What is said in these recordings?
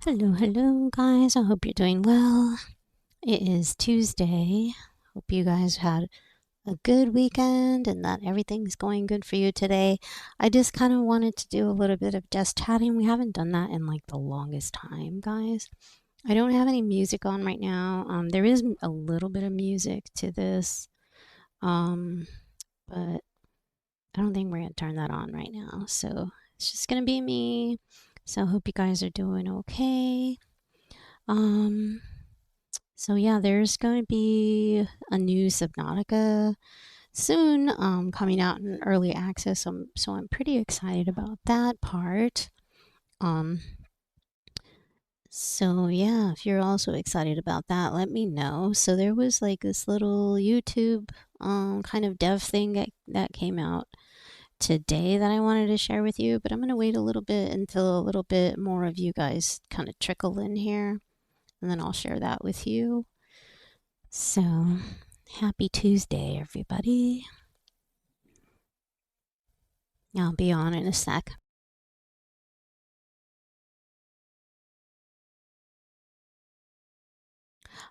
Hello, guys. I hope you're doing well. It is Tuesday. Hope you guys had a good weekend and that everything's going good for you today. I just kind of wanted to do a little bit of just chatting. We haven't done that in like the longest time, guys. I don't have any music on right now. There is a little bit of music to this, um, but I don't think we're gonna turn that on right now. So it's just gonna be me. So I hope you guys are doing okay. Um, So yeah, there's going to be a new Subnautica soon, coming out in early access. So I'm pretty excited about that part. Um, so yeah, if you're also excited about that, let me know. So there was like this little YouTube kind of dev thing that came out today that I wanted to share with you, but I'm gonna wait a little bit until a little bit more of you guys kind of trickle in here, and then I'll share that with you. So, happy Tuesday, everybody. I'll be on in a sec.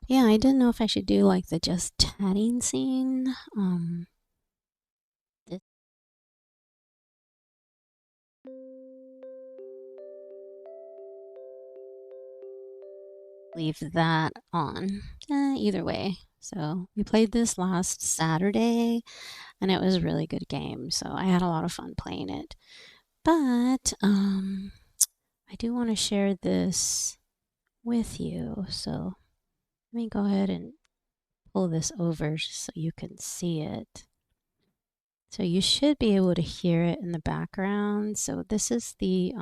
Yeah, I didn't know if I should do like the just chatting scene. This- leave that on. Either way. So, we played this last Saturday and it was a really good game. So, I had a lot of fun playing it. But, I do want to share this with you. So, let me go ahead and pull this over so you can see it. So you should be able to hear it in the background. So this is the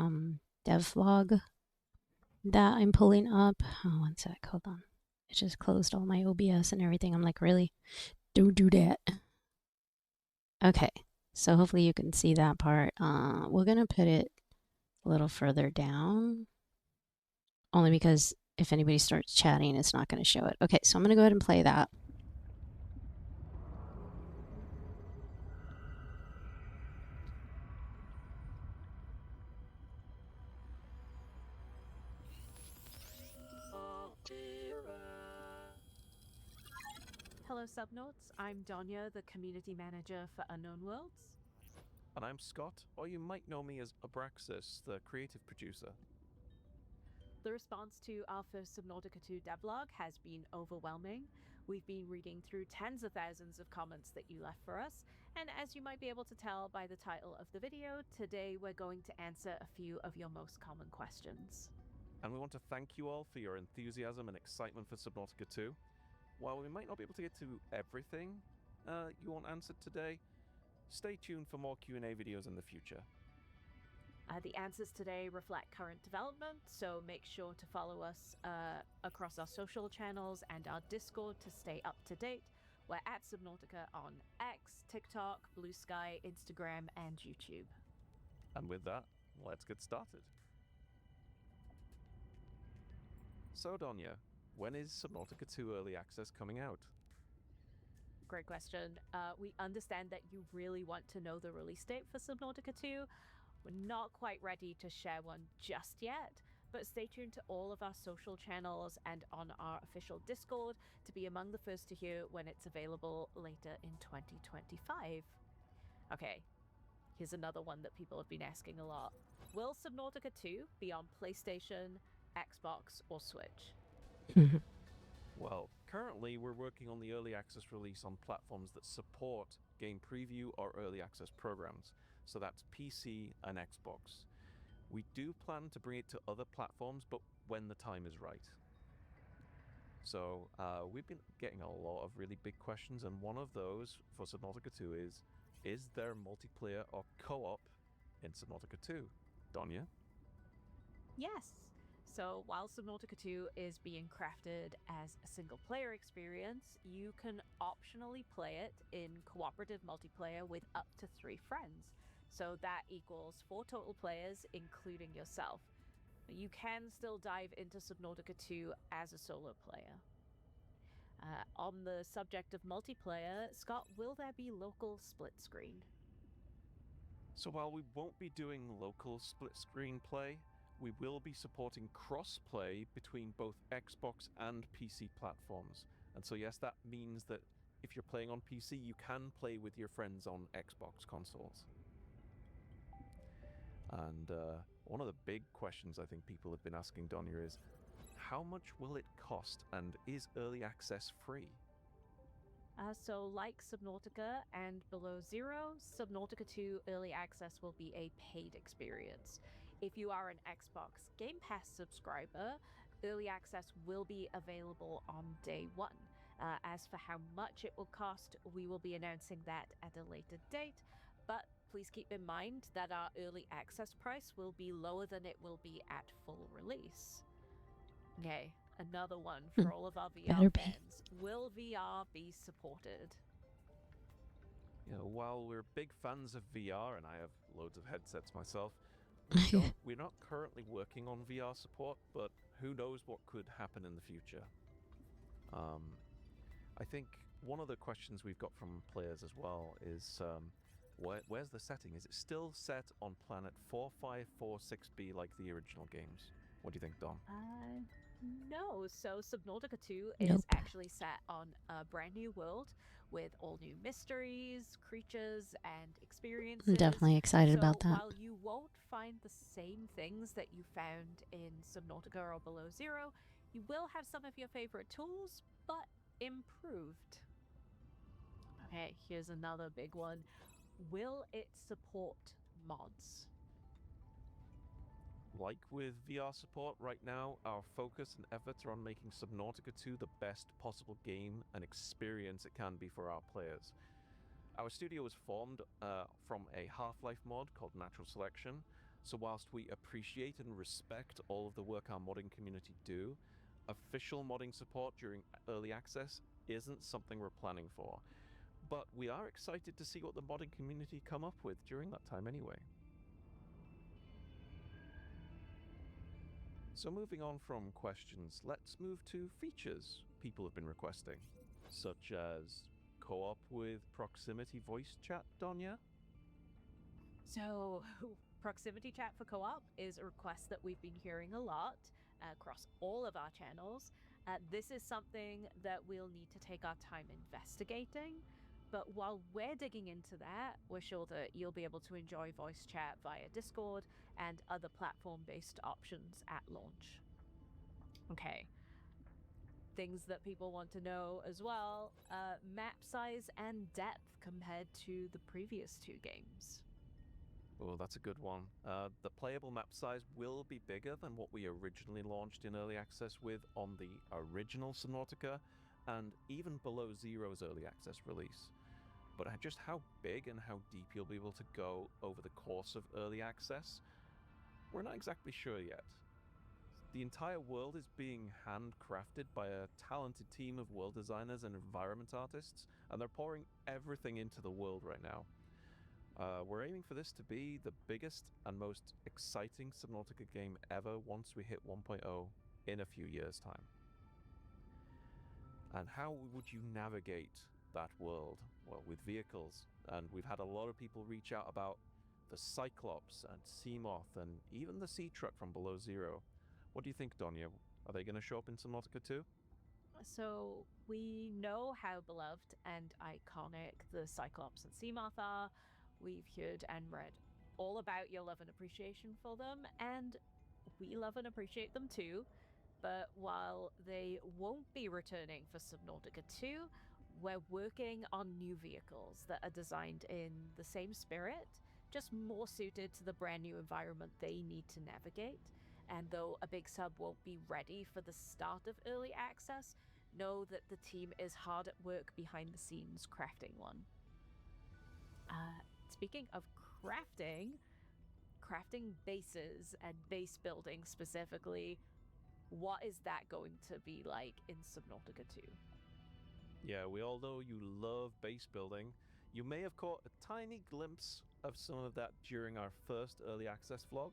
dev log that I'm pulling up. Oh, one sec, hold on. It just closed all my OBS and everything. I'm like, really? Don't do that. Okay, so hopefully you can see that part. We're gonna put it a little further down, only because if anybody starts chatting, it's not gonna show it. Okay, so I'm gonna go ahead and play that. Hello, Subnotes. I'm Donya, the community manager for Unknown Worlds. And I'm Scott, or you might know me as Abraxas, the creative producer. The response to our first Subnautica 2 devlog has been overwhelming. We've been reading through tens of thousands of comments that you left for us, and as you might be able to tell by the title of the video, today we're going to answer a few of your most common questions. And we want to thank you all for your enthusiasm and excitement for Subnautica 2. While we might not be able to get to everything you want answered today, stay tuned for more Q&A videos in the future. The answers today reflect current development, so make sure to follow us across our social channels and our Discord to stay up to date. We're at Subnautica on X, TikTok, Blue Sky, Instagram, and YouTube. And with that, let's get started. So, Donya, when is Subnautica 2 Early Access coming out? Great question. We understand that you really want to know the release date for Subnautica 2. We're not quite ready to share one just yet, but stay tuned to all of our social channels and on our official Discord to be among the first to hear when it's available later in 2025. Okay, here's another one that people have been asking a lot. Will Subnautica 2 be on PlayStation, Xbox, or Switch? Well, currently we're working on the early access release on platforms that support game preview or early access programs. So that's PC and Xbox. We do plan to bring it to other platforms, but when the time is right. So we've been getting a lot of really big questions, and one of those for Subnautica 2 is there multiplayer or co-op in Subnautica 2? Donya? Yes. So while Subnautica 2 is being crafted as a single player experience, you can optionally play it in cooperative multiplayer with up to 3 friends. So that equals 4 total players, including yourself. You can still dive into Subnautica 2 as a solo player. On the subject of multiplayer, Scott, will there be local split screen? So while we won't be doing local split screen play, we will be supporting cross-play between both Xbox and PC platforms. And so, yes, that means that if you're playing on PC, you can play with your friends on Xbox consoles. And one of the big questions I think people have been asking Donya is, how much will it cost, and is early access free? So, like Subnautica and Below Zero, Subnautica 2 Early Access will be a paid experience. If you are an Xbox Game Pass subscriber, Early Access will be available on day one. As for how much it will cost, we will be announcing that at a later date, but please keep in mind that our Early Access price will be lower than it will be at full release. Okay, another one Hmm, for all of our VR better be. fans. Will VR be supported? You know, while we're big fans of VR, and I have loads of headsets myself, we're not currently working on VR support, but who knows what could happen in the future. I think one of the questions we've got from players as well is, where's the setting? Is it still set on planet 4546b like the original games? What do you think, Dom? Uh, no. So Subnautica 2 is Nope. actually set on a brand new world with all new mysteries, creatures, and I'm experiences. definitely excited about So that. while you won't find the same things that you found in Subnautica or Below Zero, you will have some of your favorite tools, but improved. Okay, here's another big one. Will it support mods? Like with VR support right now, our focus and efforts are on making Subnautica 2 the best possible game and experience it can be for our players. Our studio was formed from a Half-Life mod called Natural Selection, so whilst we appreciate and respect all of the work our modding community do, official modding support during early access isn't something we're planning for. But we are excited to see what the modding community come up with during that time anyway. So moving on from questions, let's move to features people have been requesting, such as co-op with proximity voice chat, Donya? So, proximity chat for co op is a request that we've been hearing a lot across all of our channels. This is something that we'll need to take our time investigating. But while we're digging into that, we're sure that you'll be able to enjoy voice chat via Discord and other platform based options at launch. Okay, things that people want to know as well, map size and depth compared to the previous two games. Oh, that's a good one. The playable map size will be bigger than what we originally launched in early access with on the original Subnautica, and even below Zero's early access release. But just how big and how deep you'll be able to go over the course of early access, we're not exactly sure yet. The entire world is being handcrafted by a talented team of world designers and environment artists, and they're pouring everything into the world right now. We're aiming for this to be the biggest and most exciting Subnautica game ever once we hit 1.0 in a few years' time. And how would you navigate that world? Well, with vehicles. And we've had a lot of people reach out about the Cyclops and Seamoth and even the Sea Truck from Below Zero. What do you think, Donya? Are they going to show up in Subnautica 2? So we know how beloved and iconic the Cyclops and Seamoth are. We've heard and read all about your love and appreciation for them, and we love and appreciate them too. But while they won't be returning for Subnautica 2, we're working on new vehicles that are designed in the same spirit, just more suited to the brand new environment they need to navigate. And though a big sub won't be ready for the start of early access, know that the team is hard at work behind the scenes crafting one. Speaking of crafting bases and base building specifically, what is that going to be like in Subnautica 2? Yeah, we all know you love base building. You may have caught a tiny glimpse of some of that during our first early access vlog,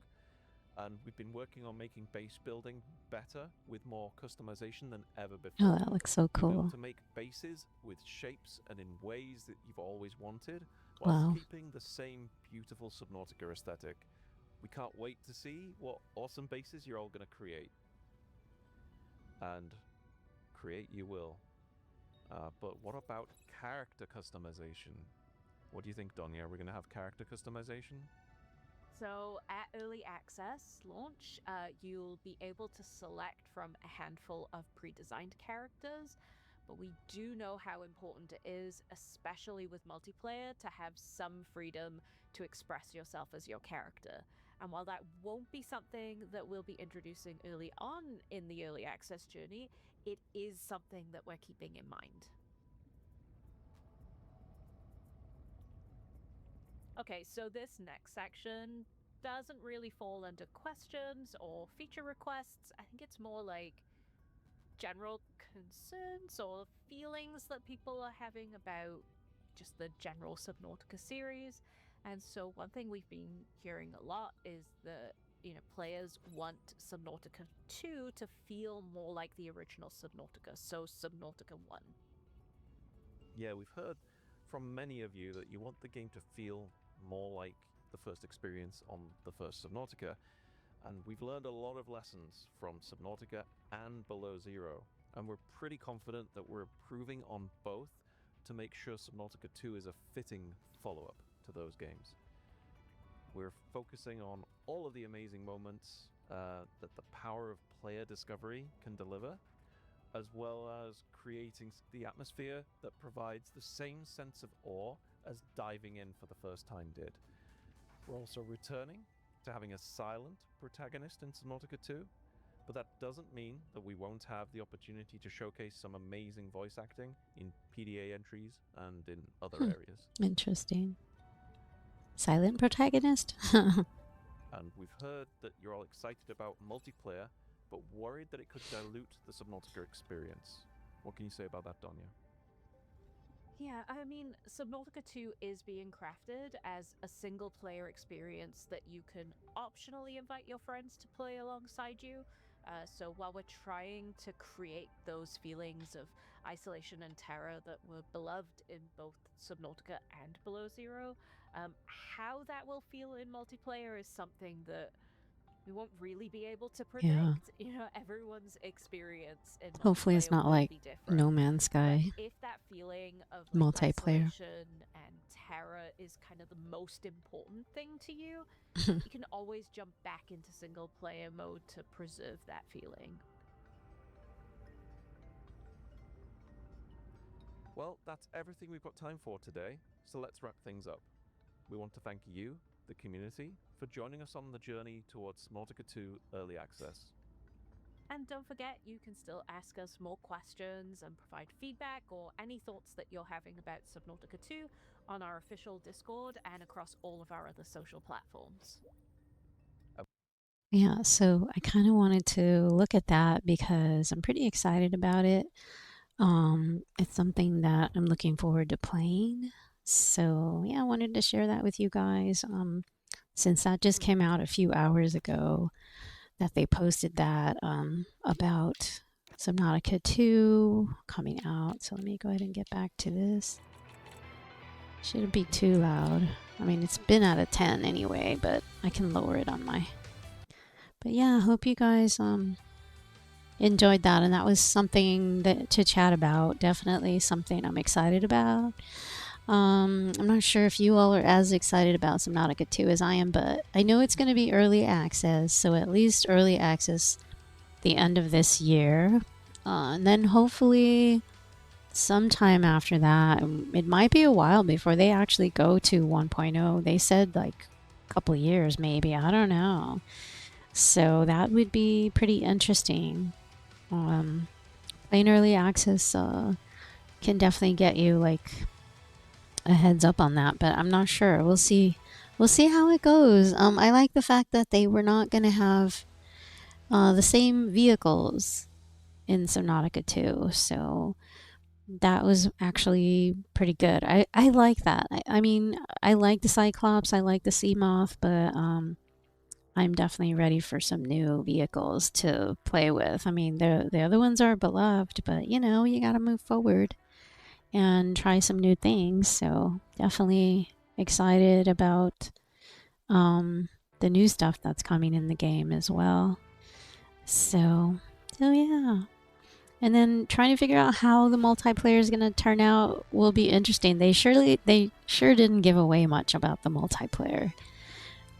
and we've been working on making base building better with more customization than ever Oh, before. that looks so You'll be able cool. to make bases with shapes and in ways that you've always wanted, whilst Wow. keeping the same beautiful Subnautica aesthetic. We can't wait to see what awesome bases you're all going to create. And create you will. But what about character customization? What do you think, Donya? Are we going to have character customization? So, at early access launch, you'll be able to select from a handful of pre designed characters. But we do know how important it is, especially with multiplayer, to have some freedom to express yourself as your character. And while that won't be something that we'll be introducing early on in the early access journey, it is something that we're keeping in mind. Okay, so this next section doesn't really fall under questions or feature requests. I think it's more like general concerns or feelings that people are having about just the general Subnautica series. And so one thing we've been hearing a lot is that players want Subnautica 2 to feel more like the original Subnautica, so Subnautica 1. Yeah, we've heard from many of you that you want the game to feel more like the first experience on the first Subnautica, and we've learned a lot of lessons from Subnautica and Below Zero, and we're pretty confident that we're improving on both to make sure Subnautica 2 is a fitting follow-up to those games. We're focusing on all of the amazing moments that the power of player discovery can deliver, as well as creating the atmosphere that provides the same sense of awe as diving in for the first time did. We're also returning to having a silent protagonist in Subnautica 2, but that doesn't mean that we won't have the opportunity to showcase some amazing voice acting in PDA entries and in other areas. Interesting. Silent protagonist? And we've heard that you're all excited about multiplayer, but worried that it could dilute the Subnautica experience. What can you say about that, Donya? Yeah, I mean, Subnautica 2 is being crafted as a single player experience that you can optionally invite your friends to play alongside you. So while we're trying to create those feelings of isolation and terror that were beloved in both Subnautica and Below Zero, how that will feel in multiplayer is something that we won't really be able to Yeah. predict. Everyone's experience in Hopefully it's multiplayer not will like be different. No Man's Sky But if that feeling of multiplayer. isolation and terror is kind of the most important thing to you, you can always jump back into single player mode to preserve that feeling. Well, that's everything we've got time for today, so let's wrap things up. We want to thank you, the community, for joining us on the journey towards Subnautica 2 Early Access. And don't forget, you can still ask us more questions and provide feedback or any thoughts that you're having about Subnautica 2 on our official Discord and across all of our other social platforms. Yeah, so I kind of wanted to look at that because I'm pretty excited about it. It's something that I'm looking forward to playing. So yeah, I wanted to share that with you guys. Since that just came out a few hours ago, that they posted that about Subnautica 2 coming out. So let me go ahead and get back to this. Shouldn't be too loud. I mean, it's been at a 10 anyway, but I can lower it on my... But yeah, I hope you guys enjoyed that, and that was something to chat about. Definitely something I'm excited about. I'm not sure if you all are as excited about Subnautica 2 as I am, but I know it's going to be early access, so at least early access the end of this year. And then hopefully sometime after that, it might be a while before they actually go to 1.0. They said like a couple years maybe, I don't know. So that would be pretty interesting. Playing early access can definitely get you like a heads up on that, but I'm not sure. We'll see how it goes. I like the fact that they were not going to have the same vehicles in Subnautica 2, so that was actually pretty good. I like that. I mean, I like the Cyclops, I like the Seamoth, but I'm definitely ready for some new vehicles to play with. I mean, the other ones are beloved, but you gotta move forward and try some new things. So definitely excited about the new stuff that's coming in the game as well. So yeah. And then trying to figure out how the multiplayer is going to turn out will be interesting. They sure didn't give away much about the multiplayer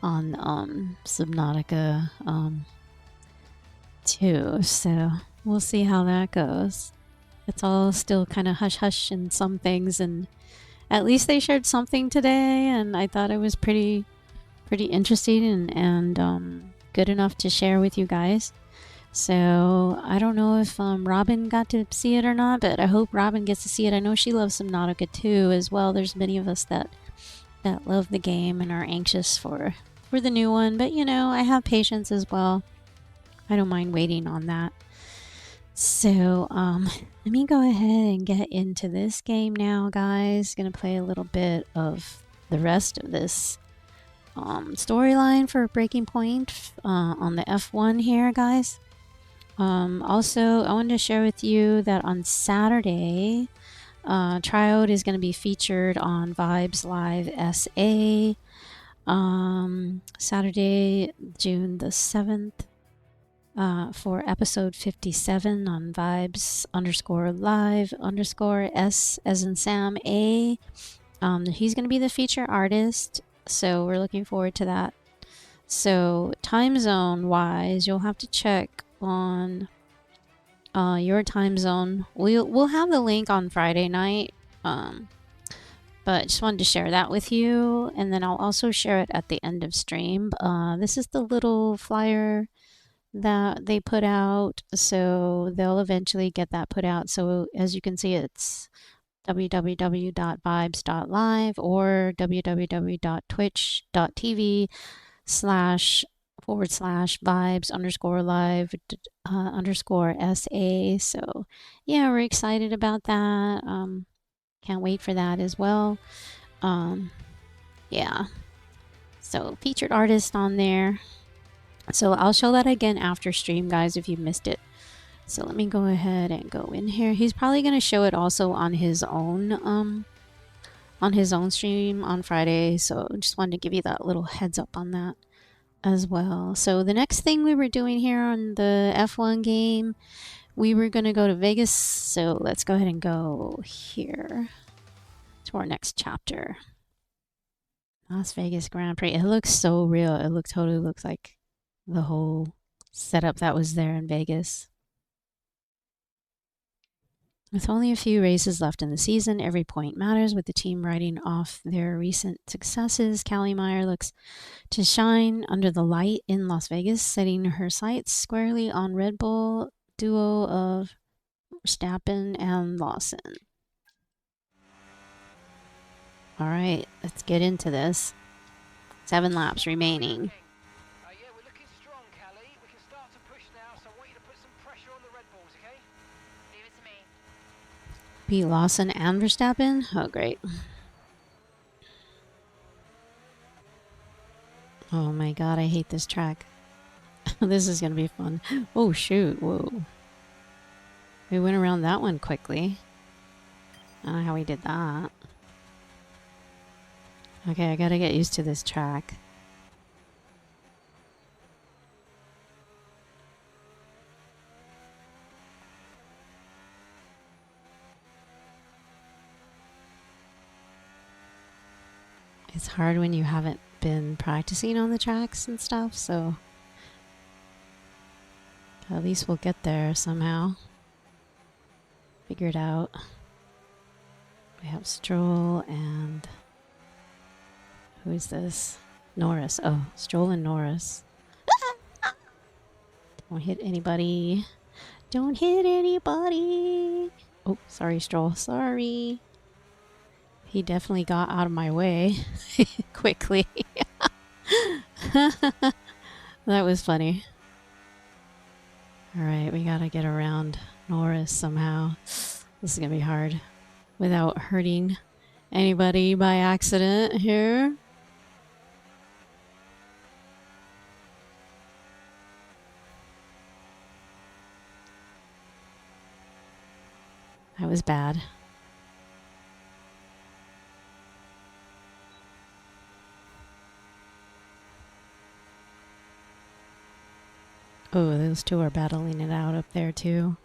on Subnautica 2. So we'll see how that goes. It's all still kind of hush hush in some things, and at least they shared something today, and I thought it was pretty interesting and good enough to share with you guys. So I don't know if Robin got to see it or not, but I hope Robin gets to see it. I know she loves Subnautica 2 as well. There's many of us that love the game and are anxious for the new one, but you know, I have patience as well. I don't mind waiting on that. So let me go ahead and get into this game now, guys. Gonna play a little bit of the rest of this storyline for Breaking Point on the F1 here, guys. Also, I wanted to share with you that on Saturday, Triode is going to be featured on Vibes Live SA. Saturday, June the 7th, for episode 57 on Vibes _live _S as in Sam A. He's going to be the feature artist, so we're looking forward to that. So time zone wise, you'll have to check on your time zone. We'll have the link on Friday night, but just wanted to share that with you, and then I'll also share it at the end of stream. This is the little flyer that they put out, so they'll eventually get that put out. So as you can see, it's www.vibes.live or www.twitch.tv//vibes _live _SA. So yeah, we're excited about that. Can't wait for that as well. Yeah. So featured artist on there. So I'll show that again after stream, guys, if you missed it. So let me go ahead and go in here. He's probably going to show it also on his own stream on Friday. So just wanted to give you that little heads up on that as well. So the next thing we were doing here on the F1 game, we were going to go to Vegas. So let's go ahead and go here to our next chapter. Las Vegas Grand Prix. It looks so real. It totally looks like the whole setup that was there in Vegas. With only a few races left in the season, every point matters. With the team riding off their recent successes, Callie Meyer looks to shine under the light in Las Vegas, setting her sights squarely on Red Bull duo of Verstappen and Lawson. All right, let's get into this. 7 laps remaining. Yeah, we're looking strong, Callie. We can start to push now, so I want you to put some pressure on the Red Bulls, okay? Leave it to me. Beat Lawson and Verstappen? Oh, great. Oh my god, I hate this track. This is going to be fun. Oh, shoot. Whoa. We went around that one quickly. I don't know how we did that. Okay, I gotta get used to this track. It's hard when you haven't been practicing on the tracks and stuff, so at least we'll get there somehow. Figure it out. We have Stroll and who is this? Norris. Oh, Stroll and Norris. Don't hit anybody. Don't hit anybody. Oh, sorry, Stroll. Sorry. He definitely got out of my way quickly. That was funny. All right, we gotta get around Norris somehow. This is gonna be hard without hurting anybody by accident here. That was bad. Oh, those two are battling it out up there too.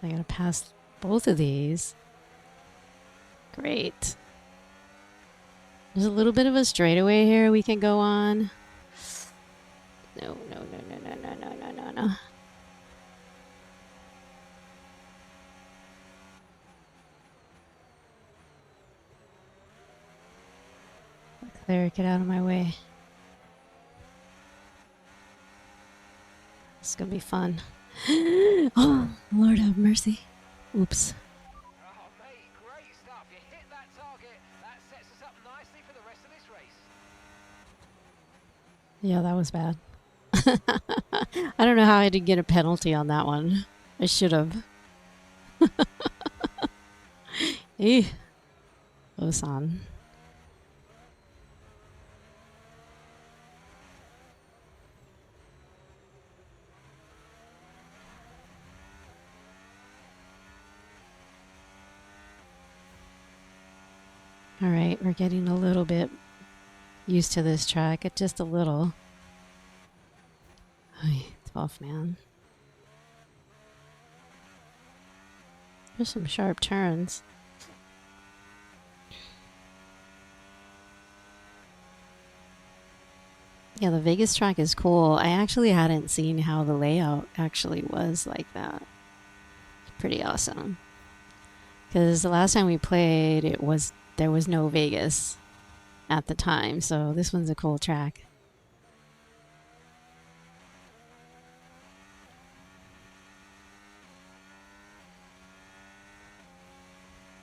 I gotta pass both of these. Great. There's a little bit of a straightaway here we can go on. No, no, no, no, no, no, no, no, no, no. There, get out of my way. It's gonna be fun. Oh, Lord have mercy. Oops. Oh, mate, great stuff. You hit that target. That sets us up nicely for the rest of this race. Yeah, that was bad. I don't know how I didn't get a penalty on that one. I should have. Eh. Osan. All right, we're getting a little bit used to this track. Just a little. Tough, man. There's some sharp turns. Yeah, the Vegas track is cool. I actually hadn't seen how the layout actually was like that. It's pretty awesome. Because the last time we played, there was no Vegas at the time, so this one's a cool track.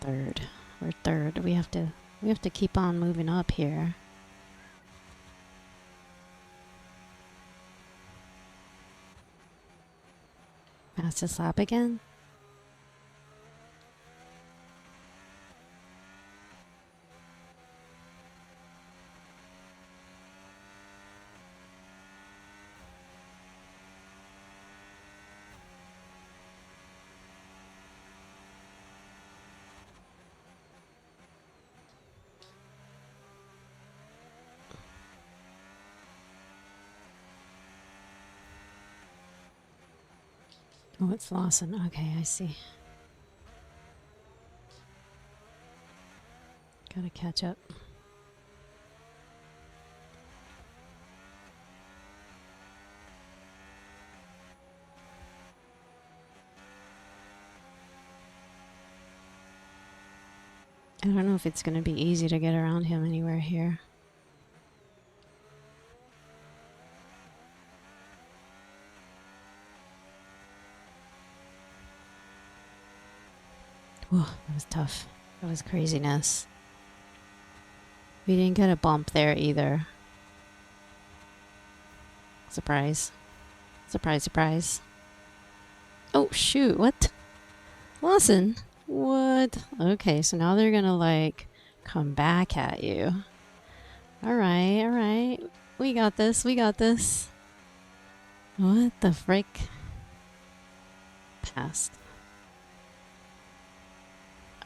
Third. We're third. We have to keep on moving up here. Fastest lap again? Oh, it's Lawson. Okay, I see. Gotta catch up. I don't know if it's gonna be easy to get around him anywhere here. Whoa, that was tough. That was craziness. We didn't get a bump there either. Surprise. Surprise, surprise. Oh, shoot. What? Lawson? What? Okay, so now they're gonna, like, come back at you. Alright, alright. We got this, we got this. What the frick? Passed.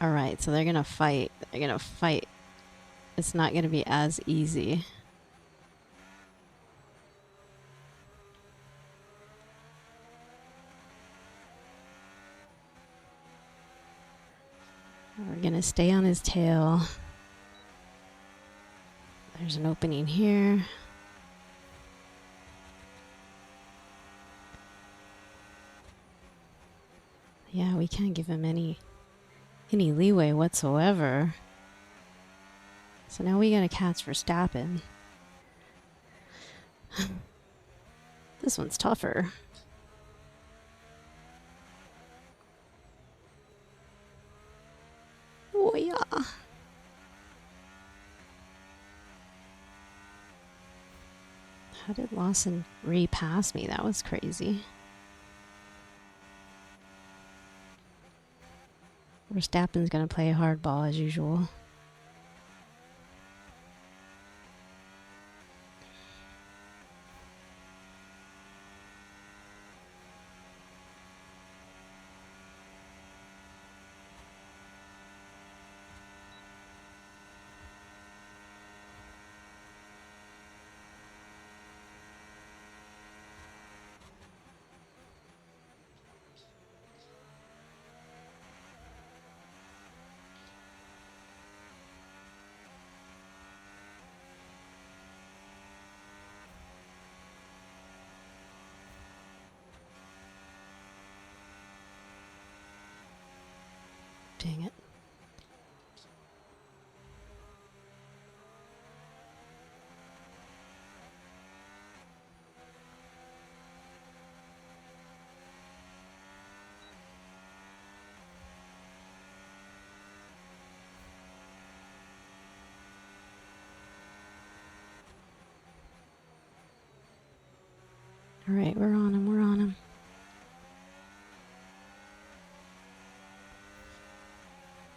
Alright, so they're gonna fight. They're gonna fight. It's not gonna be as easy. We're gonna stay on his tail. There's an opening here. Yeah, we can't give him any leeway whatsoever. So now we gotta catch Verstappen. This one's tougher. Oh yeah. How did Lawson repass me? That was crazy. Verstappen's gonna play hardball as usual. dang it. All right, we're on him. We're on him.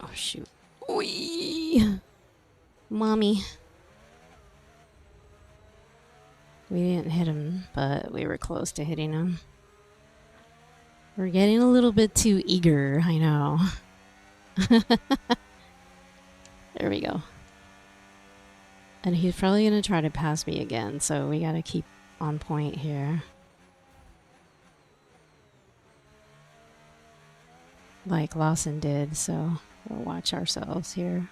Oh, shoot. Oy! Mommy. We didn't hit him, but we were close to hitting him. We're getting a little bit too eager, I know. There we go. And he's probably going to try to pass me again, so we got to keep on point here. Like Lawson did, so we'll watch ourselves here.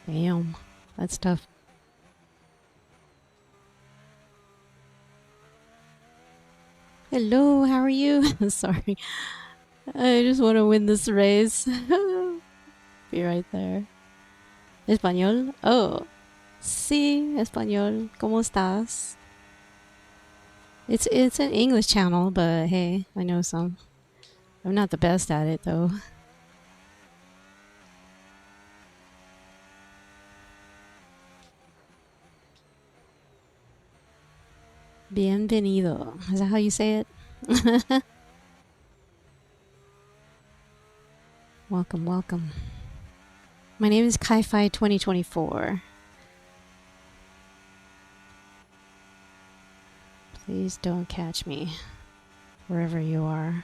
Damn, that's tough. Hello, how are you? Sorry. I just want to win this race. Be right there. Español? Oh. Sí, español. ¿Cómo estás? It's an English channel, but hey, I know some. I'm not the best at it though. Bienvenido. Is that how you say it? Welcome, welcome. My name is Kai-Fi 2024. Please don't catch me wherever you are.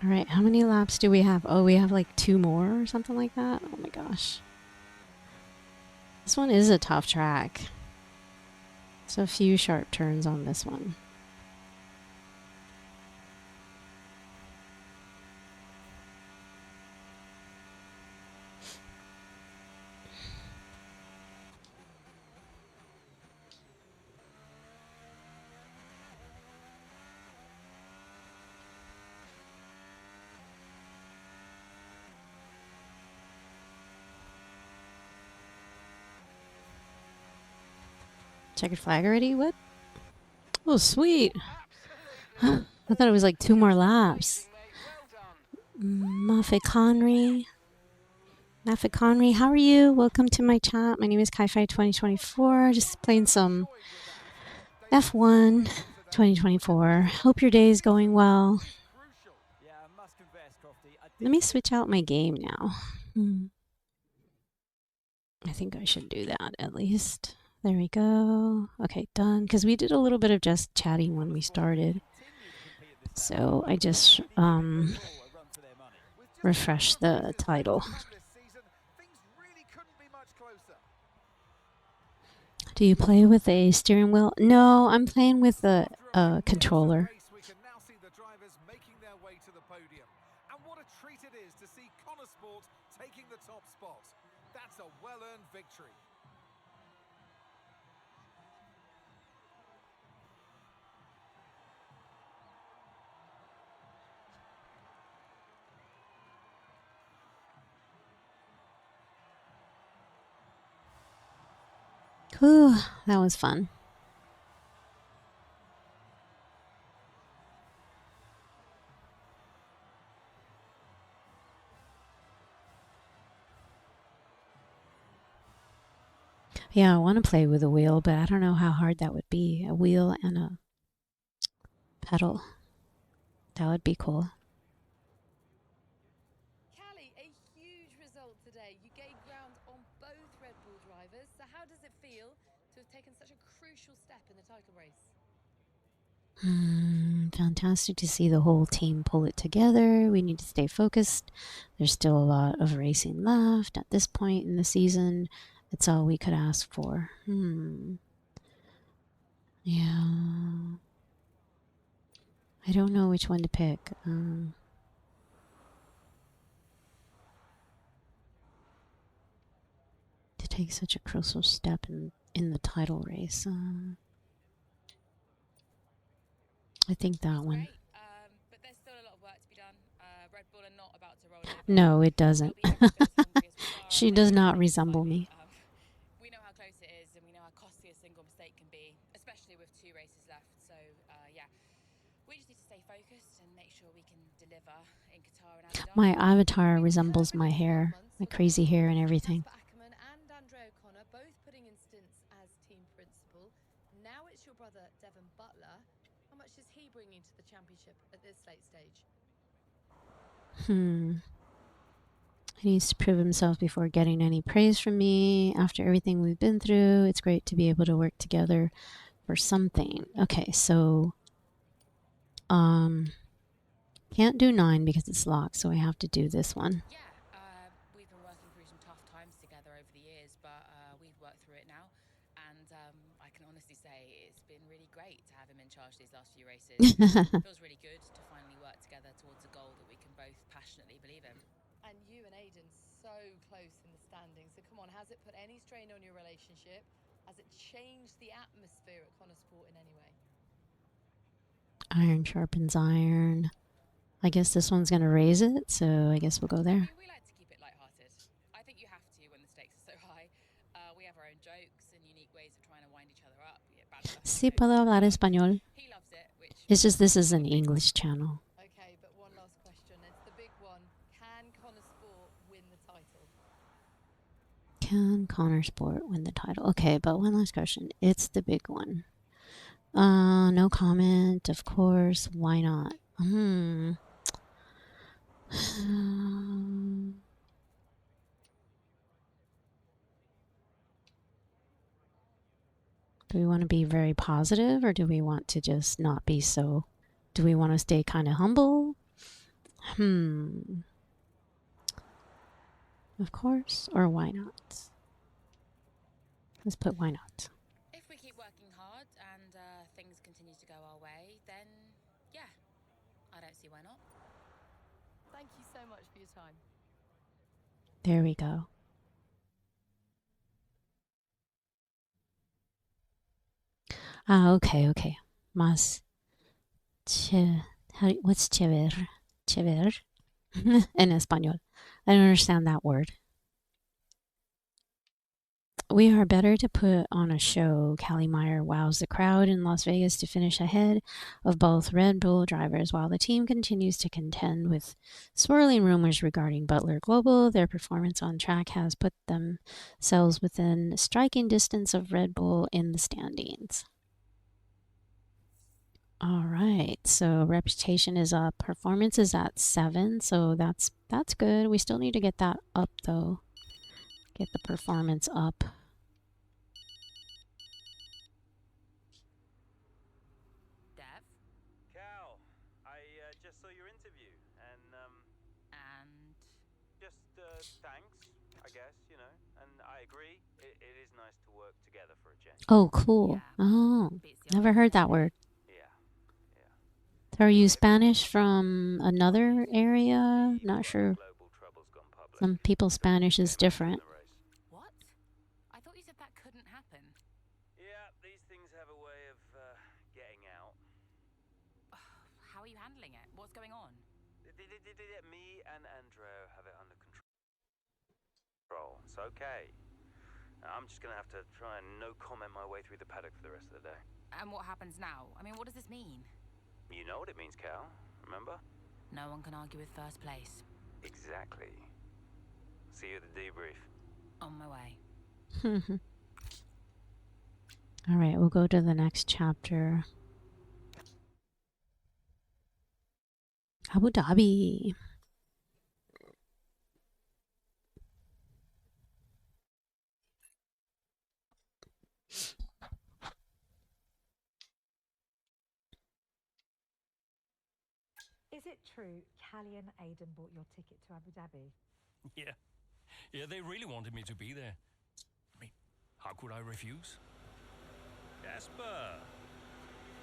All right, how many laps do we have? Oh, we have like 2 more or something like that. Oh my gosh. This one is a tough track. So a few sharp turns on this one. Checkered flag already? What? Oh, sweet. I thought it was like 2 more laps. Mafe Conry. How are you? Welcome to my chat. My name is Kai-Fi 2024. Just playing some F1 2024. Hope your day is going well. Let me switch out my game now. I think I should do that at least. There we go. Okay, done. Because we did a little bit of just chatting when we started. So I just refreshed the title. Do you play with a steering wheel? No, I'm playing with a controller. Whew, that was fun. Yeah, I want to play with a wheel, but I don't know how hard that would be. A wheel and a pedal. That would be cool. Callie, a huge result today. You gained ground on both Red Bull drivers. So how does Fantastic to see the whole team pull it together. We need to stay focused. There's still a lot of racing left at this point in the season. It's all we could ask for. Yeah. I don't know which one to pick. To take such a crucial step in the title race. I think that one. Great, but there's still a lot of work to be done. Red Bull are not about to roll over. No, it doesn't. They'll be every bit as hungry as we are. She does not resemble me. We know how close it is, and we know how costly a single mistake can be, especially with 2 races left. So, yeah, we just need to stay focused and make sure we can deliver in Qatar and Abu Dhabi. My avatar resembles my hair, my crazy hair and everything. Ackerman and Andre O'Connor both putting in stints as team principal. Now it's your brother Devon Butler. How much is he bringing to the championship at this late stage? He needs to prove himself before getting any praise from me. After everything we've been through, it's great to be able to work together for something. Okay, so can't do 9 because it's locked, so I have to do this one. Yeah, we've been working through some tough times together over the years, but we've worked through it now. And I can honestly say it's been really great to have him in charge these last few races. It feels really good to finally work together towards a goal that we can both passionately believe in. And you and Aidan so close in the standings. So come on, has it put any strain on your relationship? Has it changed the atmosphere at Connor Sport in any way? Iron sharpens iron. I guess this one's going to raise it, so I guess we'll go there. We like to keep it lighthearted. I think you have to when the stakes are so high. We have our own jokes and unique ways of trying to wind each other up. Sí puedo hablar español. He loves it, which It's just this is an English channel. Okay, but one last question. It's the big one. Can Connor Sport win the title? Can Connor Sport win the title? Okay, but one last question. It's the big one. No comment, of course. Why not? Do we want to be very positive, or do we want to just not be so? Do we want to stay kind of humble? Of course, or why not? Let's put why not. if we keep working hard and things continue to go our way, then yeah, I don't see why not. Thank you so much for your time. There we go. Okay. Más. What's chéver? Chéver? In español. I don't understand that word. We are better to put on a show. Callie Meyer wows the crowd in Las Vegas to finish ahead of both Red Bull drivers while the team continues to contend with swirling rumors regarding Butler Global. Their performance on track has put themselves within striking distance of Red Bull in the standings. All right, so reputation is up. Performance is at 7, so that's good. We still need to get that up, though. Get the performance up. Dev? Cal, I just saw your interview, and And just thanks, I guess, you know. And I agree, it is nice to work together for a change. Oh, cool. Yeah. Oh, beats the never heard that word. Yeah. So are you Spanish from another area? Not sure. Global trouble's gone public. Some people's Spanish is different. What? I thought you said that couldn't happen. Yeah, these things have a way of getting out. How are you handling it? What's going on? Me and Andrew have it under control. It's okay. I'm just gonna have to try and no comment my way through the paddock for the rest of the day. And what happens now? I mean, what does this mean? You know what it means, Cal. Remember? No one can argue with first place. Exactly. See you at the debrief. On my way. All right, we'll go to the next chapter. Abu Dhabi. Is it true Callie and Aidan bought your ticket to Abu Dhabi? Yeah. Yeah, they really wanted me to be there. I mean, how could I refuse? Casper!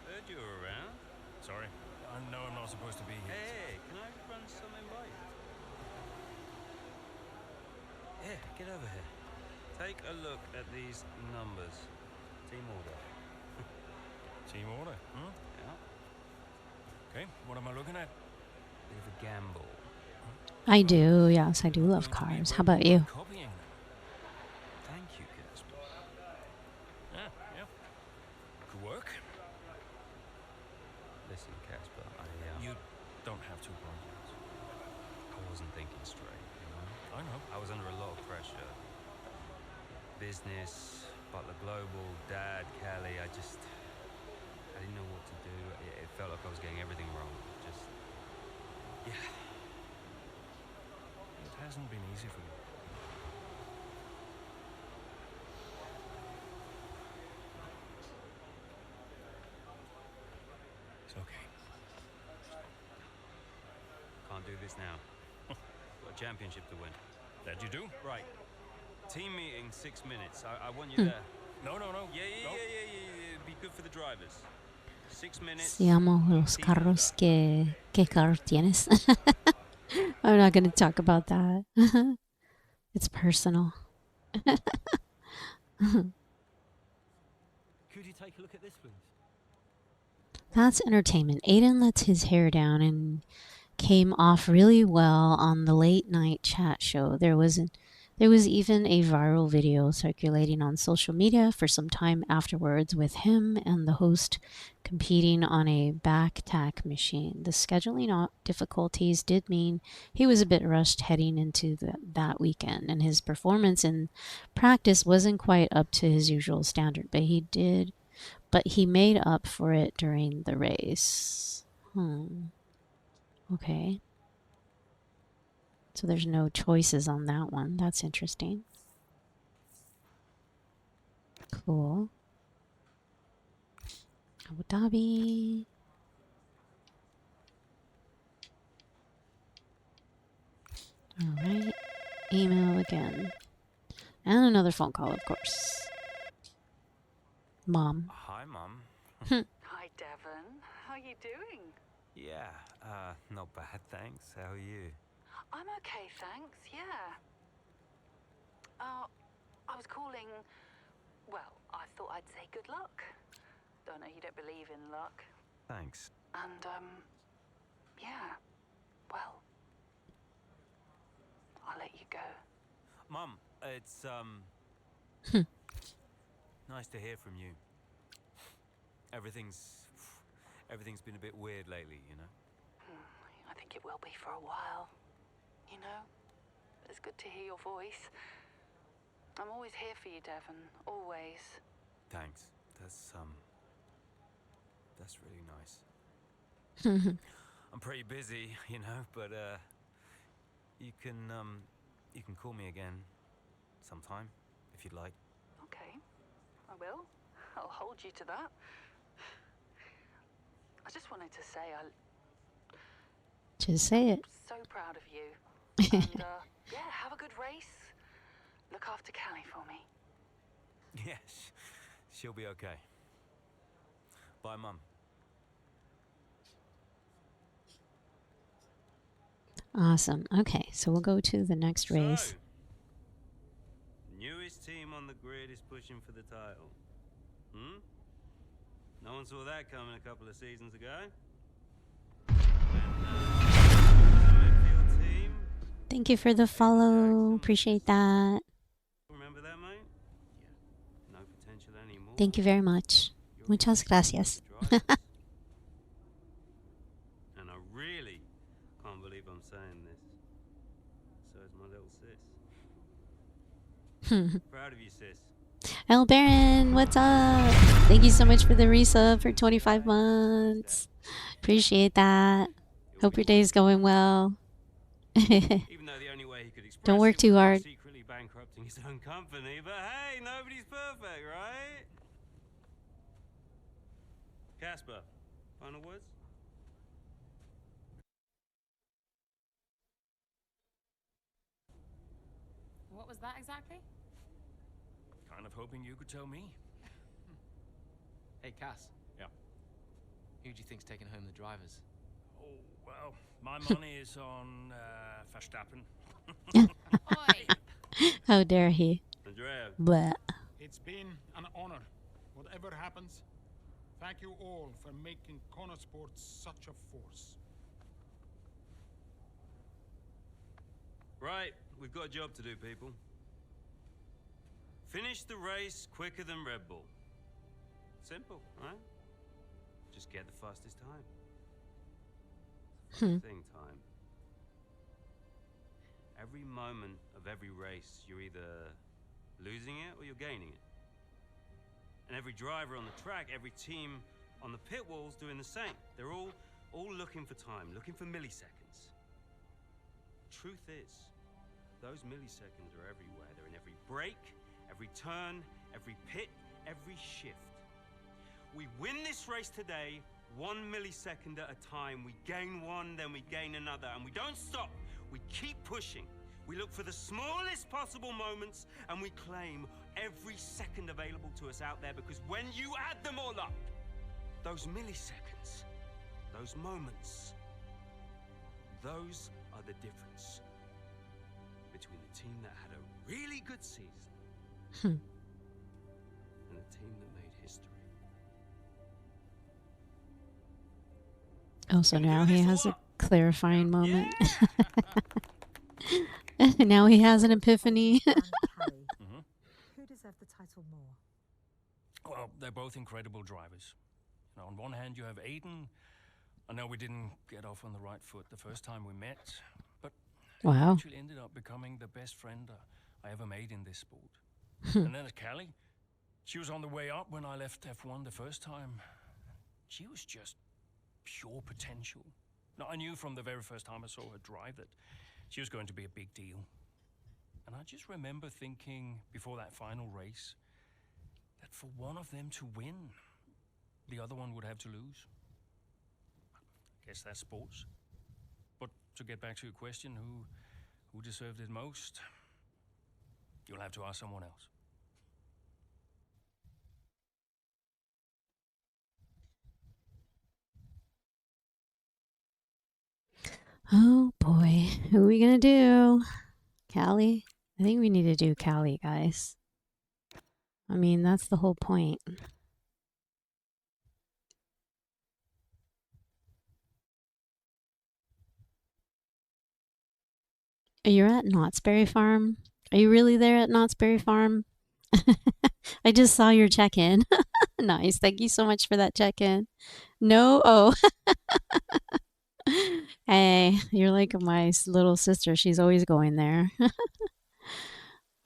Heard you were around. Sorry. I know I'm not supposed to be here. Hey, can I run something by you? Here, get over here. Take a look at these numbers. Team order. Team order, huh? Yeah. Okay, what am I looking at? Bit of a gamble. I do, yes, I do love Going to be cars. How very about good you? at copying them. Thank you, Casper. Yeah. Could work. Listen, Casper, You don't have to apologize. I wasn't thinking straight, you know? I know. I was under a lot of pressure. Business, Butler Global, Dad, Callie, I didn't know what to do. It felt like I was getting everything wrong. Yeah. It hasn't been easy for you. It's okay. Can't do this now. Got a championship to win. That you do? Right. Team meeting, 6 minutes. I want you there. No. Yeah. It'd be good for the drivers. 6 minutes. Si amo los team carros order. ¿Qué carro tienes? I'm not going to talk about that. It's personal. Could you take a look at this, please? That's entertainment. Aiden lets his hair down and came off really well on the late night chat show. There was even a viral video circulating on social media for some time afterwards with him and the host competing on a back tack machine. The scheduling difficulties did mean he was a bit rushed heading into that weekend, and his performance in practice wasn't quite up to his usual standard, but he made up for it during the race. Okay. So there's no choices on that one. That's interesting. Cool. Abu Dhabi. All right. Email again. And another phone call, of course. Mom. Hi, Mum. Hi, Devon. How are you doing? Yeah, not bad, thanks. How are you? I'm okay, thanks, yeah. I was calling... Well, I thought I'd say good luck. Don't know you don't believe in luck. Thanks. And, yeah. Well, I'll let you go. Mum, it's, nice to hear from you. Everything's been a bit weird lately, you know? I think it will be for a while. You know? It's good to hear your voice. I'm always here for you, Devon. Always. Thanks. That's really nice. I'm pretty busy, you know, but, you can call me again sometime, if you'd like. Okay, I will. I'll hold you to that. I just wanted to say Just say it. so proud of you. And, yeah, have a good race. Look after Callie for me. Yes, she'll be okay. Bye, Mum. Awesome. Okay, so we'll go to the next race. So, newest team on the grid is pushing for the title. No one saw that coming a couple of seasons ago. Midfield team. Thank you for the follow. Appreciate that. Remember that, mate? Yeah. No potential anymore. Thank you very much. Muchas gracias. And I really can't believe I'm saying this. So is my little sis. Proud of you, sis. El Baron, what's up? Thank you so much for the resub for 25 months. Appreciate that. Hope your day's going well. Even though the only way he could express Don't work it too was by hard. secretly bankrupting his own company, but hey, nobody's perfect, right? Casper, final words? was that exactly? Kind of hoping you could tell me. Hey, Cass. Yeah. Who do you think's taking home the drivers? Oh, well, my money is on Verstappen. Oi! How dare he? Andrea. Bleh. It's been an honor. Whatever happens, thank you all for making Connor Sports such a force. Right, we've got a job to do, people. Finish the race quicker than Red Bull. Simple, right? Just get the fastest time. Thing time. Every moment of every race, you're either losing it or you're gaining it. And every driver on the track, every team on the pit walls doing the same. They're all looking for time, looking for milliseconds. Truth is, those milliseconds are everywhere. They're in every brake, every turn, every pit, every shift. We win this race today 1 millisecond at a time. We gain one, then we gain another, and we don't stop. We keep pushing. We look for the smallest possible moments, and we claim every second available to us out there, because when you add them all up, those milliseconds, those moments, those are the difference between the team that had a really good season and the team that made history. Oh, so now he has a clarifying moment. Now he has an epiphany. And Callie, who deserved the title more? Well, they're both incredible drivers. You know, on one hand, you have Aiden. I know we didn't get off on the right foot the first time we met, but Wow. he actually ended up becoming the best friend I ever made in this sport. And then there's Callie. She was on the way up when I left F1 the first time. She was just pure potential. Now, I knew from the very first time I saw her drive that she was going to be a big deal. And I just remember thinking before that final race that for one of them to win, the other one would have to lose. I guess that's sports. But to get back to your question, who deserved it most? You'll have to ask someone else. Oh boy, who are we gonna do? Callie? I think we need to do Callie, guys. I mean, that's the whole point. You're at Knott's Berry Farm? Are you really there at Knott's Berry Farm? I just saw your check-in. Nice. Thank you so much for that check-in. No? Oh. Hey, you're like my little sister. She's always going there.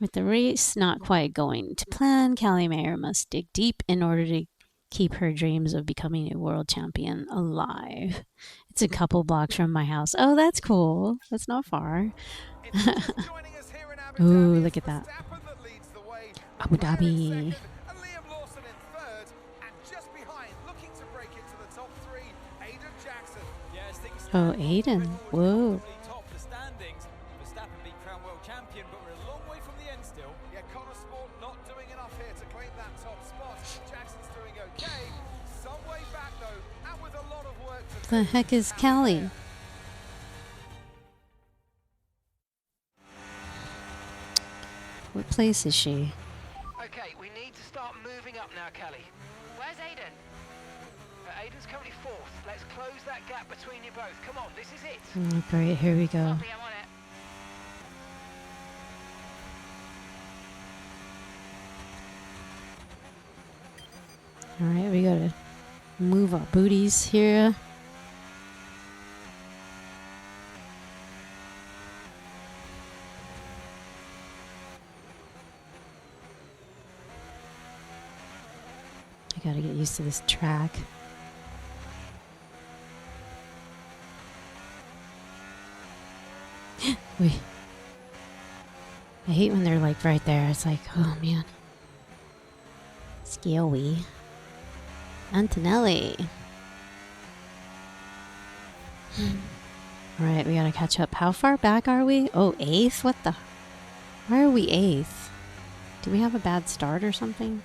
With the race not quite going to plan, Callie Mayer must dig deep in order to keep her dreams of becoming a world champion alive. It's a couple blocks from my house. Oh, that's cool. That's not far. Ooh, look at that. Abu Dhabi. Oh, Aiden. Whoa. Top the standings. Verstappen beat Crown World Champion, but we're a long way from the end still. Yeah, Connor Sport not doing enough here to claim that top spot. Jackson's doing okay. Some way back though, and with a lot of work to do. The heck is Callie? What place is she? Okay, we need to start moving up now, Callie. Where's Aiden? Aiden's currently fourth. Let's close that gap between you both. Come on, this is it. Oh, great. Here we go. Copy, I'm on it. All right, we gotta move our booties here. I gotta get used to this track. Wait. I hate when they're like right there. It's like, oh man. Scary. Antonelli. Alright, we gotta catch up. How far back are we? Oh, 8th? What the? Why are we 8th? Do we have a bad start or something?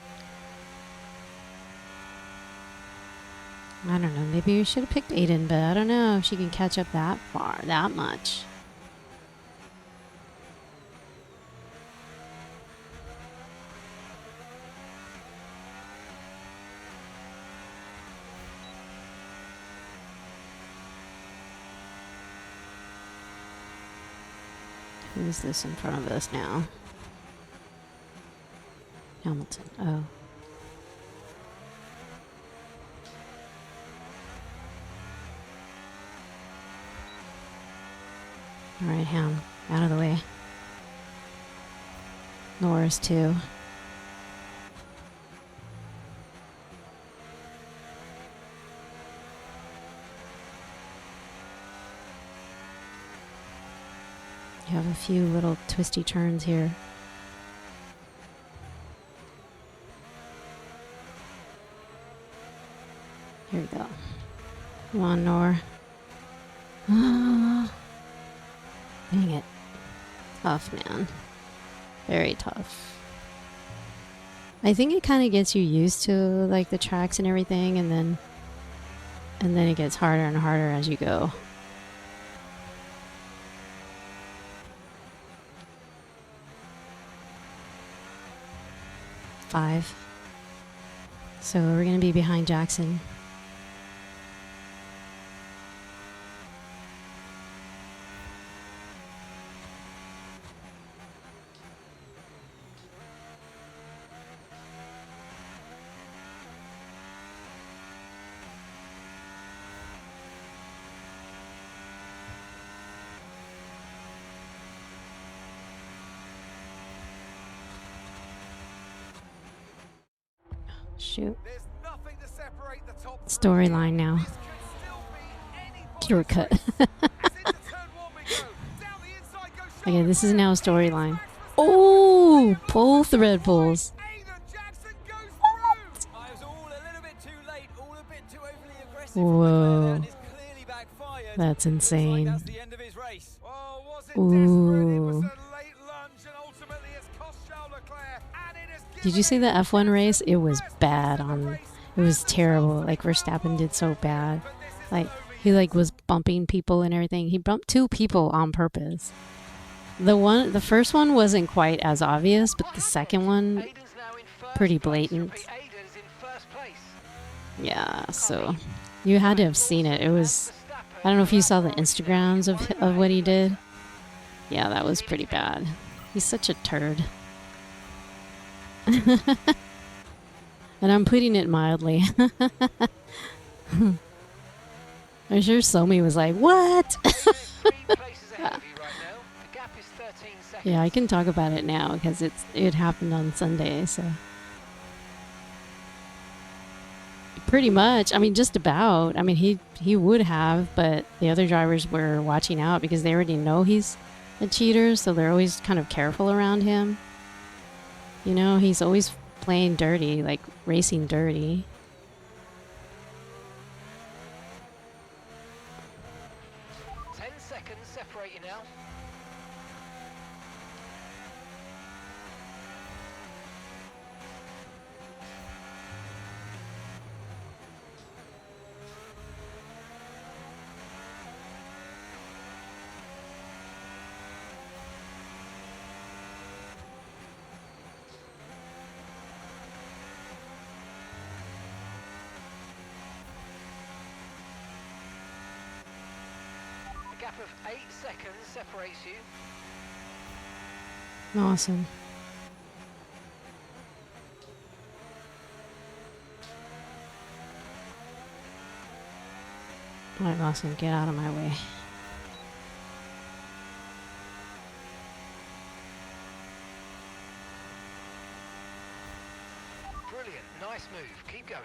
I don't know. Maybe we should have picked Aiden, but I don't know if she can catch up that far, that much. Who's this in front of us now? Hamilton. Oh. Alright, Ham. Out of the way. Norris, too. You have a few little twisty turns here. Here we go. Come on, Nor. Ah. Dang it. Tough, man. Very tough. I think it kind of gets you used to like the tracks and everything, and then it gets harder and harder as you go. Five. So we're gonna be behind Jackson. Shoot. Storyline now. Shortcut. Okay, this is now a storyline. Oh, both Red Bulls. Whoa. That's insane. Ooh. Did you see the F1 race? It was bad it was terrible. Like Verstappen did so bad. Like he was bumping people and everything. He bumped 2 people on purpose. The first one wasn't quite as obvious, but the second one pretty blatant. Yeah, so you had to have seen it. It was, I don't know if you saw the Instagrams of what he did. Yeah, that was pretty bad. He's such a turd. And I'm putting it mildly. I'm sure Somi was like, what? Yeah, I can talk about it now because it happened on Sunday, so. Pretty much. I mean, just about. I mean, he would have, but the other drivers were watching out because they already know he's a cheater, so they're always kind of careful around him. You know, he's always playing dirty, like racing dirty. Of 8 seconds separates you. Awesome. All right, Lawson, get out of my way. Brilliant, nice move. Keep going.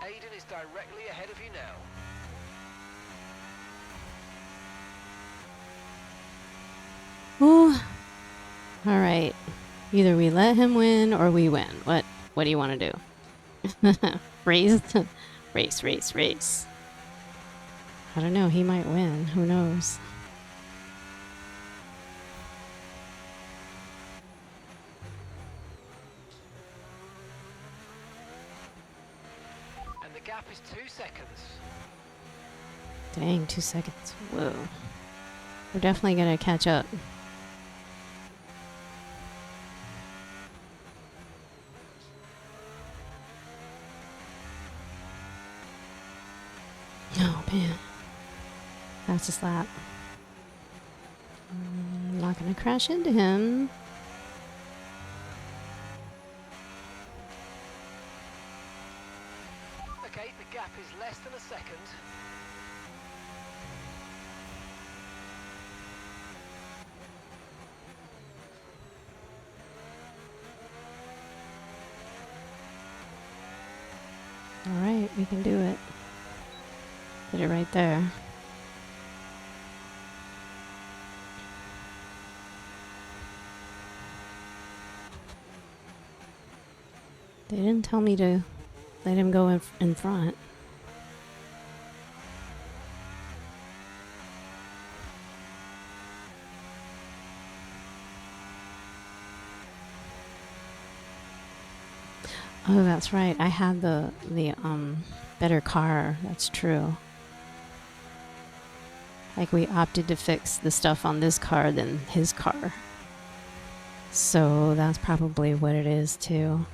Aiden is directly ahead of you now. Ooh. All right. Either we let him win or we win. What do you want to do? Race? Race. I don't know. He might win. Who knows? And the gap is 2 seconds. Dang, 2 seconds. Whoa. We're definitely going to catch up. Oh, man. Fastest lap. I'm not going to crash into him. Okay, the gap is less than a second. Alright, we can do it. Did it right there. They didn't tell me to let him go in front. Oh, that's right. I had the better car. That's true. Like, we opted to fix the stuff on this car than his car. So that's probably what it is too.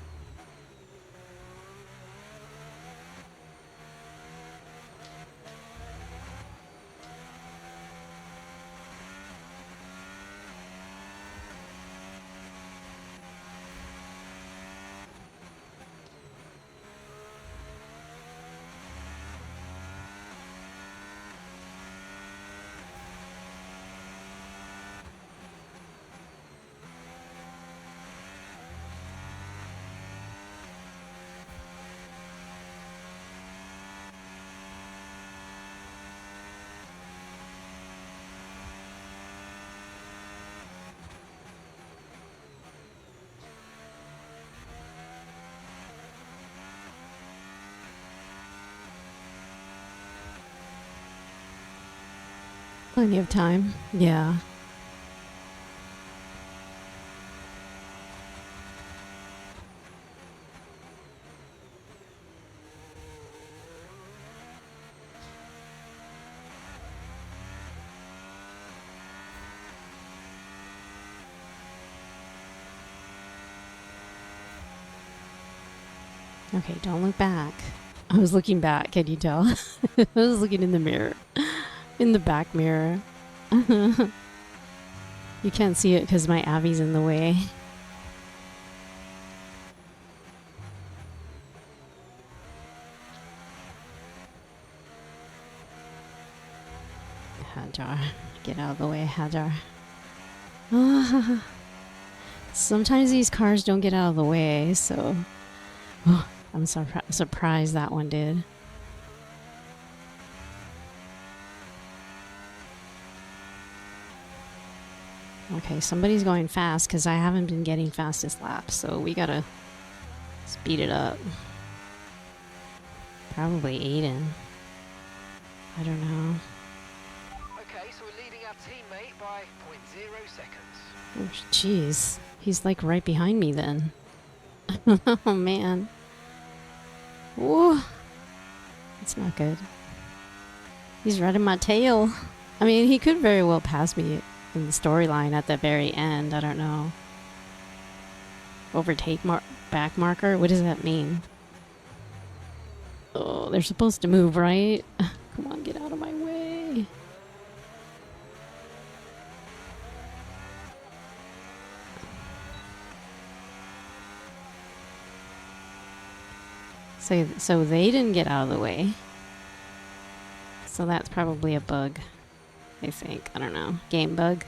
Plenty of time. Yeah. Okay, don't look back. I was looking back, can you tell? I was looking in the mirror. In the back mirror. You can't see it because my Abby's in the way. Hajar. Get out of the way, Hajar. Sometimes these cars don't get out of the way, so... I'm surprised that one did. Okay, somebody's going fast because I haven't been getting fastest laps, so we gotta speed it up. Probably Aiden. I don't know. Okay, so we're leading our teammate by 0.0 seconds. Oh, jeez. He's like right behind me then. Oh, man. Whoa. That's not good. He's right in my tail. I mean, he could very well pass me in the storyline at the very end. I don't know. Overtake back marker? What does that mean? Oh, they're supposed to move, right? Come on, get out of my way. So they didn't get out of the way. So that's probably a bug, I think. I don't know. Game bug.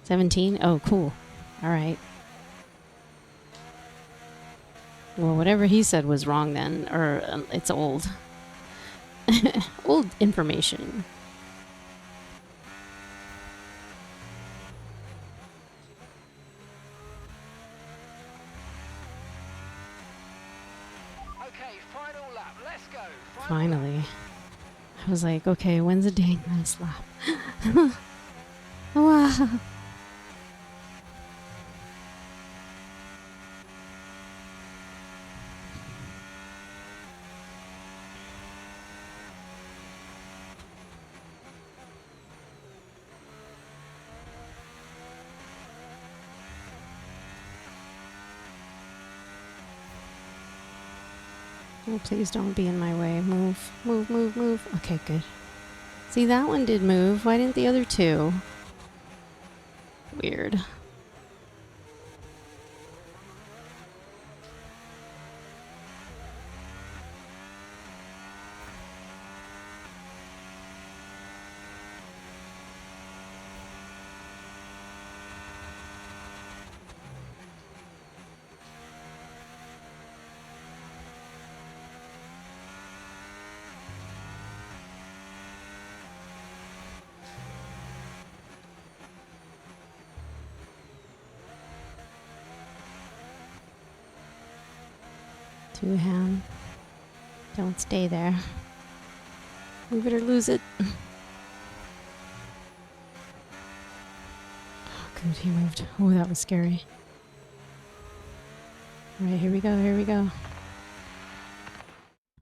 $17? Oh, cool. All right. Well, whatever he said was wrong then, or it's old. Old information. finally. I was like, okay, when's the dang last lap? Wow. Oh, please don't be in my way. Move, move, move, move. Okay, good. See, that one did move. Why didn't the other two? Weird. Two-hand. Don't stay there. Move it or lose it. Oh, good, he moved. Oh, that was scary. All right, here we go, here we go.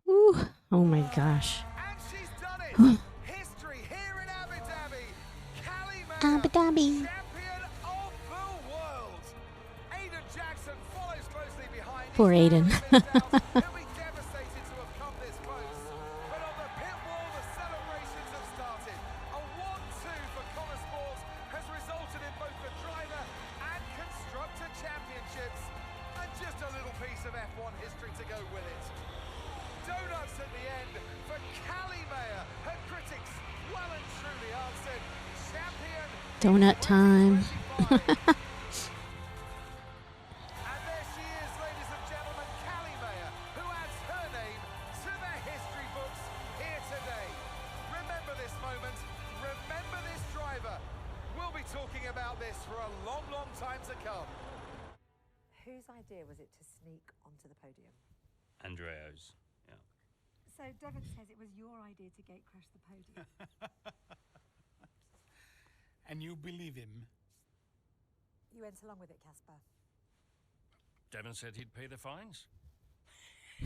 Woo. Oh my gosh. And she's done it! History here in Abu Dhabi. Abu Dhabi. Champion of the world. Aiden Jackson follows closely behind. Poor Aiden. He'll be devastated to have come this close. But on the pit wall, the celebrations have started. A 1-2 for Connor Sports has resulted in both the driver and constructor championships. And just a little piece of F1 history to go with it. Donuts at the end for Callie Mayer. Her critics well and truly answered. Champion. Donut time. And there she is, ladies and gentlemen, Callie Mayer, who adds her name to the history books here today. Remember this moment. Remember this driver. We'll be talking about this for a long, long time to come. Whose idea was it to sneak onto the podium? Andreo's. Yeah. So Devon says it was your idea to gate crash the podium. And you believe him? You went along with it, Casper. Devon said he'd pay the fines.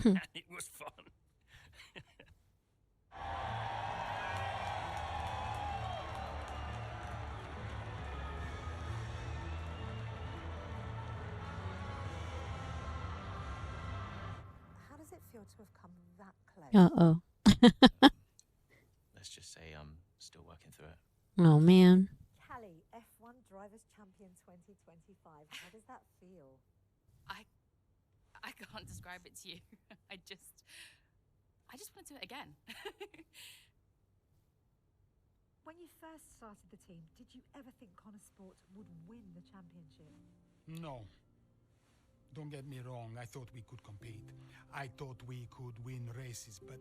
And it was fun. How does it feel to have come that close? Uh-oh. Let's just say I'm still working through it. Oh, man. Callie, F1 Drivers' Champion 2025. How does that feel? I can't describe it to you. I just want to do it again. When you first started the team, did you ever think Connor Sport would win the championship? No. Don't get me wrong, I thought we could compete. I thought we could win races, but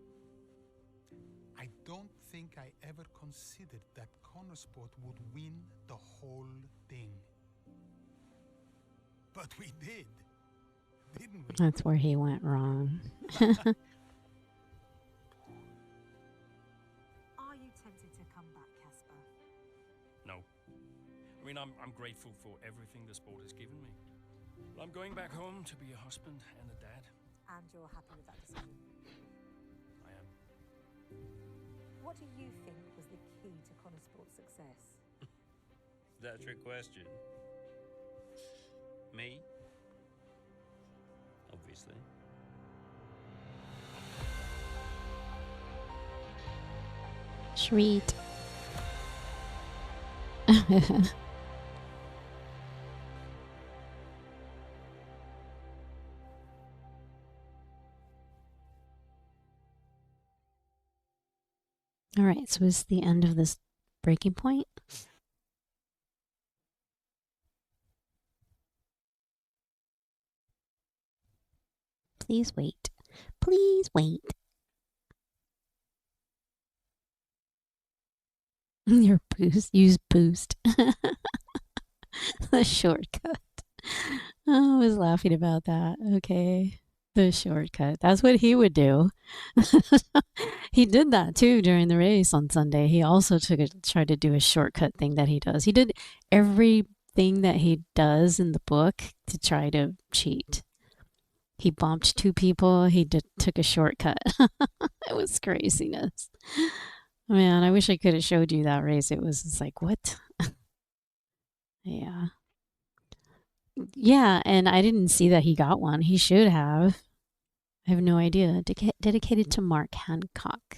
I don't think I ever considered that Connor Sport would win the whole thing. But we did, didn't we? That's where he went wrong. Are you tempted to come back, Casper? No. I mean, I'm grateful for everything the sport has given me. Well, I'm going back home to be a husband and a dad. And you're happy with that decision? I am. What do you think was the key to Connor Sport's success? Is that a trick question? Me? Obviously. Sweet. All right, so is the end of this breaking point? Please wait. Please wait. Your boost. Use boost. The shortcut. Oh, I was laughing about that. Okay. The shortcut. That's what he would do. He did that too during the race on Sunday. He also tried to do a shortcut thing that he does. He did everything that he does in the book to try to cheat. He bumped two people. He took a shortcut. It was craziness. Man, I wish I could have showed you that race. It was just like, what? Yeah. Yeah, and I didn't see that he got one. He should have. I have no idea. Dedicated to Mark Hancock.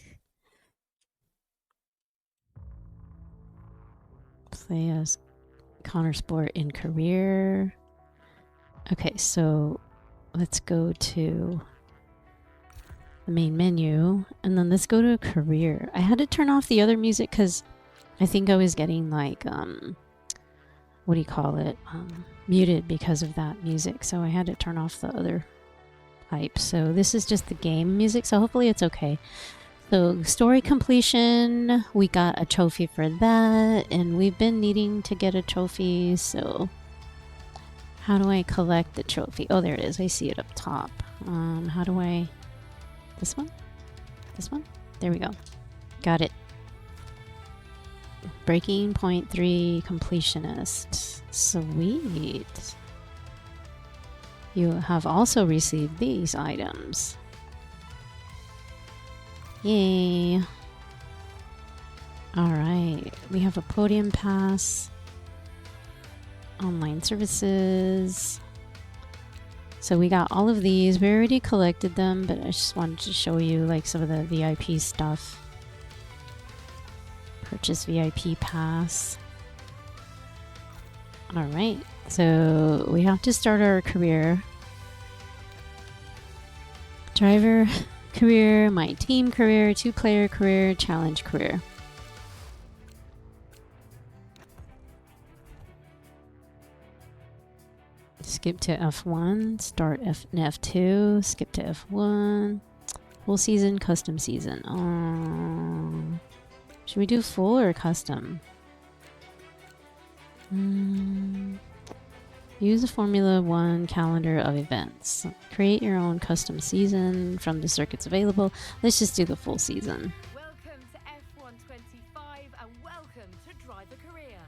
Play as Connor Sport in career. Okay, so let's go to the main menu and then let's go to career. I had to turn off the other music because I think I was getting like, what do you call it? Muted because of that music. So I had to turn off the other hype. So this is just the game music. So hopefully it's okay. So story completion, we got a trophy for that, and we've been needing to get a trophy. So how do I collect the trophy? Oh, there it is. I see it up top. How do I? This one? This one? There we go. Got it. Breaking point 3 completionist. Sweet. You have also received these items. Yay. Alright, we have a podium pass. Online services. So we got all of these. We already collected them, but I just wanted to show you like some of the VIP stuff. Purchase VIP pass. Alright, so we have to start our career. Driver career, my team career, 2-player career, challenge career. Skip to F1, start F2, skip to F1, full season, custom season. Should we do full or custom? Use the Formula 1 calendar of events. Create your own custom season from the circuits available. Let's just do the full season. Welcome to F1 25 and welcome to Driver Career.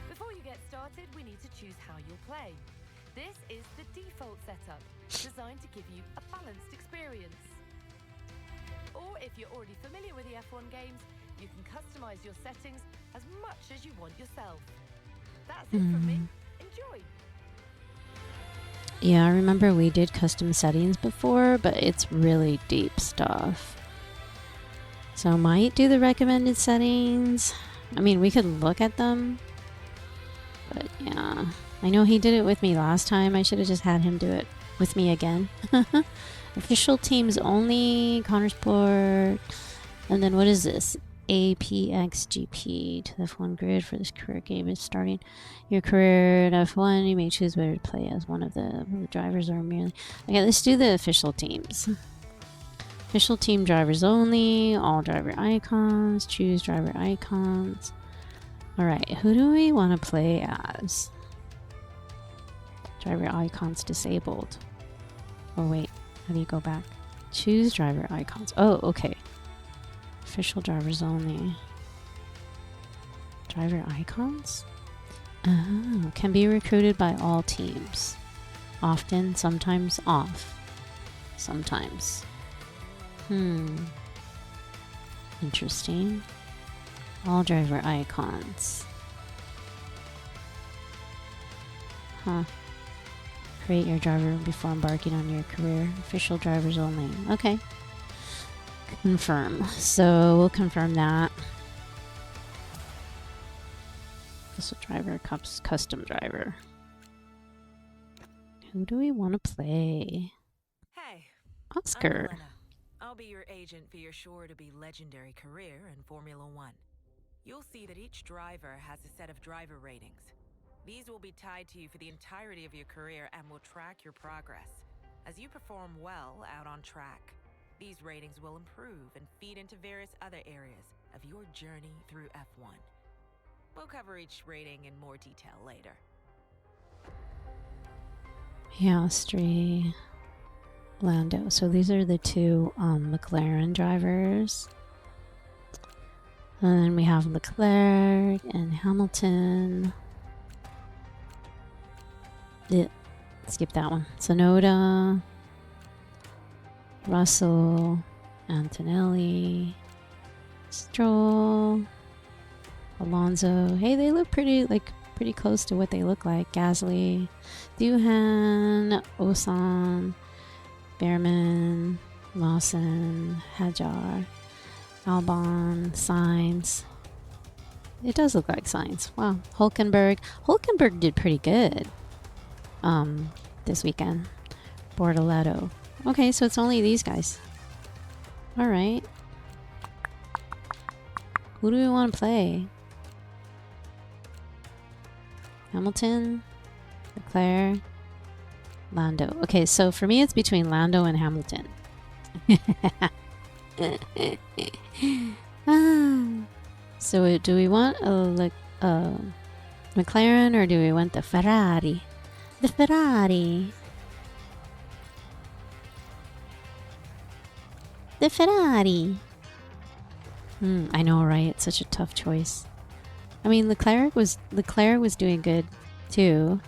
Before you get started, we need to choose how you'll play. This is the default setup, designed to give you a balanced experience. Or if you're already familiar with the F1 games, you can customize your settings as much as you want yourself. That's it from me. Enjoy! Yeah, I remember we did custom settings before, but it's really deep stuff. So I might do the recommended settings. I mean, we could look at them. But yeah, I know he did it with me last time. I should have just had him do it with me again. Official teams only, Connor Sport. And then what is this? APXGP to the F1 grid for this career game is starting your career at F1. You may choose whether to play as one of the drivers or merely. Okay, let's do the official teams. Official team drivers only. All driver icons. Choose driver icons. Alright, who do we want to play as? Driver icons disabled. Oh wait, how do you go back? Choose driver icons. Oh, okay. Official drivers only. Driver icons? Oh, can be recruited by all teams. Often, sometimes off. Sometimes. Interesting. All driver icons. Huh. Create your driver before embarking on your career. Official drivers only. Okay. Confirm. So we'll confirm that. Official driver, custom driver. Who do we want to play? Hey, Oscar. I'm Elena. I'll be your agent for your sure-to-be legendary career in Formula 1. You'll see that each driver has a set of driver ratings. These will be tied to you for the entirety of your career and will track your progress. As you perform well out on track, these ratings will improve and feed into various other areas of your journey through F1. We'll cover each rating in more detail later. Piastri. Lando. So these are the two McLaren drivers. And then we have Leclerc and Hamilton. Yeah, skip that one. Sonoda, Russell, Antonelli, Stroll, Alonso. Hey, they look pretty close to what they look like. Gasly, Duhan, Osan, Behrman, Lawson, Hajar, Albon, Sainz. It does look like Sainz. Wow. Hulkenberg. Hulkenberg did pretty good this weekend. Bortoletto. Okay, so it's only these guys. Alright. Who do we want to play? Hamilton, Leclerc, Lando. Okay, so for me it's between Lando and Hamilton. So do we want a McLaren or do we want the Ferrari? The Ferrari. The Ferrari. I know, right? It's such a tough choice. I mean, Leclerc was doing good too.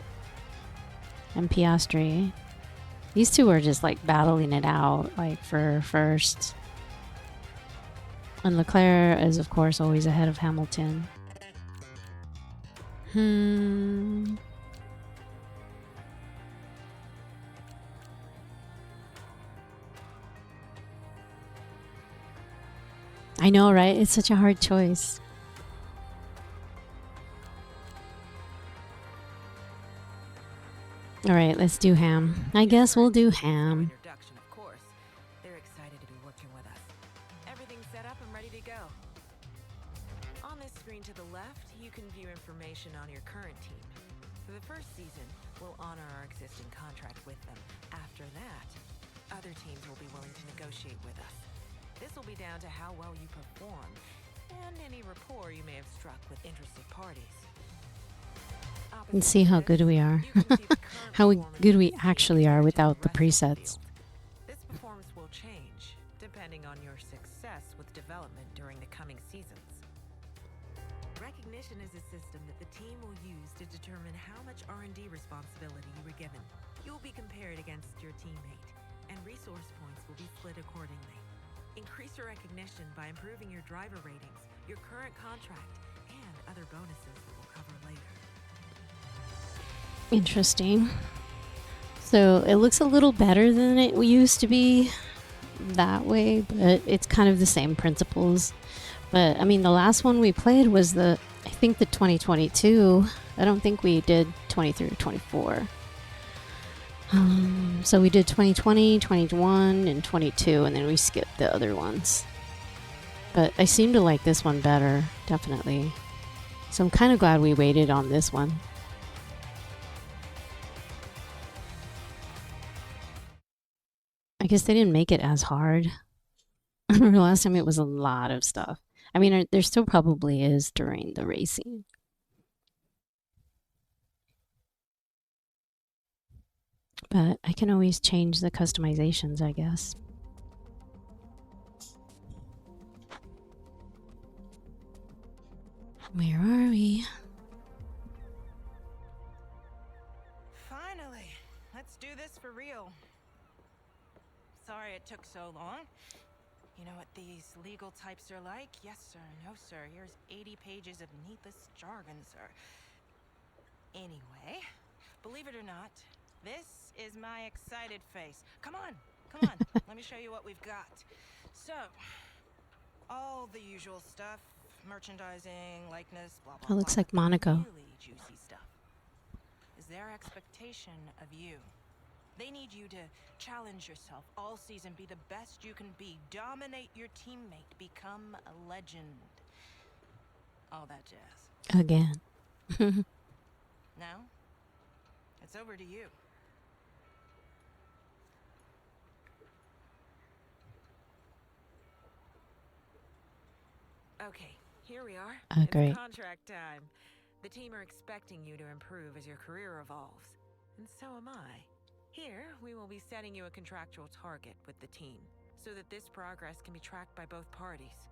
And Piastri. These two are just like battling it out, like for first. And Leclerc is, of course, always ahead of Hamilton. I know, right? It's such a hard choice. All right, let's do Ham. I guess we'll do Ham. Introduction, of course. They're excited to be working with us. Everything's set up and ready to go. On this screen to the left, you can view information on your current team. For the first season, we'll honor our existing contract with them. After that, other teams will be willing to negotiate with us. This will be down to how well you perform and any rapport you may have struck with interested parties. And see how good we are. How good we actually are without the presets. This performance will change depending on your success with development during the coming seasons. Recognition is a system that the team will use to determine how much R&D responsibility you were given. You will be compared against your teammate, and resource points will be split accordingly. Increase your recognition by improving your driver ratings, your current contract, and other bonuses that we'll cover later. Interesting. So it looks a little better than it used to be that way, but it's kind of the same principles. But I mean, the last one we played was I think the 2022. I don't think we did 23 or 24. So we did 2020, 21, and 22, and then we skipped the other ones. But I seem to like this one better, definitely. So I'm kind of glad we waited on this one. I guess they didn't make it as hard. I remember last time it was a lot of stuff. I mean, there still probably is during the racing. But I can always change the customizations, I guess. Where are we? Finally, let's do this for real. Sorry it took so long. You know what these legal types are like? Yes, sir. No, sir. Here's 80 pages of needless jargon, sir. Anyway, believe it or not, this is my excited face. Come on. Let me show you what we've got. So, all the usual stuff. Merchandising, likeness, blah, blah, It looks blah. like Monaco. Really juicy stuff is their expectation of you. They need you to challenge yourself all season, be the best you can be, dominate your teammate, become a legend. All that jazz. Again. Now, it's over to you. Okay, here we are. Great. It's contract time. The team are expecting you to improve as your career evolves. And so am I. Here, we will be setting you a contractual target with the team, so that this progress can be tracked by both parties.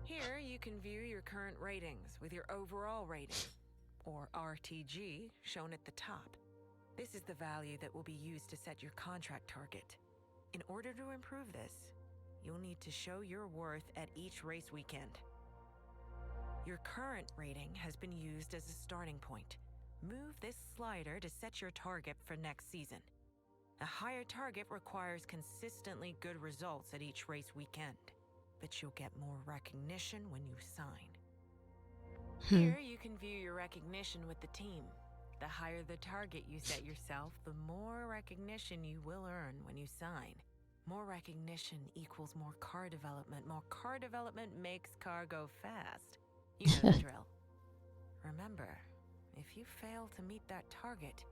Here, you can view your current ratings with your overall rating, or RTG, shown at the top. This is the value that will be used to set your contract target. In order to improve this, you'll need to show your worth at each race weekend. Your current rating has been used as a starting point. Move this slider to set your target for next season. A higher target requires consistently good results at each race weekend, but you'll get more recognition when you sign. Here, you can view your recognition with the team. The higher the target you set yourself, the more recognition you will earn when you sign. More recognition equals more car development. More car development makes car go fast. You know the drill. Remember, if you fail to meet that target,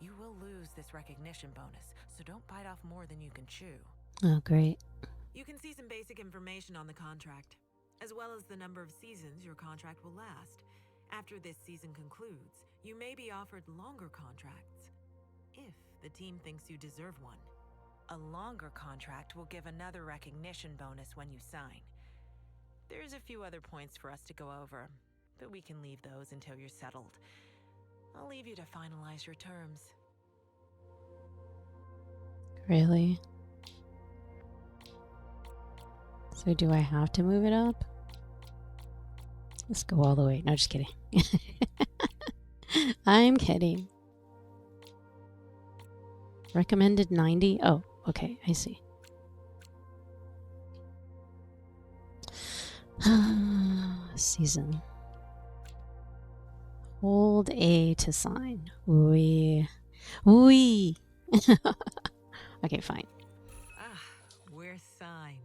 you will lose this recognition bonus, so don't bite off more than you can chew. Oh, great. You can see some basic information on the contract, as well as the number of seasons your contract will last. After this season concludes, you may be offered longer contracts, if the team thinks you deserve one. A longer contract will give another recognition bonus when you sign. There's a few other points for us to go over, but we can leave those until you're settled. I'll leave you to finalize your terms. Really? So do I have to move it up? Let's go all the way. No, just kidding. I'm kidding. Recommended 90? Oh, okay, I see. Season. Hold A to sign. Oui. Oui. Okay, fine. Ah, we're signed.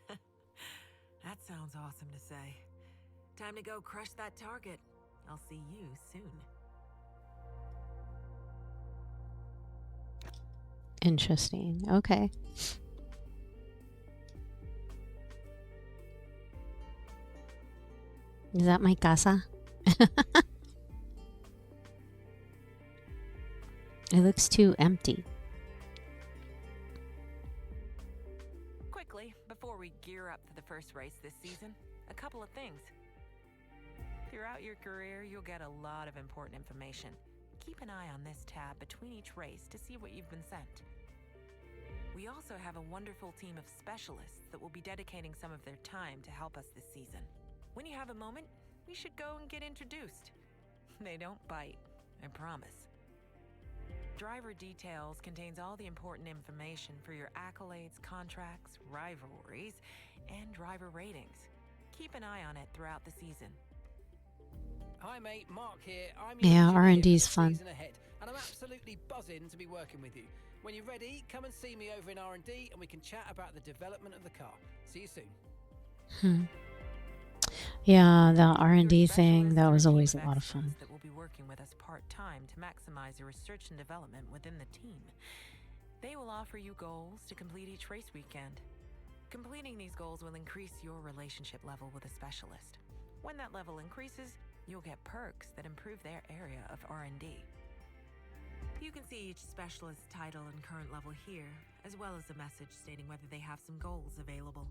That sounds awesome to say. Time to go crush that target. I'll see you soon. Interesting. Okay. Is that my casa? It looks too empty. Quickly, before we gear up for the first race this season, a couple of things. Throughout your career, you'll get a lot of important information. Keep an eye on this tab between each race to see what you've been sent. We also have a wonderful team of specialists that will be dedicating some of their time to help us this season. When you have a moment, we should go and get introduced. They don't bite, I promise. Driver Details contains all the important information for your accolades, contracts, rivalries, and driver ratings. Keep an eye on it throughout the season. Hi mate, Mark here. I'm Yeah, your R&D's fun. season ahead, and I'm absolutely buzzing to be working with you. When you're ready, come and see me over in R&D and we can chat about the development of the car. See you soon. Yeah, the R&D thing, that was always a lot of fun. That will be working with us part-time to maximize your research and development within the team. They will offer you goals to complete each race weekend. Completing these goals will increase your relationship level with a specialist. When that level increases, you'll get perks that improve their area of R&D. You can see each specialist's title and current level here, as well as a message stating whether they have some goals available.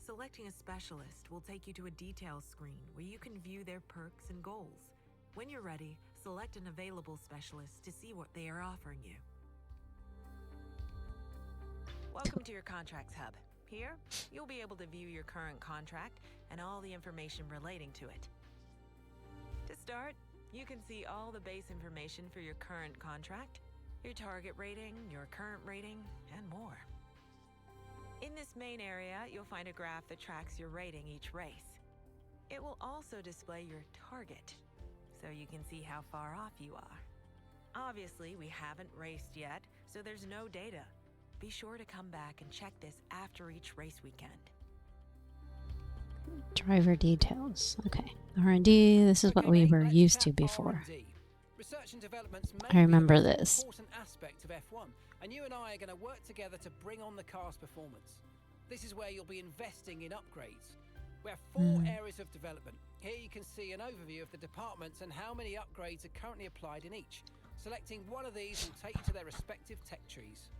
Selecting a specialist will take you to a details screen where you can view their perks and goals. When you're ready, select an available specialist to see what they are offering you. Welcome to your Contracts Hub. Here, you'll be able to view your current contract and all the information relating to it. To start, you can see all the base information for your current contract, your target rating, your current rating, and more. In this main area, you'll find a graph that tracks your rating each race. It will also display your target, so you can see how far off you are. Obviously, we haven't raced yet, so there's no data. Be sure to come back and check this after each race weekend. Driver Details. Okay. R&D, this is what we were used to before. Research and development's I remember this. important aspect of F1, and you and I are going to work together to bring on the car's performance. This is where you'll be investing in upgrades. We have 4 areas of development. Here you can see an overview of the departments and how many upgrades are currently applied in each. Selecting one of these will take you to their respective tech trees.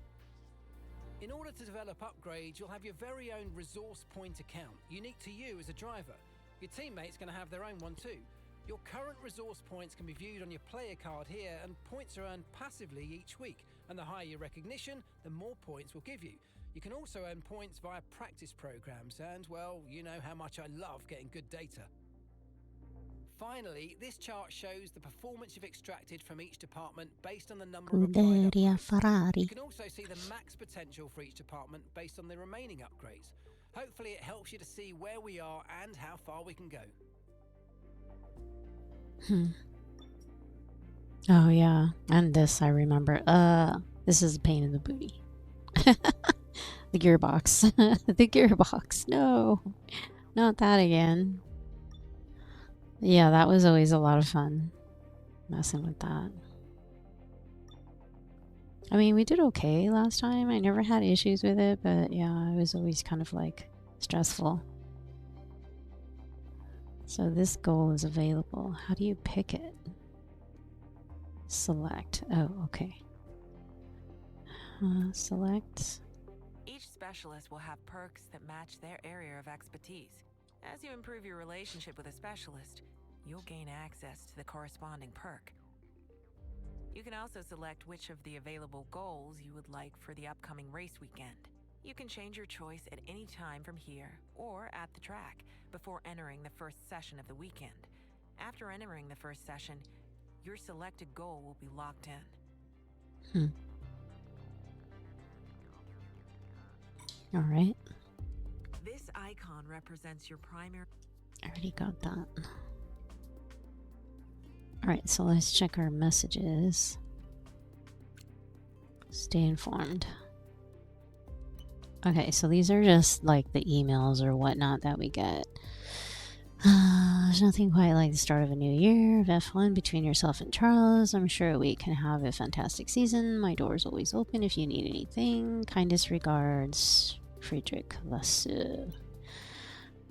In order to develop upgrades, you'll have your very own resource point account, unique to you as a driver. Your teammates are going to have their own one too. Your current resource points can be viewed on your player card here, and points are earned passively each week. And the higher your recognition, the more points we'll give you. You can also earn points via practice programs, and well, you know how much I love getting good data. Finally, this chart shows the performance you've extracted from each department based on the number of applied Scuderia upgrades. Ferrari. You can also see the max potential for each department based on the remaining upgrades. Hopefully it helps you to see where we are and how far we can go. Oh yeah, and this I remember. This is a pain in the booty. The gearbox. The gearbox. No, not that again. Yeah, that was always a lot of fun, messing with that. I mean, we did okay last time. I never had issues with it, but yeah, it was always kind of like stressful. So this goal is available. How do you pick it? Select. Oh, okay. Select. Each specialist will have perks that match their area of expertise. As you improve your relationship with a specialist, you'll gain access to the corresponding perk. You can also select which of the available goals you would like for the upcoming race weekend. You can change your choice at any time from here or at the track before entering the first session of the weekend. After entering the first session, your selected goal will be locked in. All right. This icon represents your primary... I already got that. All right, so let's check our messages. Stay informed. Okay, so these are just like the emails or whatnot that we get. There's nothing quite like the start of a new year of F1 between yourself and Charles. I'm sure we can have a fantastic season. My door is always open if you need anything. Kindest regards, Friedrich Lasse.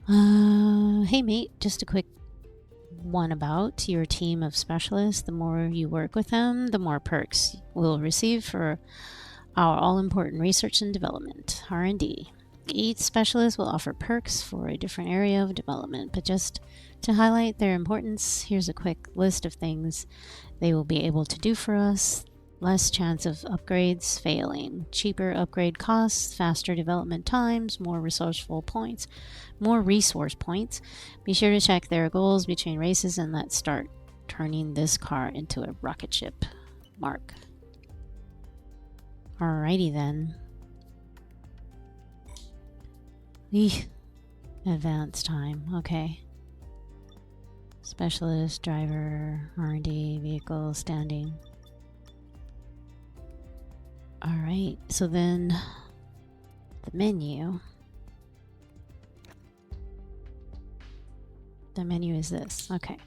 Hey mate, just a quick one about your team of specialists. The more you work with them, the more perks we'll receive for our all-important research and development, R&D. Each specialist will offer perks for a different area of development, but just to highlight their importance, here's a quick list of things they will be able to do for us. Less chance of upgrades failing, cheaper upgrade costs, faster development times, more resource points. Be sure to check their goals between races and let's start turning this car into a rocket ship. Mark. Alrighty then. Eeh. Advance time. Okay. Specialist, driver, R&D, vehicle, standing. Alright, so then the menu. The menu is this. Okay.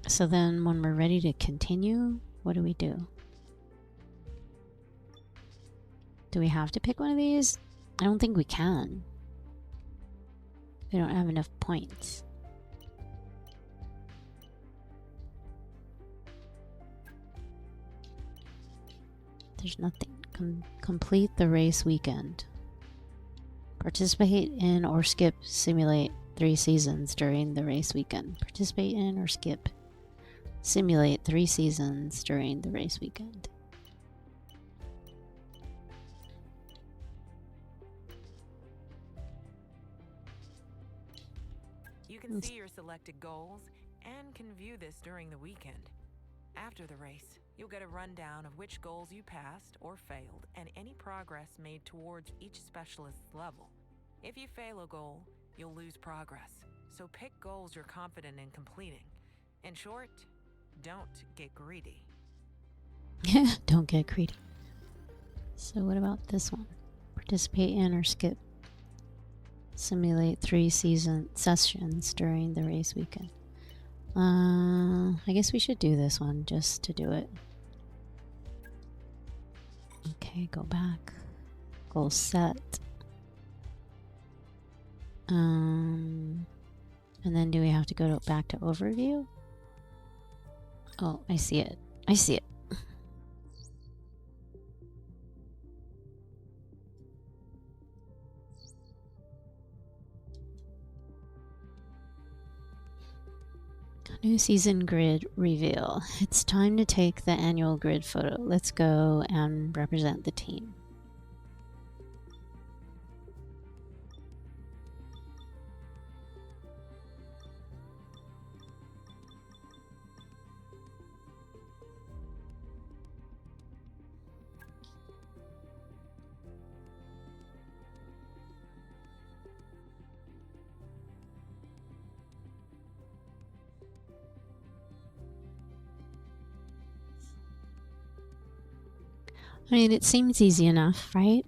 So then when we're ready to continue, what do we do? Do we have to pick one of these? I don't think we can. We don't have enough points. There's nothing. Complete the race weekend. Participate in or skip simulate 3 seasons during the race weekend. Participate in or skip simulate 3 seasons during the race weekend. You can see your selected goals and can view this during the weekend. After the race, you'll get a rundown of which goals you passed or failed and any progress made towards each specialist's level. If you fail a goal, you'll lose progress, so pick goals you're confident in completing. In short, don't get greedy. Don't get greedy. So what about this one? Participate in or skip simulate 3 season sessions during the race weekend. I guess we should do this one just to do it. Okay, go back. Goal set. then do we have to go back to overview? Oh, I see it. I see it. New season grid reveal. It's time to take the annual grid photo. Let's go and represent the team. I mean, it seems easy enough, right?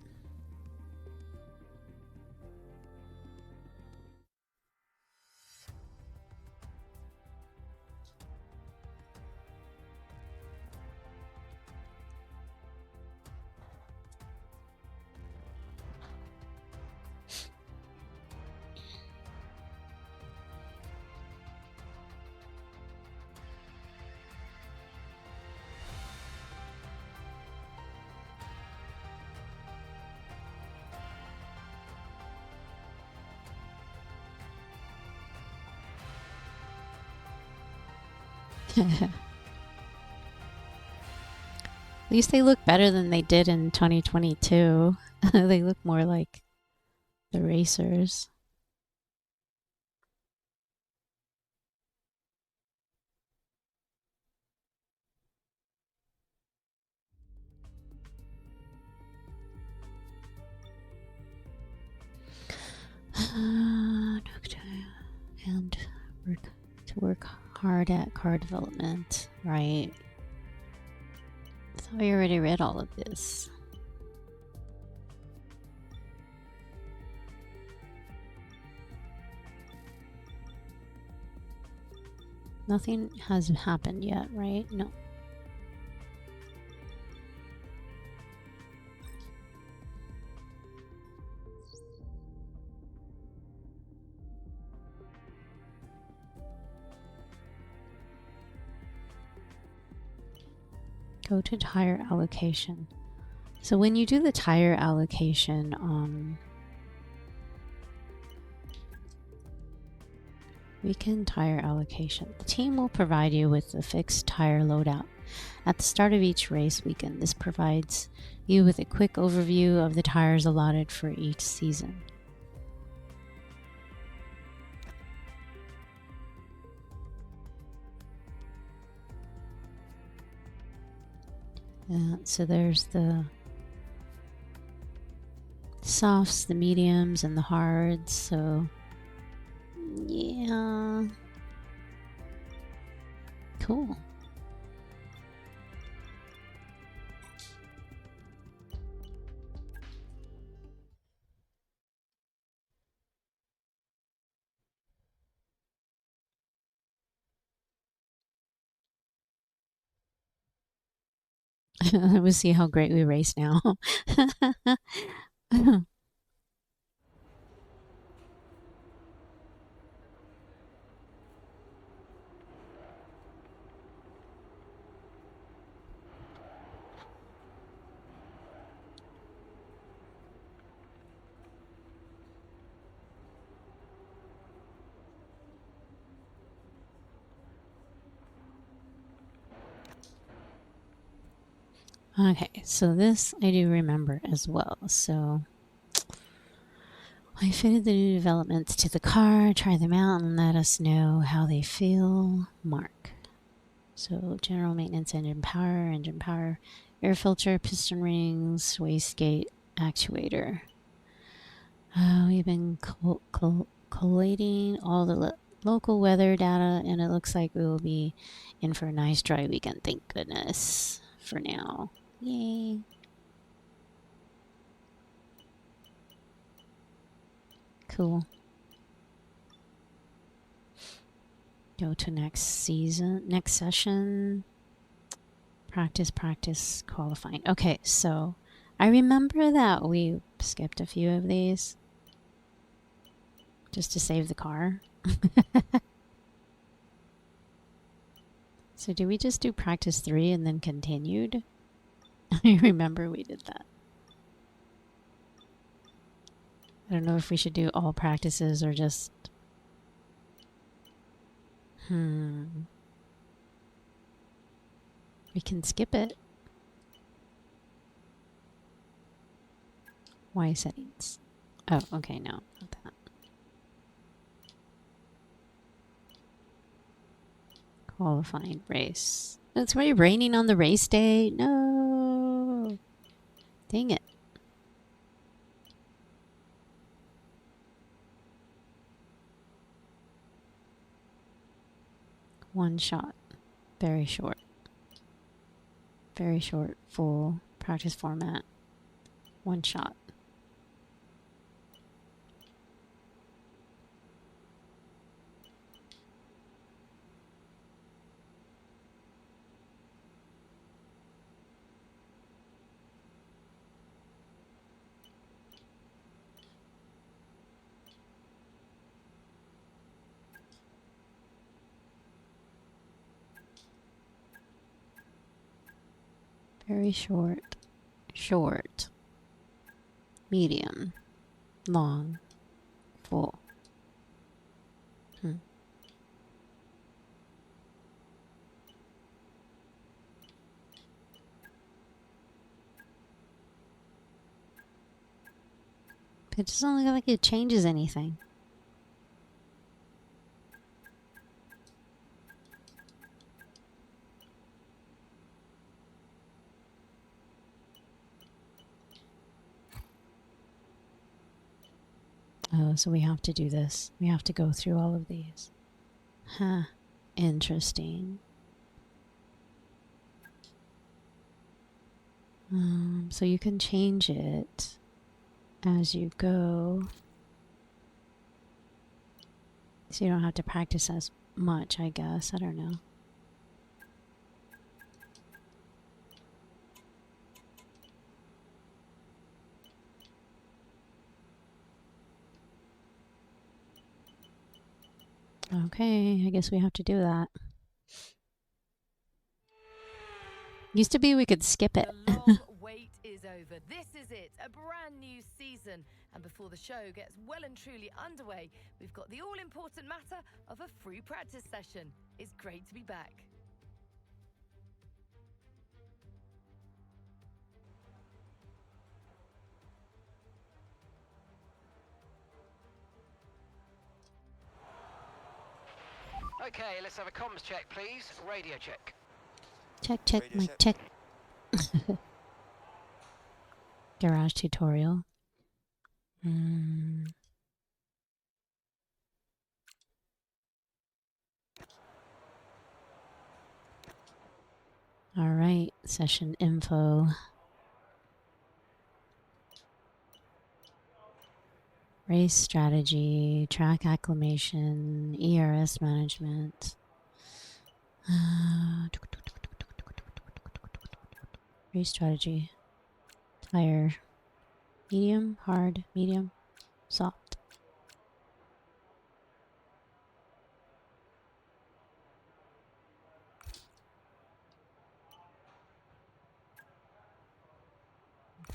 At least they look better than they did in 2022. They look more like the racers. And work hard at car development, right? I thought we already read all of this. Nothing has happened yet, right? No. Go to tire allocation. So when you do the tire allocation, weekend tire allocation, the team will provide you with a fixed tire loadout at the start of each race weekend. This provides you with a quick overview of the tires allotted for each season. So there's the softs, the mediums, and the hards. So yeah, cool. We'll see how great we race now. Okay, so this I do remember as well. So I fitted the new developments to the car, try them out, and let us know how they feel. Mark. So general maintenance, engine power, air filter, piston rings, wastegate, actuator. We've been collating all the local weather data, and it looks like we will be in for a nice dry weekend. Thank goodness for now. Yay. Cool. Go to next session. Practice, qualifying. Okay, so I remember that we skipped a few of these. just to save the car. So did we just do practice 3 and then continued? I remember we did that. I don't know if we should do all practices or just... We can skip it. Why settings? Oh, okay, no, not that. Qualifying race. It's really raining on the race day. No. Dang it. One shot. Very short. Very short, full practice format. One shot. Very short. Short. Medium. Long. Full. It doesn't look like it changes anything. Oh, so we have to do this. We have to go through all of these. Huh. Interesting. So you can change it as you go. So you don't have to practice as much, I guess. I don't know. Okay, I guess we have to do that. Used to be we could skip it. The long wait is over. This is it, a brand new season. And before the show gets well and truly underway, we've got the all-important matter of a free practice session. It's great to be back. Okay, let's have a comms check, please. Radio check. Check, mic check. Garage tutorial. All right, session info. Race strategy, track acclimation, ERS management. Race strategy. Tire. Medium, hard, medium, soft.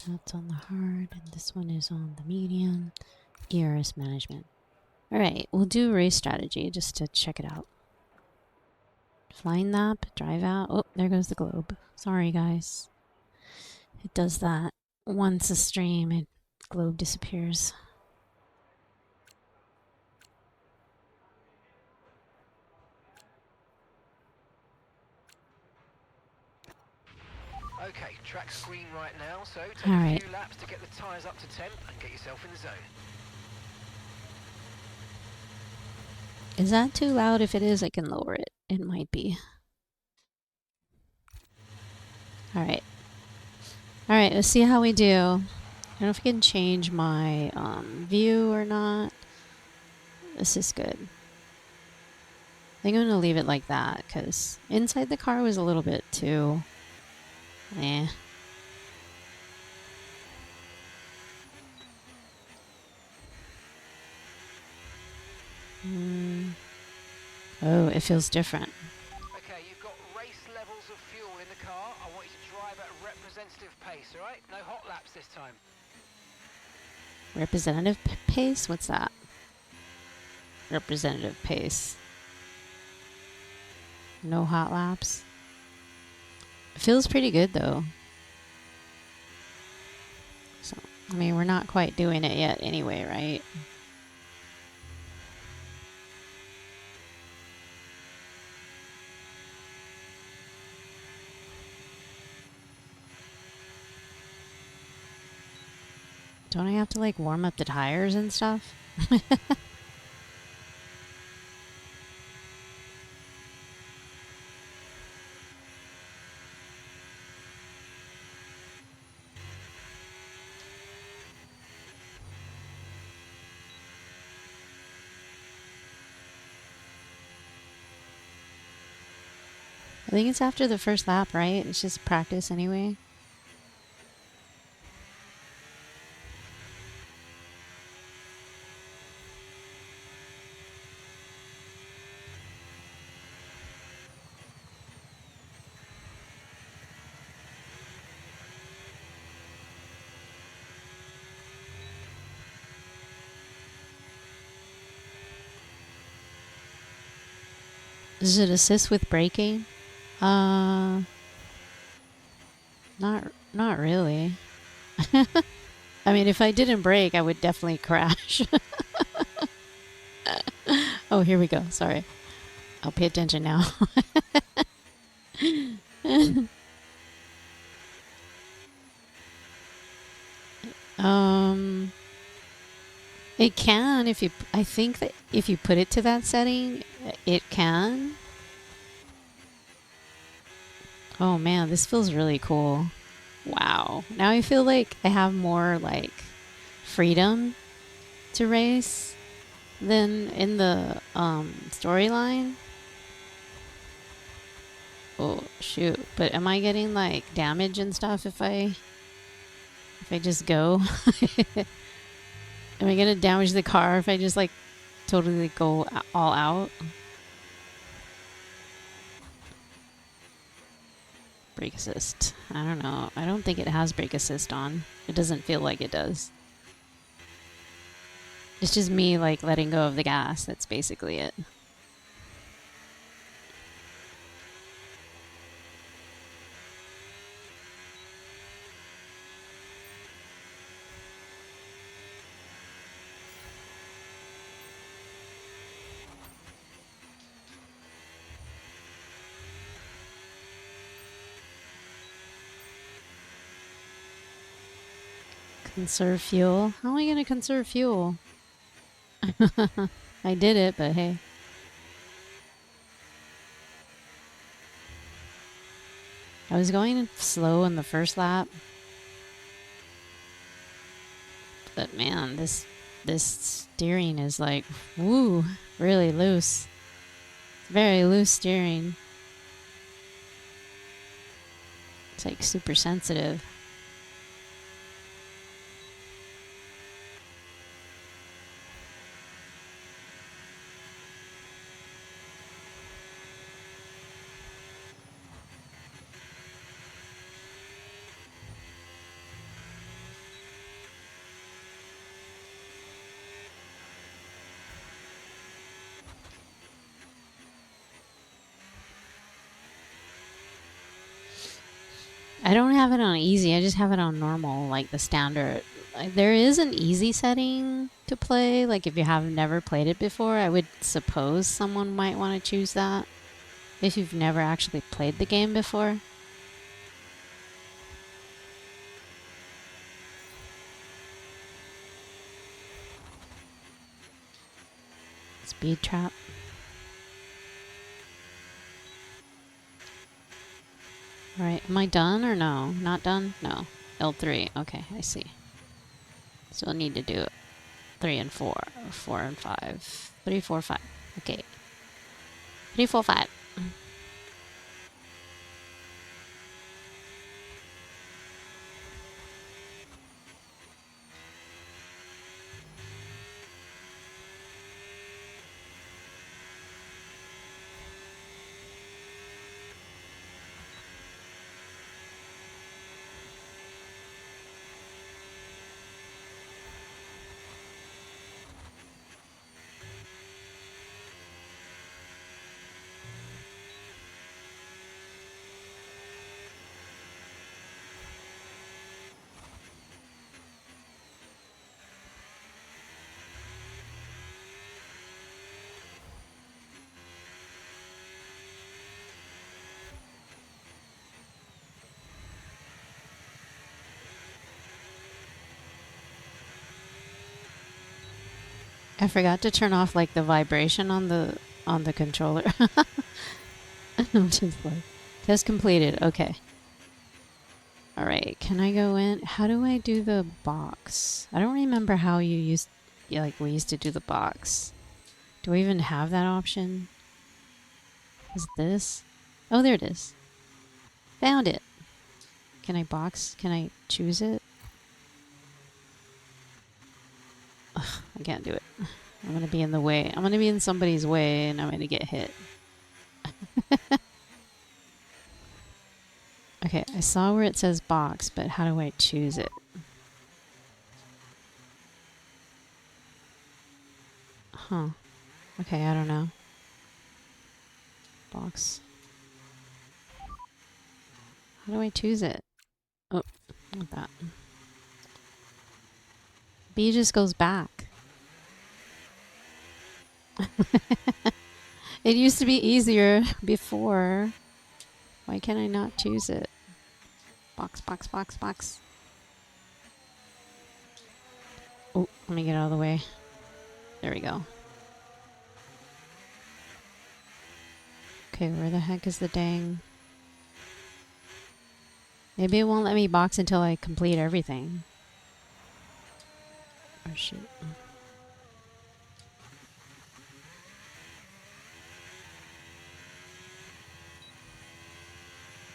That's on the hard, and this one is on the medium. ERS management. Alright, we'll do race strategy just to check it out. Flying nap, drive out. Oh, there goes the globe. Sorry, guys. It does that once a stream, and globe disappears. Okay, track's green right now, so take a few laps to get the tyres up to temp and get yourself in the zone. Is that too loud? If it is, I can lower it. It might be. Alright. Alright, let's see how we do. I don't know if I can change my view or not. This is good. I think I'm going to leave it like that, because inside the car was a little bit too... eh. Oh, it feels different. Okay, you've got race levels of fuel in the car. I want you to drive at a representative pace, all right? No hot laps this time. Representative pace? What's that? Representative pace. No hot laps. It feels pretty good though. So, I mean, we're not quite doing it yet anyway, right? Don't I have to like warm up the tires and stuff? I think it's after the first lap, right? It's just practice anyway. Does it assist with braking? Not really. I mean, if I didn't brake, I would definitely crash. Oh, here we go. Sorry. I'll pay attention now. It can if you. I think that if you put it to that setting, it can. Oh man, this feels really cool. Wow. Now I feel like I have more like freedom to race than in the storyline. Oh shoot! But am I getting like damage and stuff if I just go? Am I gonna damage the car if I just like totally go all out? Brake assist. I don't know. I don't think it has brake assist on. It doesn't feel like it does. It's just me like letting go of the gas. That's basically it. Conserve fuel? How am I going to conserve fuel? I did it, but hey. I was going slow in the first lap. But man, this steering is like, woo, really loose. Very loose steering. It's like super sensitive. I don't have it on easy. I just have it on normal, like the standard. There is an easy setting to play. Like if you have never played it before, I would suppose someone might want to choose that. If you've never actually played the game before. Speed trap. Right, am I done or no? Not done? No. L3, okay, I see. Still need to do 3 and 4, or 4 and 5. 3, 4, 5, okay. 3, 4, 5. I forgot to turn off like the vibration on the controller. I'm just like, test completed. Okay. All right. Can I go in? How do I do the box? I don't remember how you used. Yeah, like we used to do the box. Do we even have that option? Is this? Oh, there it is. Found it. Can I box? Can I choose it? Ugh, I can't do it. I'm going to be in the way. I'm going to be in somebody's way and I'm going to get hit. Okay, I saw where it says box, but how do I choose it? Huh. Okay, I don't know. Box. How do I choose it? Oh, not that. B just goes back. It used to be easier before. Why can I not choose it? Box, box, box, box. Oh, let me get out of the way. There we go. Okay, where the heck is the dang... Maybe it won't let me box until I complete everything. Oh, shoot.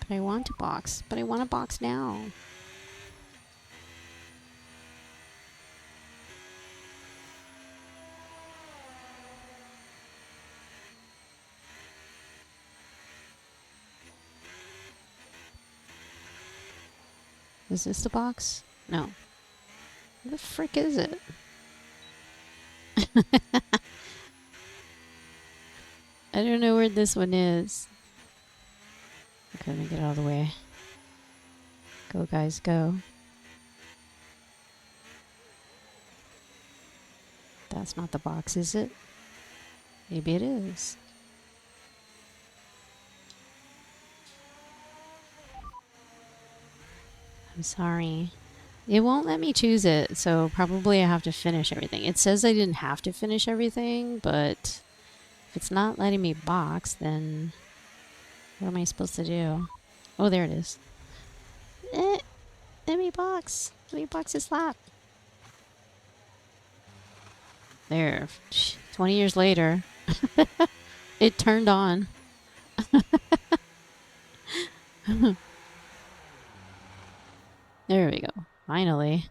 But I want to box. But I want to box now. Is this the box? No. Where the frick is it? I don't know where this one is. Okay, let me get out of the way. Go, guys, go. That's not the box, is it? Maybe it is. I'm sorry. It won't let me choose it, so probably I have to finish everything. It says I didn't have to finish everything, but if it's not letting me box, then what am I supposed to do? Oh, there it is. Let me box. Let me box his lap. There. 20 years later. It turned on. There we go. Finally.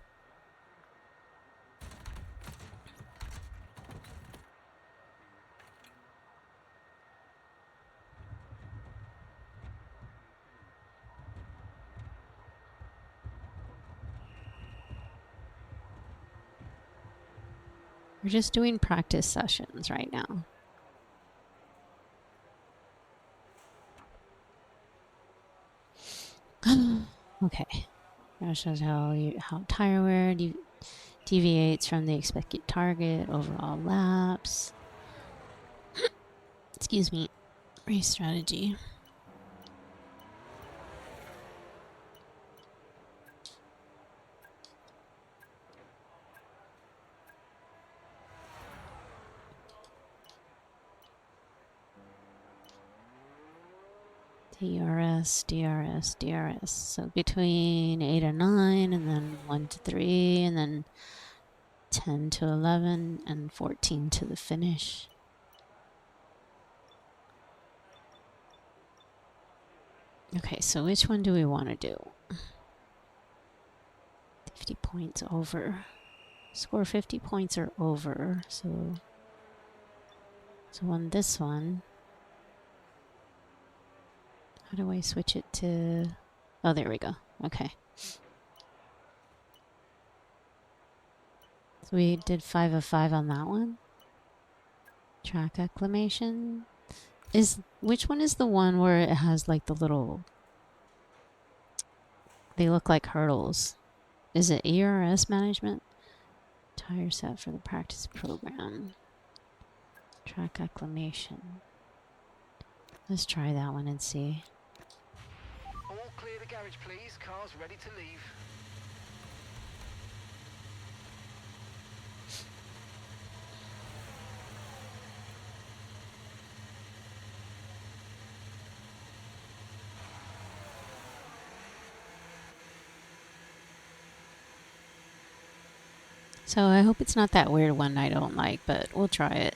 We're just doing practice sessions right now. Okay. That shows how tire wear deviates from the expected target, overall laps. Excuse me. Race strategy. DRS, DRS, DRS. So between 8 and 9, and then 1 to 3, and then 10 to 11, and 14 to the finish. Okay, so which one do we want to do? 50 points over. Score 50 points or over. So on this one, how do I switch it to... Oh, there we go. Okay. So we did 5 of 5 on that one. Track acclimation. Which one is the one where it has like the little... They look like hurdles. Is it ERS management? Tire set for the practice program. Track acclimation. Let's try that one and see. All clear the garage, please. Cars ready to leave. So I hope it's not that weird one I don't like, but we'll try it.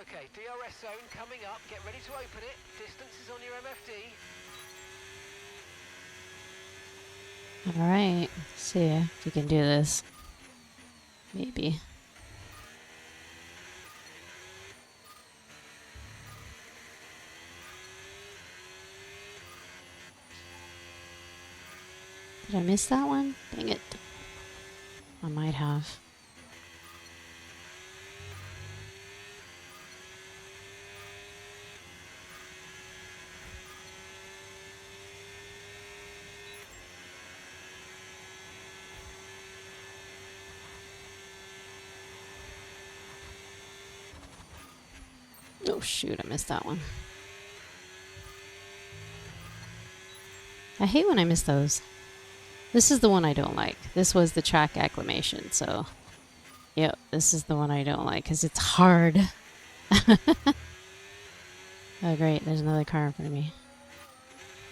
Okay, DRS zone coming up. Get ready to open it. Distance is on your MFD. Alright, let's see if we can do this. Maybe. Did I miss that one? Dang it. I might have. Oh shoot, I missed that one. I hate when I miss those. This is the one I don't like. This was the track acclimation, so... Yep, this is the one I don't like, because it's hard. Oh great, there's another car in front of me.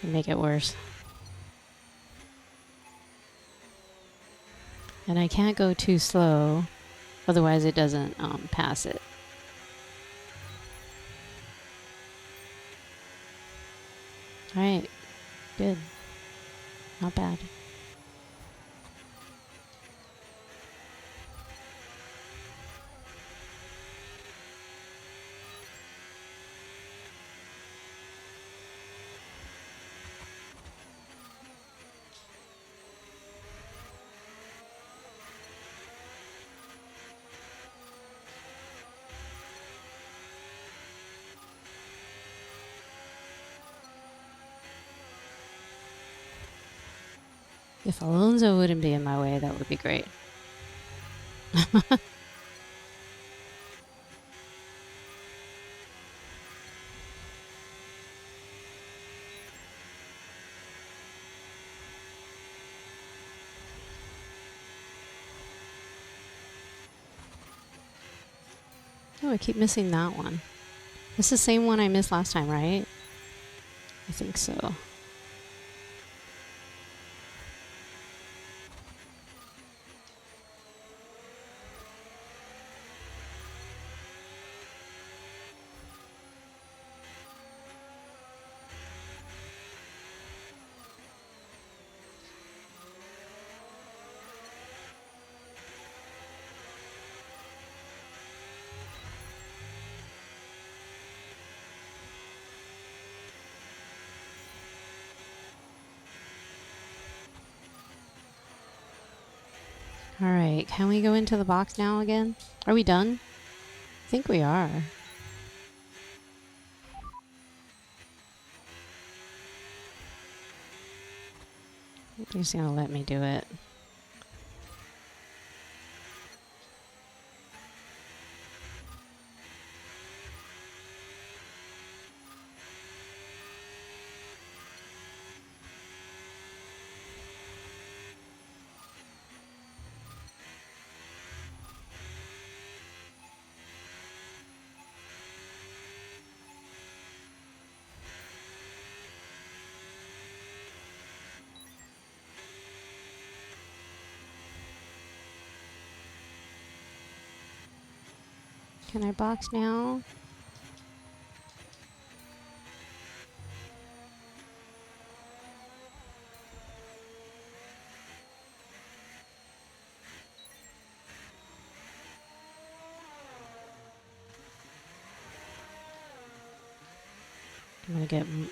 It'll make it worse. And I can't go too slow, otherwise it doesn't pass it. Alright, good. Not bad. If Alonso wouldn't be in my way, that would be great. Oh, I keep missing that one. It's the same one I missed last time, right? I think so. Alright, can we go into the box now again? Are we done? I think we are. He's gonna let me do it. Can I box now?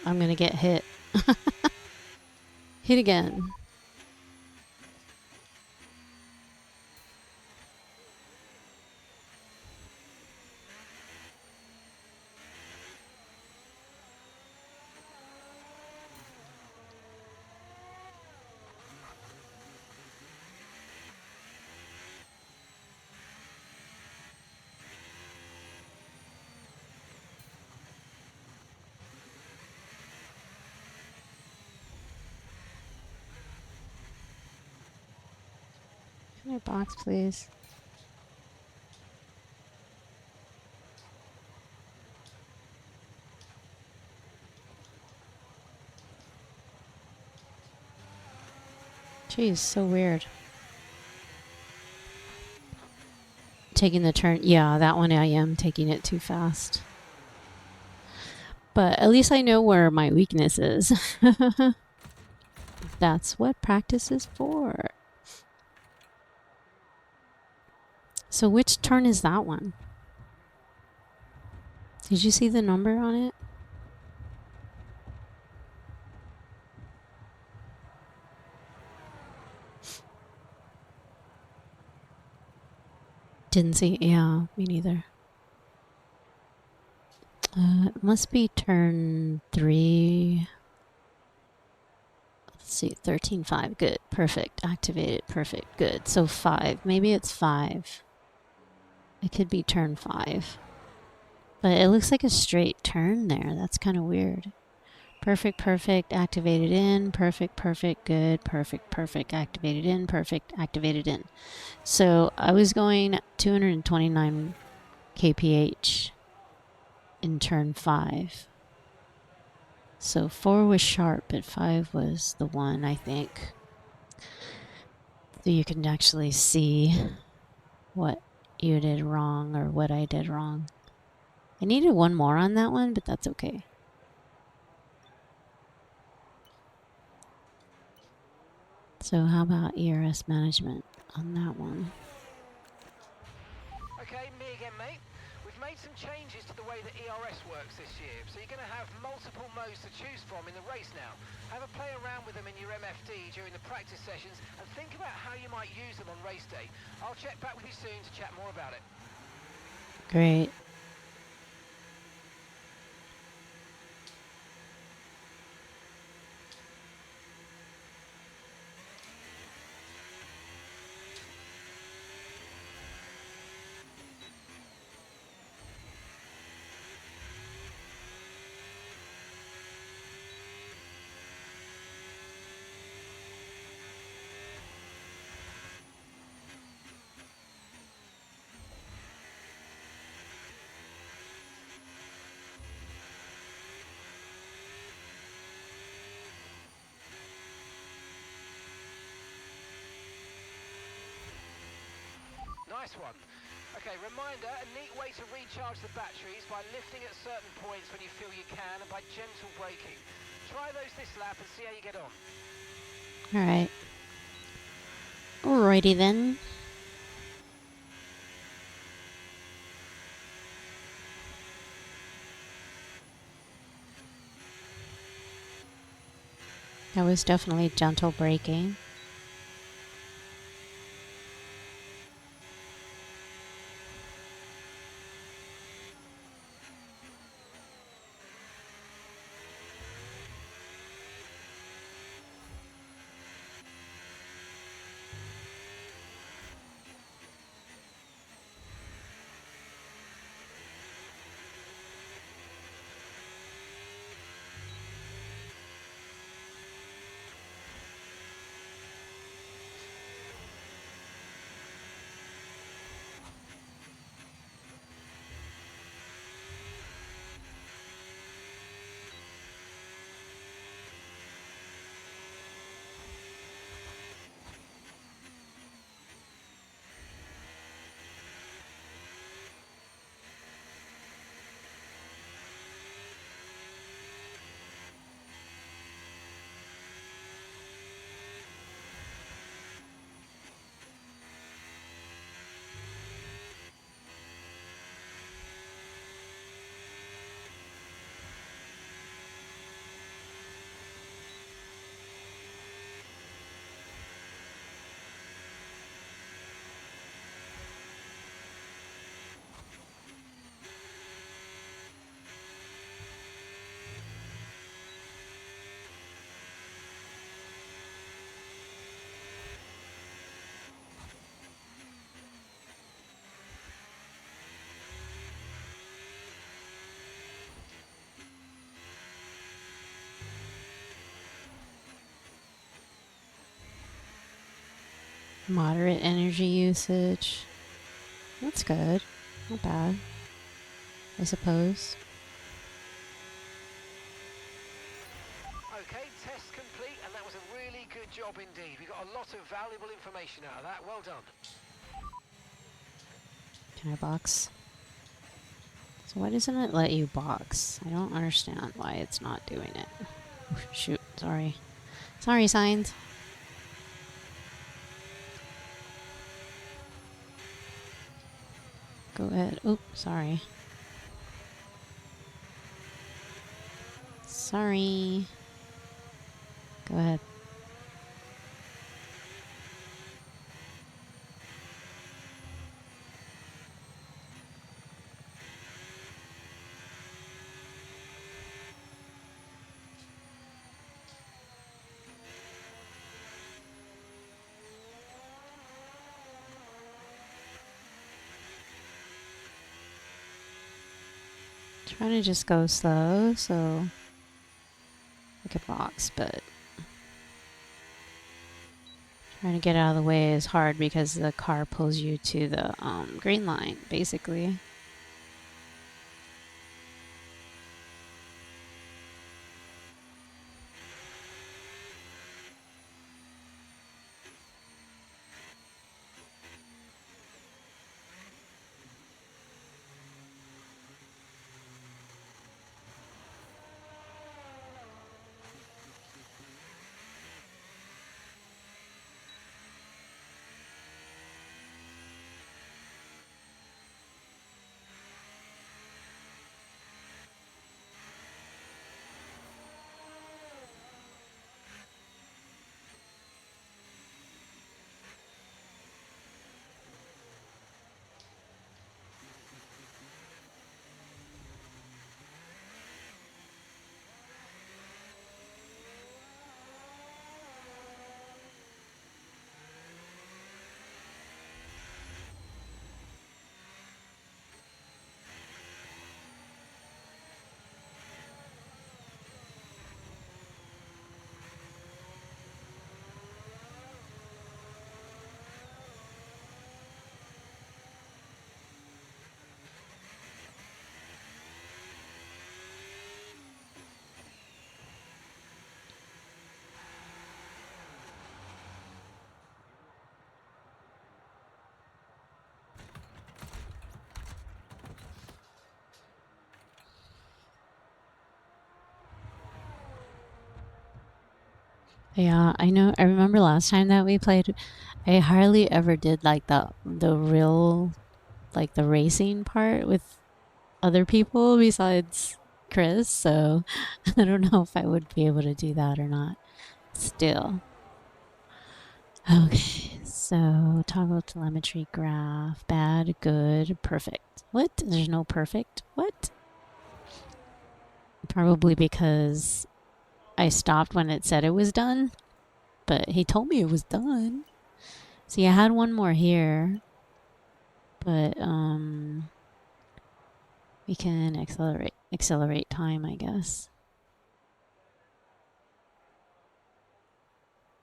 I'm gonna get hit. Hit again. Can I box, please? Jeez, so weird. Taking the turn. Yeah, that one I am taking it too fast. But at least I know where my weakness is. That's what practice is for. So which turn is that one? Did you see the number on it? Didn't see. Yeah, me neither. It must be turn 3. Let's see, 13.5. Good. Perfect. Activated. Perfect. Good. So 5. Maybe it's 5. It could be turn 5. But it looks like a straight turn there. That's kind of weird. Perfect, perfect, activated in. Perfect, perfect, good. Perfect, perfect, activated in. Perfect, activated in. So I was going 229 kph in turn 5. So 4 was sharp, but 5 was the one, I think. So you can actually see what you did wrong or what I did wrong. I needed one more on that one, but that's okay. So how about ERS management on that one? Okay, me again, mate. We've made some changes to the way that ERS works this year, so you're going to have multiple modes to choose from in the race now. Have a play around with them in your MFD during the practice sessions and think about how you might use them on race day. I'll check back with you soon to chat more about it. Great. Nice one. Okay, reminder, a neat way to recharge the batteries by lifting at certain points when you feel you can and by gentle braking. Try those this lap and see how you get on. Alright. Alrighty then. That was definitely gentle braking. Moderate energy usage. That's good. Not bad, I suppose. Okay, test complete, and that was a really good job indeed. We got a lot of valuable information out of that. Well done. Can I box? So why doesn't it let you box? I don't understand why it's not doing it. Oh, shoot, sorry. Sorry, signs. Go ahead. Oh, sorry. Sorry. Go ahead. Trying to just go slow so I could box, but trying to get out of the way is hard because the car pulls you to the green line, basically. Yeah, I know. I remember last time that we played, I hardly ever did like the real, like the racing part with other people besides Chris. So I don't know if I would be able to do that or not. Still. Okay, so toggle telemetry graph. Bad, good, perfect. What? There's no perfect? What? Probably because I stopped when it said it was done. But he told me it was done. See, I had one more here. But we can accelerate time, I guess.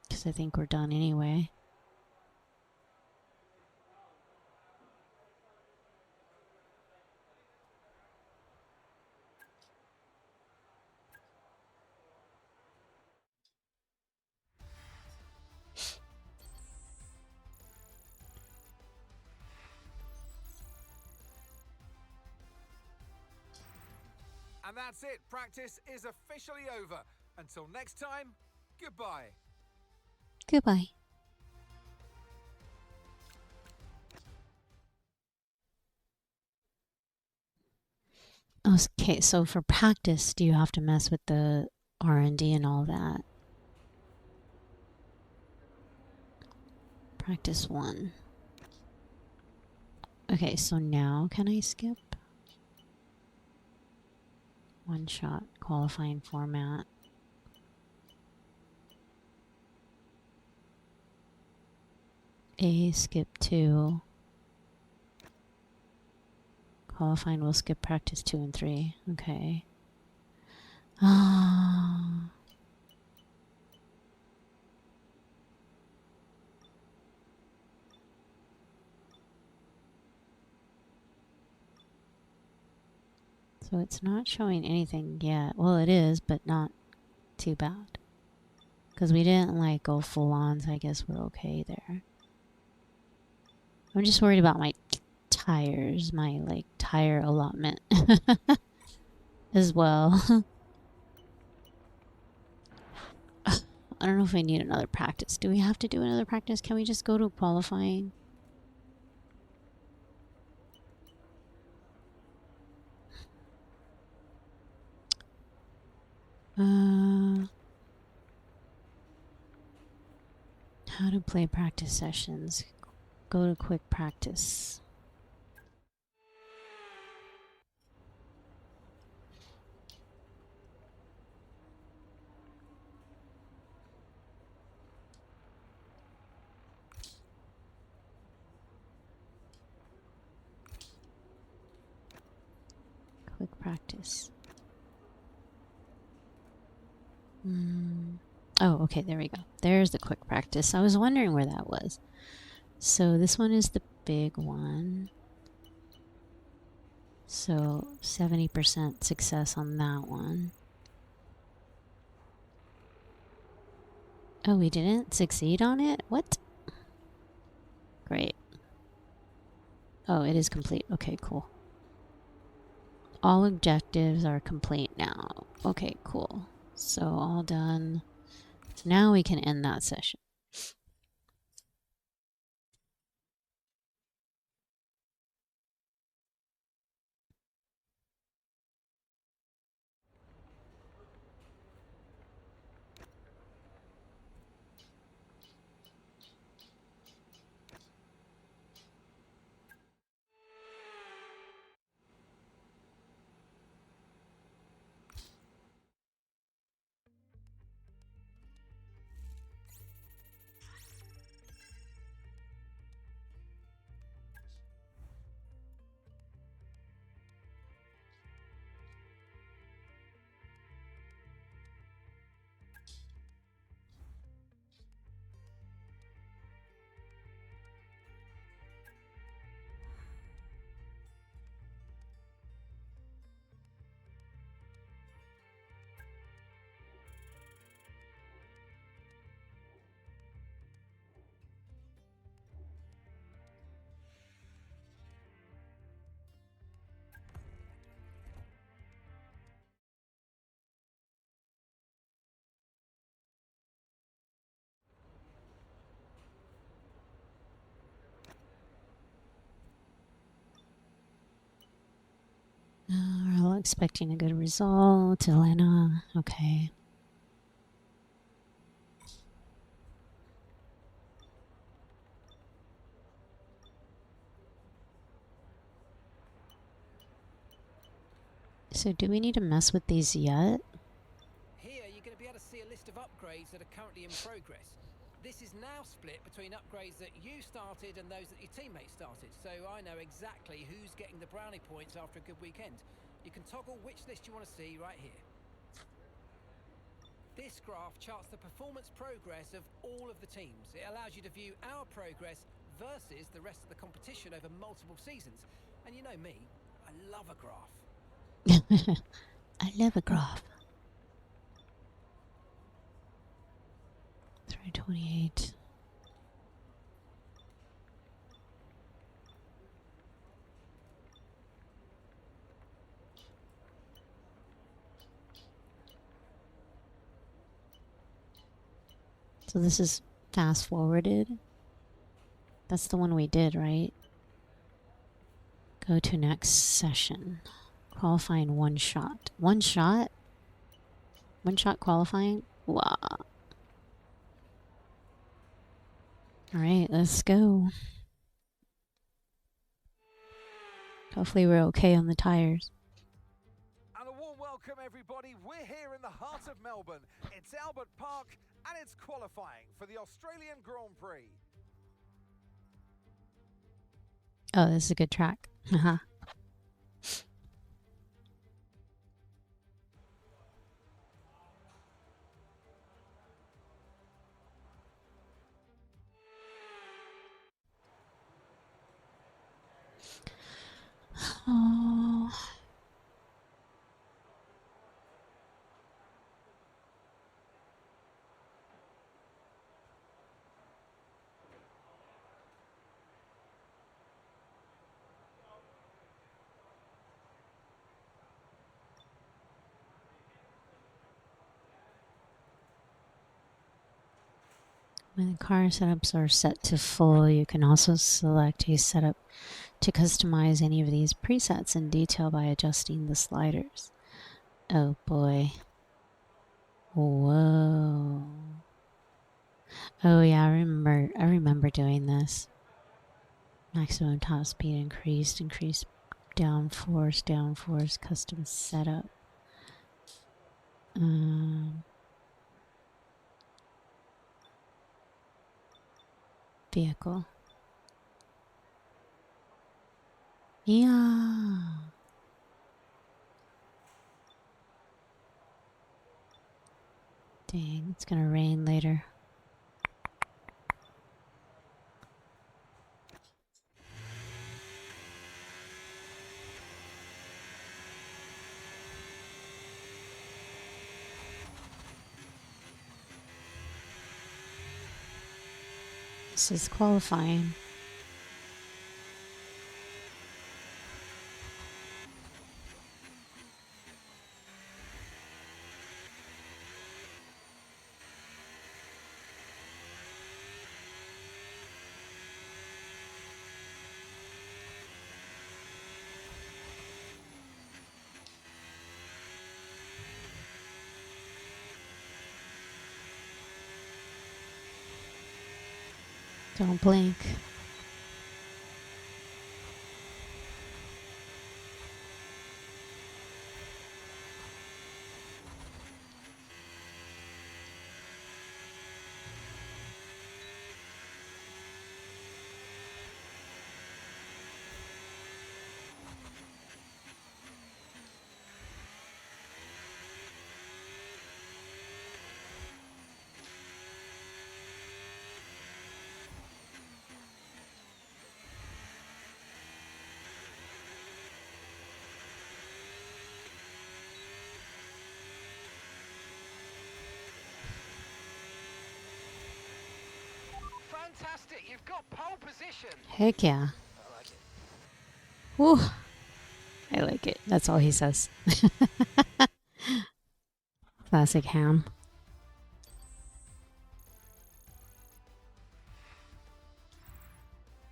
Because I think we're done anyway. And that's it. Practice is officially over. Until next time, goodbye. Goodbye. Okay, so for practice, do you have to mess with the R&D and all that? Practice 1. Okay, so now can I skip? One shot qualifying format. A skip 2. Qualifying will skip practice 2 and 3. Okay. So it's not showing anything yet. Well, it is, but not too bad. Because we didn't like go full on, so I guess we're okay there. I'm just worried about my tires, my like tire allotment as well. I don't know if I need another practice. Do we have to do another practice? Can we just go to qualifying? How to play practice sessions. Go to quick practice. Quick practice. Oh, okay, there we go. There's the quick practice. I was wondering where that was. So this one is the big one. So 70% success on that one. Oh, we didn't succeed on it? What? Great. Oh, it is complete. Okay, cool. All objectives are complete now. Okay, cool. So all done. So now we can end that session. We're all expecting a good result. Elena. Okay. So do we need to mess with these yet? Here you're going to be able to see a list of upgrades that are currently in progress. This is now split between upgrades that you started and those that your teammates started, so I know exactly who's getting the brownie points after a good weekend. You can toggle which list you want to see right here. This graph charts the performance progress of all of the teams. It allows you to view our progress versus the rest of the competition over multiple seasons. And you know me, I love a graph. I love a graph. 328. So this is fast forwarded. That's the one we did, right? Go to next session. Qualifying one shot. One shot? One shot qualifying? Wow. Alright, let's go. Hopefully we're okay on the tires. And a warm welcome, everybody. We're here in the heart of Melbourne. It's Albert Park, and it's qualifying for the Australian Grand Prix. Oh, this is a good track. Haha. Oh. When the car setups are set to full, you can also select a setup to customize any of these presets in detail by adjusting the sliders. Oh boy. Whoa. Oh yeah, I remember doing this. Maximum top speed increased, downforce, custom setup. Vehicle. Yeah. Dang, it's gonna rain later. This is qualifying. Don't blink. Fantastic, you've got pole position. Heck yeah. I like it. Whew. I like it. That's all he says. Classic Ham.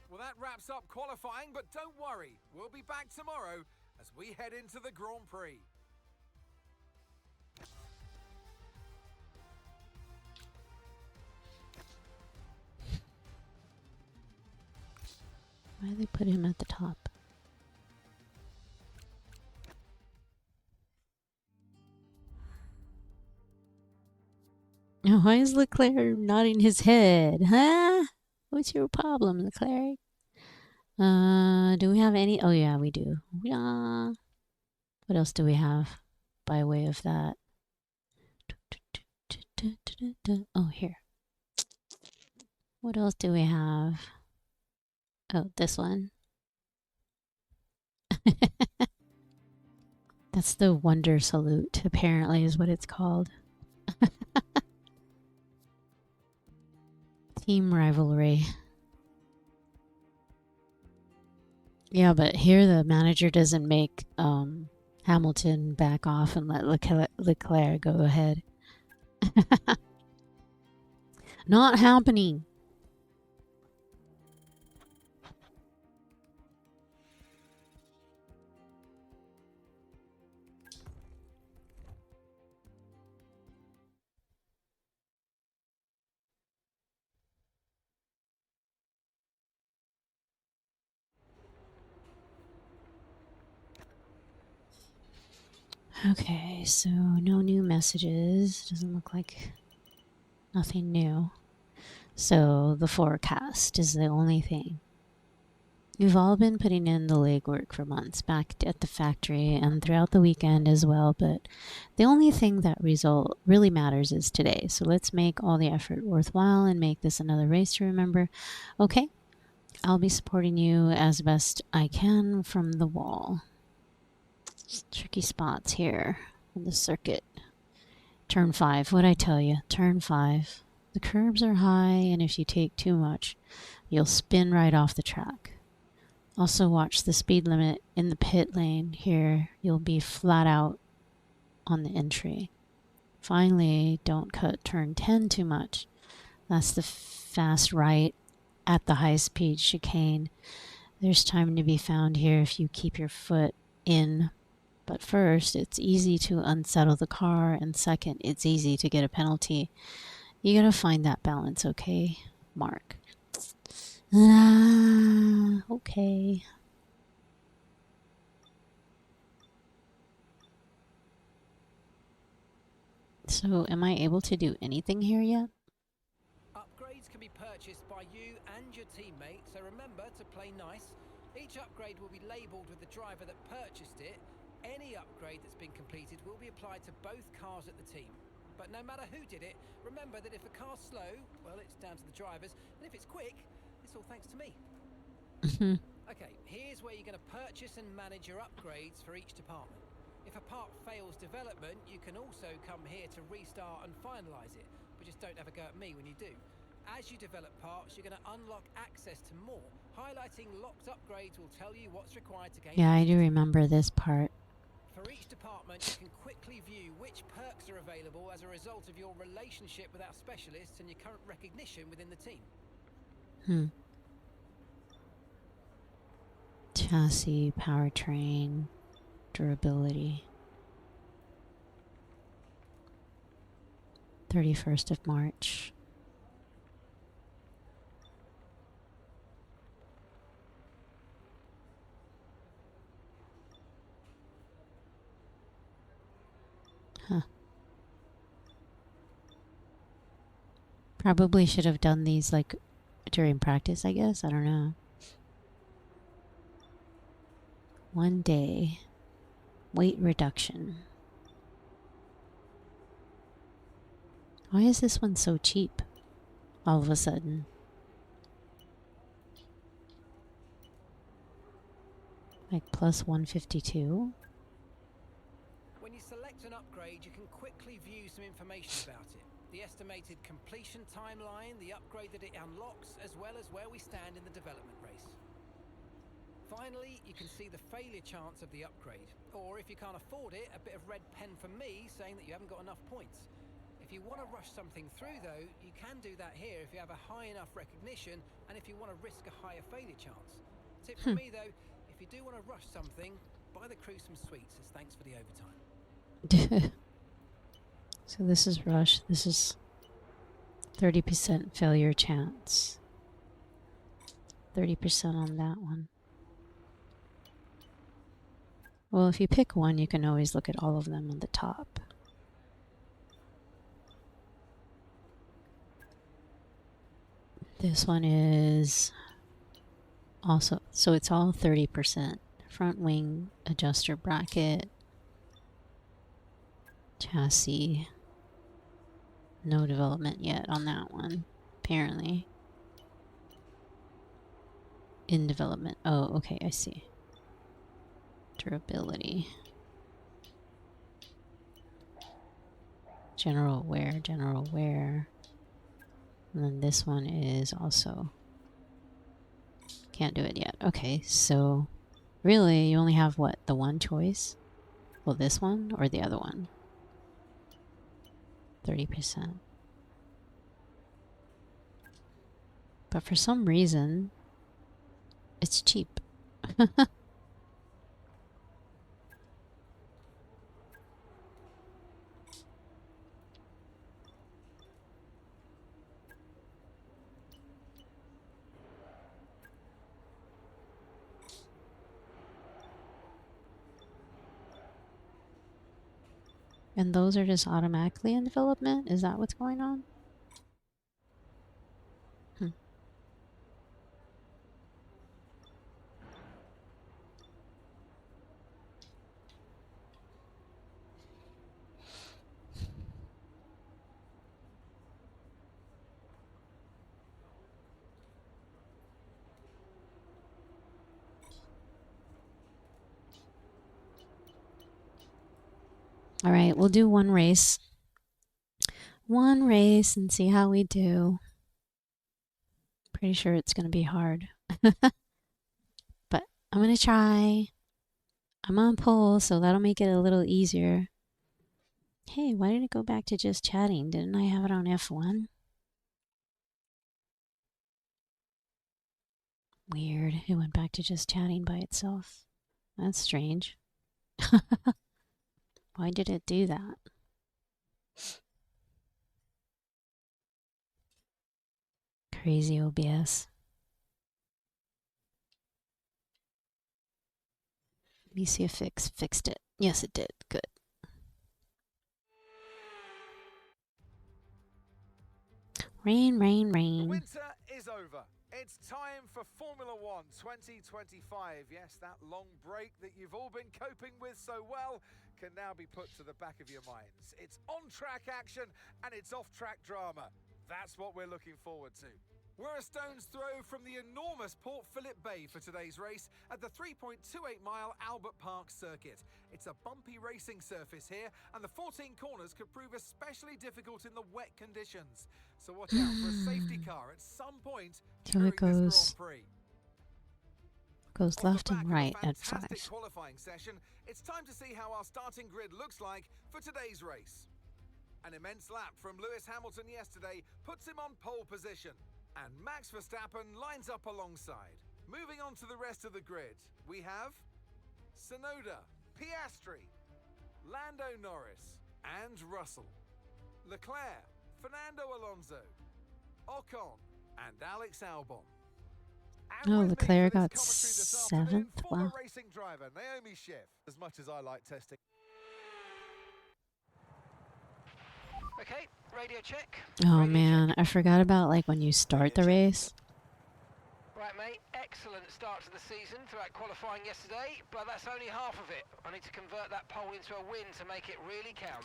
Well, that wraps up qualifying, but don't worry, we'll be back tomorrow as we head into the Grand Prix. Why did they put him at the top? Why is Leclerc nodding his head? Huh? What's your problem, Leclerc? Do we have any? Oh yeah, we do. Yeah. What else do we have by way of that? Oh, here. What else do we have? Oh, this one. That's the Wonder Salute, apparently, is what it's called. Team rivalry. Yeah, but here the manager doesn't make Hamilton back off and let Leclerc go ahead. Not happening. Okay, so no new messages. Doesn't look like nothing new. So the forecast is the only thing. We've all been putting in the legwork for months back at the factory and throughout the weekend as well, but the only thing that really matters is today. So let's make all the effort worthwhile and make this another race to remember. Okay, I'll be supporting you as best I can from the wall. Tricky spots here on the circuit. Turn 5, what'd I tell you? Turn 5. The curbs are high, and if you take too much, you'll spin right off the track. Also watch the speed limit in the pit lane here. You'll be flat out on the entry. Finally, don't cut turn 10 too much. That's the fast right at the high-speed chicane. There's time to be found here if you keep your foot in. But first, it's easy to unsettle the car, and second, it's easy to get a penalty. You gotta find that balance, okay, Mark? Okay. So, am I able to do anything here yet? Upgrades can be purchased by you and your teammate, so remember to play nice. Each upgrade will be labelled with the driver that purchased it. Any upgrade that's been completed will be applied to both cars at the team. But no matter who did it, remember that if the car's slow, well, it's down to the drivers, and if it's quick, it's all thanks to me. Okay, here's where you're going to purchase and manage your upgrades for each department. If a part fails development, you can also come here to restart and finalise it, but just don't have a go at me when you do. As you develop parts, you're going to unlock access to more. Highlighting locked upgrades will tell you what's required to gain. Yeah, I do remember this part. For each department, you can quickly view which perks are available as a result of your relationship with our specialists and your current recognition within the team. Chassis, powertrain, durability. 31st of March. Huh. Probably should have done these like during practice, I guess. I don't know. 1 day. Weight reduction. Why is this one so cheap all of a sudden? Like plus 152? When you select an upgrade, you can quickly view some information about it. The estimated completion timeline, the upgrade that it unlocks, as well as where we stand in the development race. Finally, you can see the failure chance of the upgrade. Or if you can't afford it, a bit of red pen from me saying that you haven't got enough points. If you want to rush something through though, you can do that here if you have a high enough recognition and if you want to risk a higher failure chance. Tip from me though, if you do want to rush something, buy the crew some sweets as thanks for the overtime. So this is rush. This is 30% failure chance. 30% on that one. Well, if you pick one, you can always look at all of them on the top. This one is also, so it's all 30%. Front wing adjuster bracket, chassis. No development yet on that one, apparently. In development. Oh, okay, I see. Durability. General wear, general wear. And then this one is also... Can't do it yet. Okay, so really you only have what? The one choice? Well, this one or the other one? 30%. But for some reason, it's cheap. And those are just automatically in development? Is that what's going on? All right, we'll do one race. One race and see how we do. Pretty sure it's going to be hard. But I'm going to try. I'm on pole, so that'll make it a little easier. Hey, why did it go back to just chatting? Didn't I have it on F1? Weird. It went back to just chatting by itself. That's strange. Why did it do that? Crazy OBS. Let me see if fixed it. Yes, it did. Good. Rain, rain, The rain. winter is over. It's time for Formula One 2025. Yes, that long break that you've all been coping with so well can now be put to the back of your minds. It's on-track action and it's off-track drama. That's what we're looking forward to. We're a stone's throw from the enormous Port Phillip Bay for today's race at the 3.28-mile Albert Park circuit. It's a bumpy racing surface here, and the 14 corners could prove especially difficult in the wet conditions. So watch out for a safety car at some point So during it goes this Grand Prix. goes left and right at Fantastic 5. qualifying session. It's time to see how our starting grid looks like for today's race. An immense lap from Lewis Hamilton yesterday puts him on pole position. And Max Verstappen lines up alongside. Moving on to the rest of the grid, we have Tsunoda, Piastri, Lando Norris, and Russell. Leclerc, Fernando Alonso, Ocon, and Alex Albon. And Oh, with me Leclerc for this got commentary this afternoon, 7th. former Wow. racing driver Naomi Schiff. As much as I like testing. Okay, radio check. Oh man, I forgot about like when you start the race. Right, mate, excellent start to the season throughout qualifying yesterday, but that's only half of it. I need to convert that pole into a win to make it really count.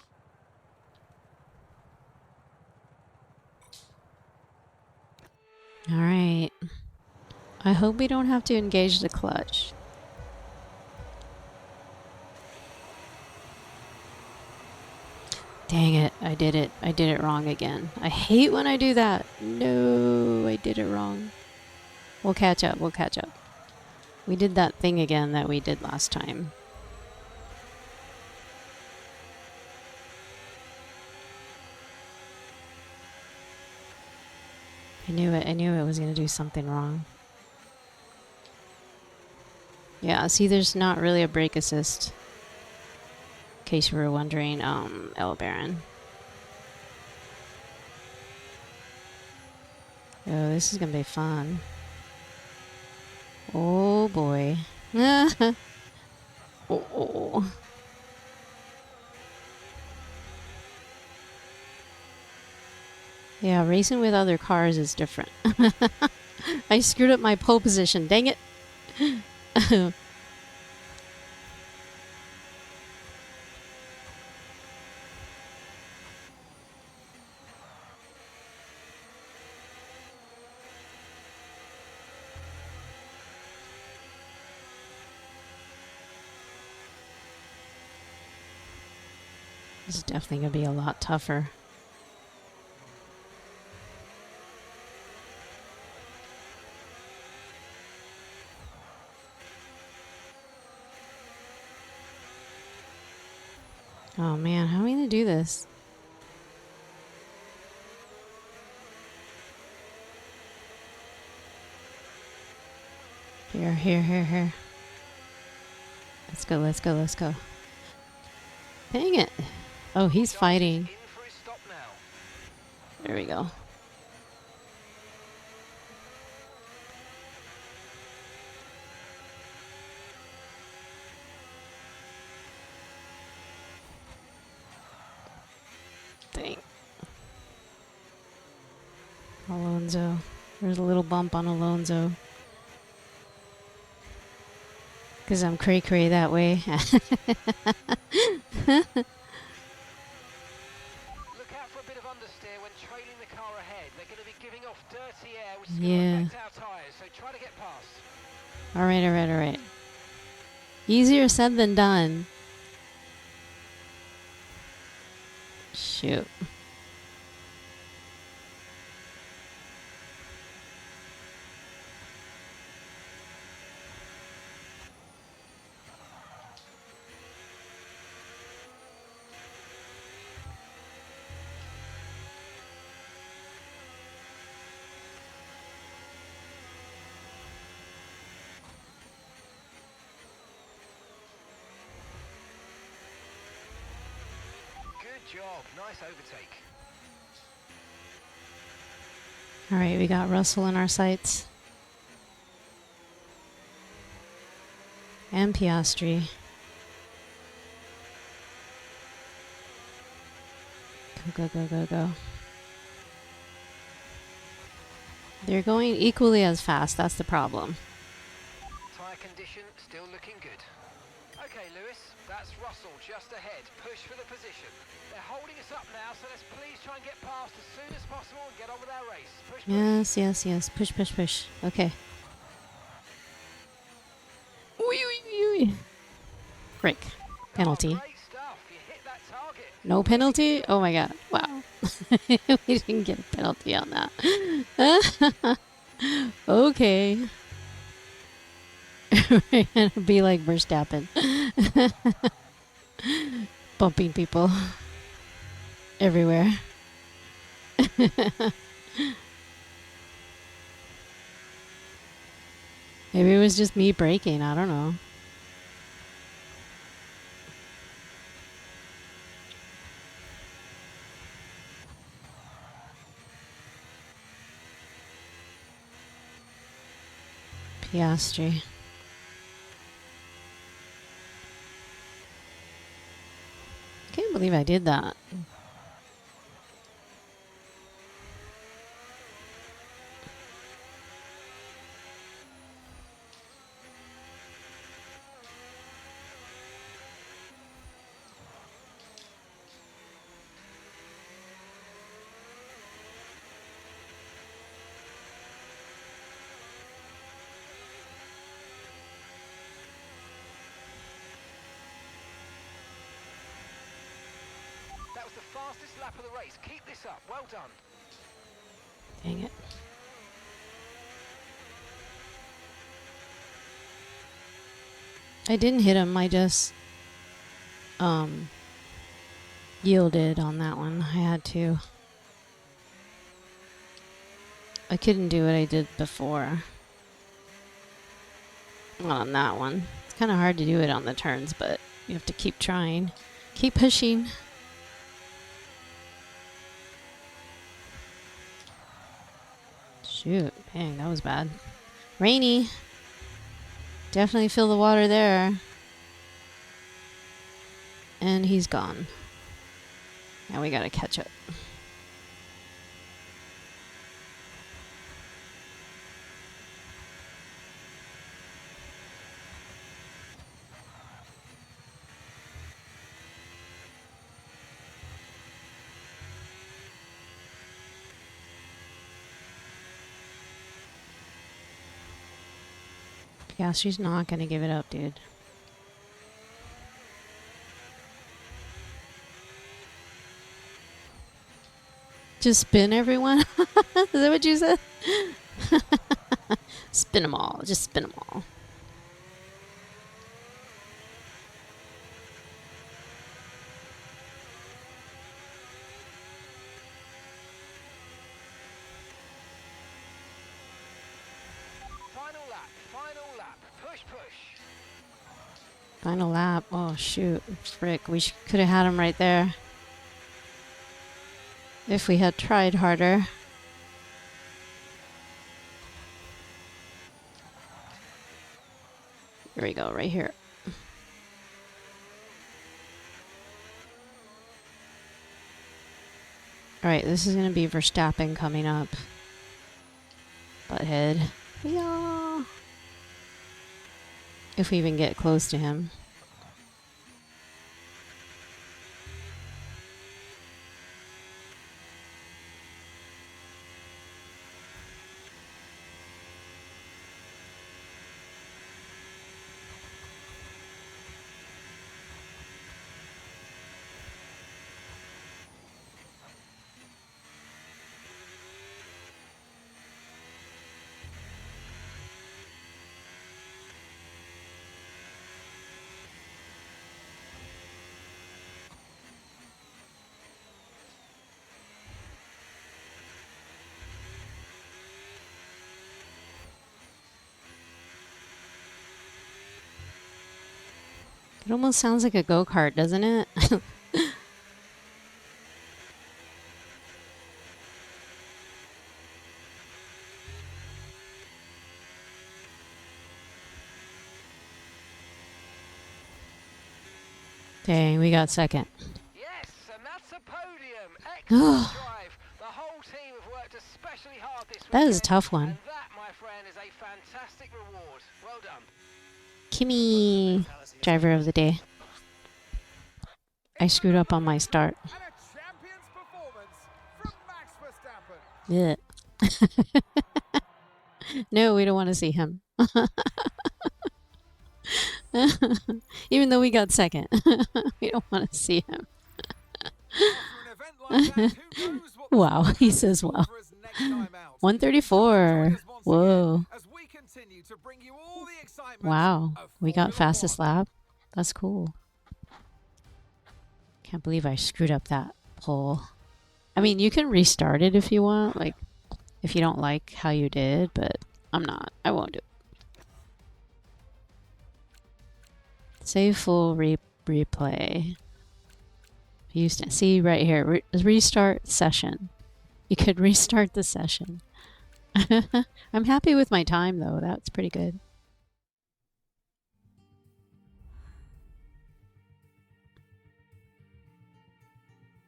All right. I hope we don't have to engage the clutch. Dang it, I did it. I did it wrong again. I hate when I do that. No, I did it wrong. We'll catch up, we'll catch up. We did that thing again that we did last time. I knew it was going to do something wrong. Yeah, see, there's not really a brake assist. In case you were wondering, L Baron. Oh, this is gonna be fun. Oh boy. Oh. Yeah, racing with other cars is different. I screwed up my pole position, dang it. This is definitely going to be a lot tougher. Oh man, how are we going to do this? Here. Let's go, let's go, let's go. Dang it. Oh, he's fighting. There we go. Dang. Alonso. There's a little bump on Alonso. Because I'm cray-cray that way. Look out for a bit of understeer when trailing the car ahead. They're going to be giving off dirty air, which is going to affect our tyres, so try to get past. Alright. Easier said than done. Shoot. job. Nice overtake. All right, we got Russell in our sights. And Piastri. Go, go, go, go, go. They're going equally as fast. That's the problem. Tyre condition still looking good. Okay, Lewis, that's Russell just ahead. Push for the position. They're holding us up now, so let's please try and get past as soon as possible and get on with our race. Push, push. Yes, yes, yes. Push, push, push. Okay. Break. Penalty. Great stuff. You hit that target. No penalty? Oh my god. Wow. We didn't get a penalty on that. Okay. We're gonna be like Verstappen. Bumping people everywhere. Maybe it was just me braking. I don't know. Piastri. Can't believe I did that. That was the fastest lap of the race. Keep this up. Well done. Dang it. I didn't hit him. I just yielded on that one. I had to. I couldn't do what I did before. Not on that one. It's kind of hard to do it on the turns, but you have to keep trying. Keep pushing. Shoot. Dang, that was bad. Rainy. Definitely feel the water there. And he's gone. Now we gotta catch up. Yeah, she's not gonna give it up, dude. Just spin everyone? Is that what you said? Spin them all. Just spin them all. Final lap. Final lap. Push, push. Final lap. Oh, shoot. Frick. We could have had him right there. If we had tried harder. Here we go, right here. Alright, this is going to be Verstappen coming up. Butthead. Yeah. If we even get close to him. It almost sounds like a go-kart, doesn't it? Dang, we got second. Yes, and that's a podium. Excellent drive. The whole team have worked especially hard this weekend. That is a tough one. And that, my friend, is a fantastic reward. Well done. Kimmy, driver of the day. I screwed up on my start. And a champion's performance from Max Verstappen. Yeah. No, we don't want to see him. Even though we got second, we don't want to see him. Wow, he says wow. 134. Whoa. Wow, we got fastest lap. That's cool. Can't believe I screwed up that pole. I mean, you can restart it if you want, like if you don't like how you did, but I'm not. I won't do it. Save full replay. Houston, see right here, restart session. You could restart the session. I'm happy with my time though. That's pretty good.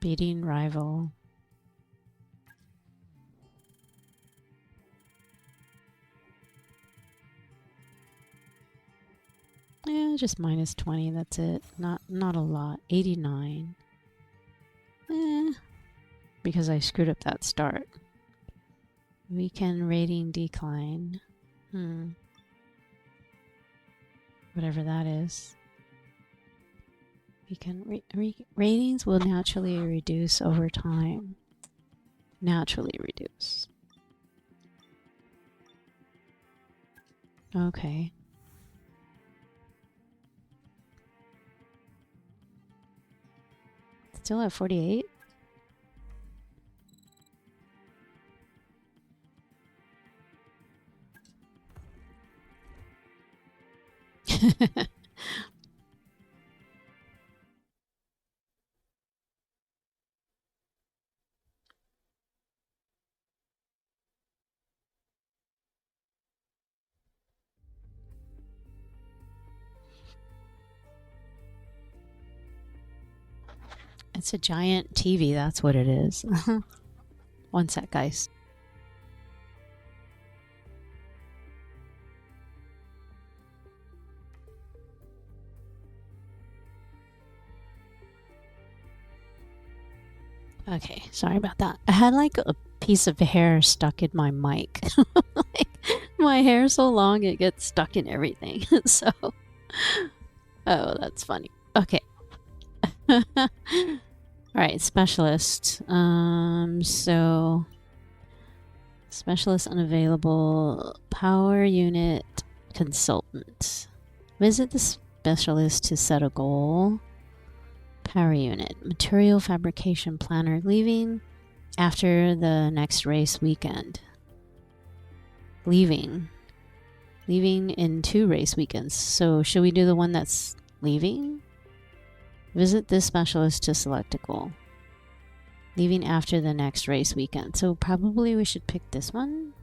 Beating rival. Yeah, just minus 20, that's it. Not a lot. 89. Because I screwed up that start. Weekend rating decline. Whatever that is. Weekend ratings will naturally reduce over time. Naturally reduce. Okay. Still at 48? It's a giant TV, that's what it is. One sec, guys. Okay, sorry about that. I had like a piece of hair stuck in my mic. Like, my hair's so long it gets stuck in everything. So, oh, that's funny. Okay. Alright, specialist. So specialist unavailable. Power unit consultant. Visit the specialist to set a goal. Power unit. Material fabrication planner leaving after the next race weekend. Leaving in 2 race weekends. So should we do the one that's leaving? Visit this specialist to select a goal. Leaving after the next race weekend. So probably we should pick this one.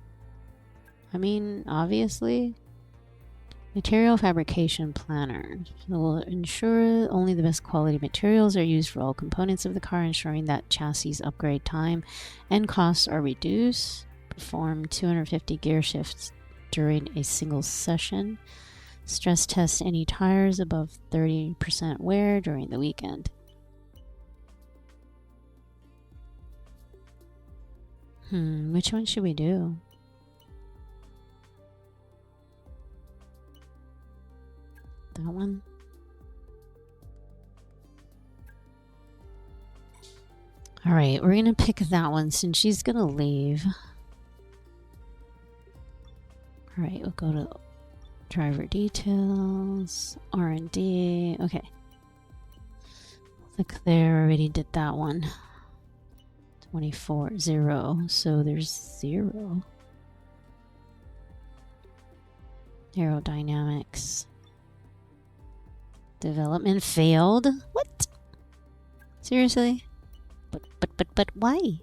I mean, obviously. Material fabrication planner. It will ensure only the best quality materials are used for all components of the car, ensuring that chassis upgrade time and costs are reduced. Perform 250 gear shifts during a single session. Stress test any tires above 30% wear during the weekend. Which one should we do? That one? Alright, we're gonna pick that one since she's gonna leave. Alright, we'll go to driver details, R&D. Okay. Click there, already did that one. 24, 0. So there's 0. Aerodynamics. Development failed? What? Seriously? But why?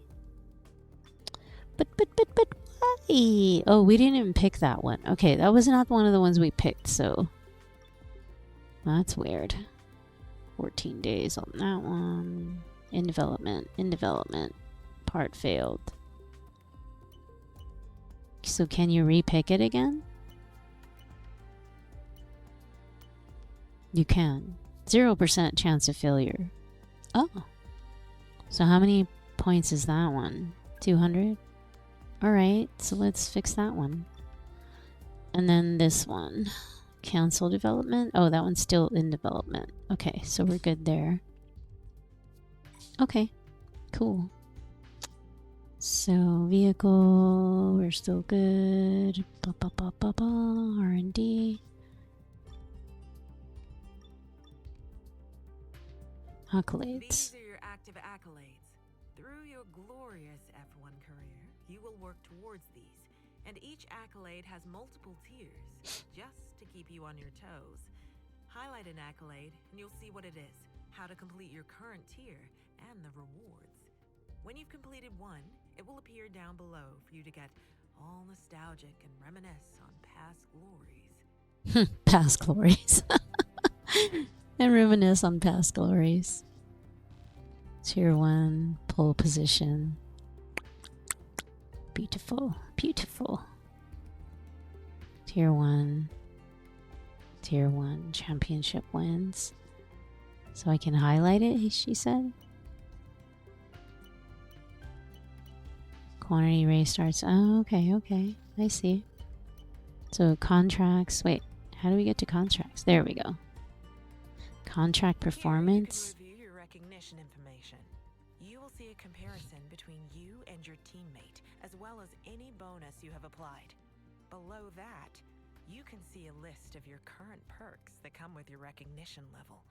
But why? Oh, we didn't even pick that one. Okay, that was not one of the ones we picked, so that's weird. 14 days on that one. In development. Part failed. So can you repick it again? You can. 0% chance of failure. Oh. So how many points is that one? 200? Alright, so let's fix that one. And then this one. Cancel development. Oh, that one's still in development. Okay, so we're good there. Okay, cool. So vehicle, we're still good. R&D. Accolades. These are your active accolades. Through your glorious F1 career, you will work towards these, and each accolade has multiple tiers, just to keep you on your toes. Highlight an accolade, and you'll see what it is, how to complete your current tier, and the rewards. When you've completed one, it will appear down below for you to get all nostalgic and reminisce on past glories. Past glories. And reminisce on past glories. Tier 1, pole position. Beautiful, beautiful. Tier 1. Tier 1 championship wins. So I can highlight it, she said. Quantity race starts. Oh, okay, okay. I see. So contracts. Wait, how do we get to contracts? There we go. Contract performance. Here you can review your recognition information. You will see a comparison between you and your teammate, as well as any bonus you have applied. Below that, you can see a list of your current perks that come with your recognition level,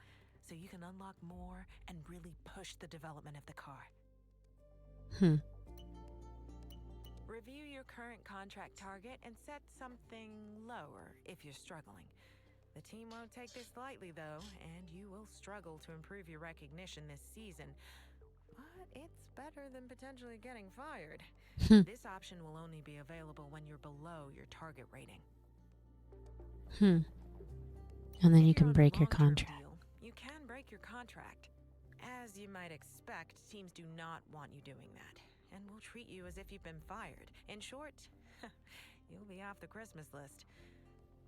so you can unlock more and really push the development of the car. Review your current contract target and set something lower if you're struggling. The team won't take this lightly, though, and you will struggle to improve your recognition this season. But it's better than potentially getting fired. This option will only be available when you're below your target rating. And then you can break your contract. You can break your contract. As you might expect, teams do not want you doing that, and will treat you as if you've been fired. In short, you'll be off the Christmas list.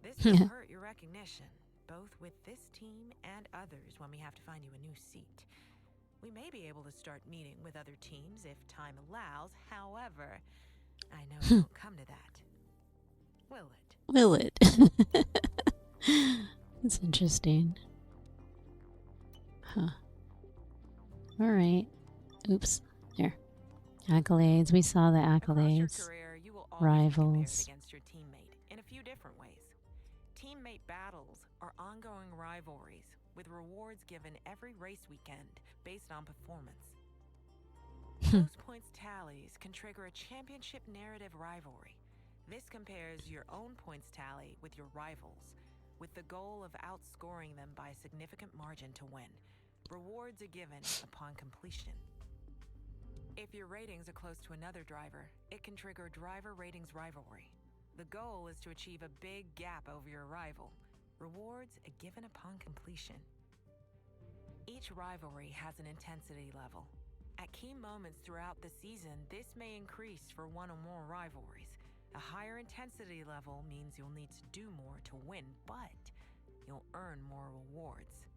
This will hurt your recognition, both with this team and others when we have to find you a new seat. We may be able to start meeting with other teams if time allows. However, I know it won't come to that. Will it? Will it? That's interesting. Huh. Alright. Oops. There. Accolades. We saw the accolades. Career, you will Rivals. Against your teammate in a few different ways. Teammate battles are ongoing rivalries with rewards given every race weekend based on performance. Those points tallies can trigger a championship narrative rivalry. This compares your own points tally with your rivals, with the goal of outscoring them by a significant margin to win. Rewards are given upon completion. If your ratings are close to another driver, it can trigger driver ratings rivalry. The goal is to achieve a big gap over your rival. Rewards are given upon completion. Each rivalry has an intensity level. At key moments throughout the season, this may increase for one or more rivalries. A higher intensity level means you'll need to do more to win, but you'll earn more rewards.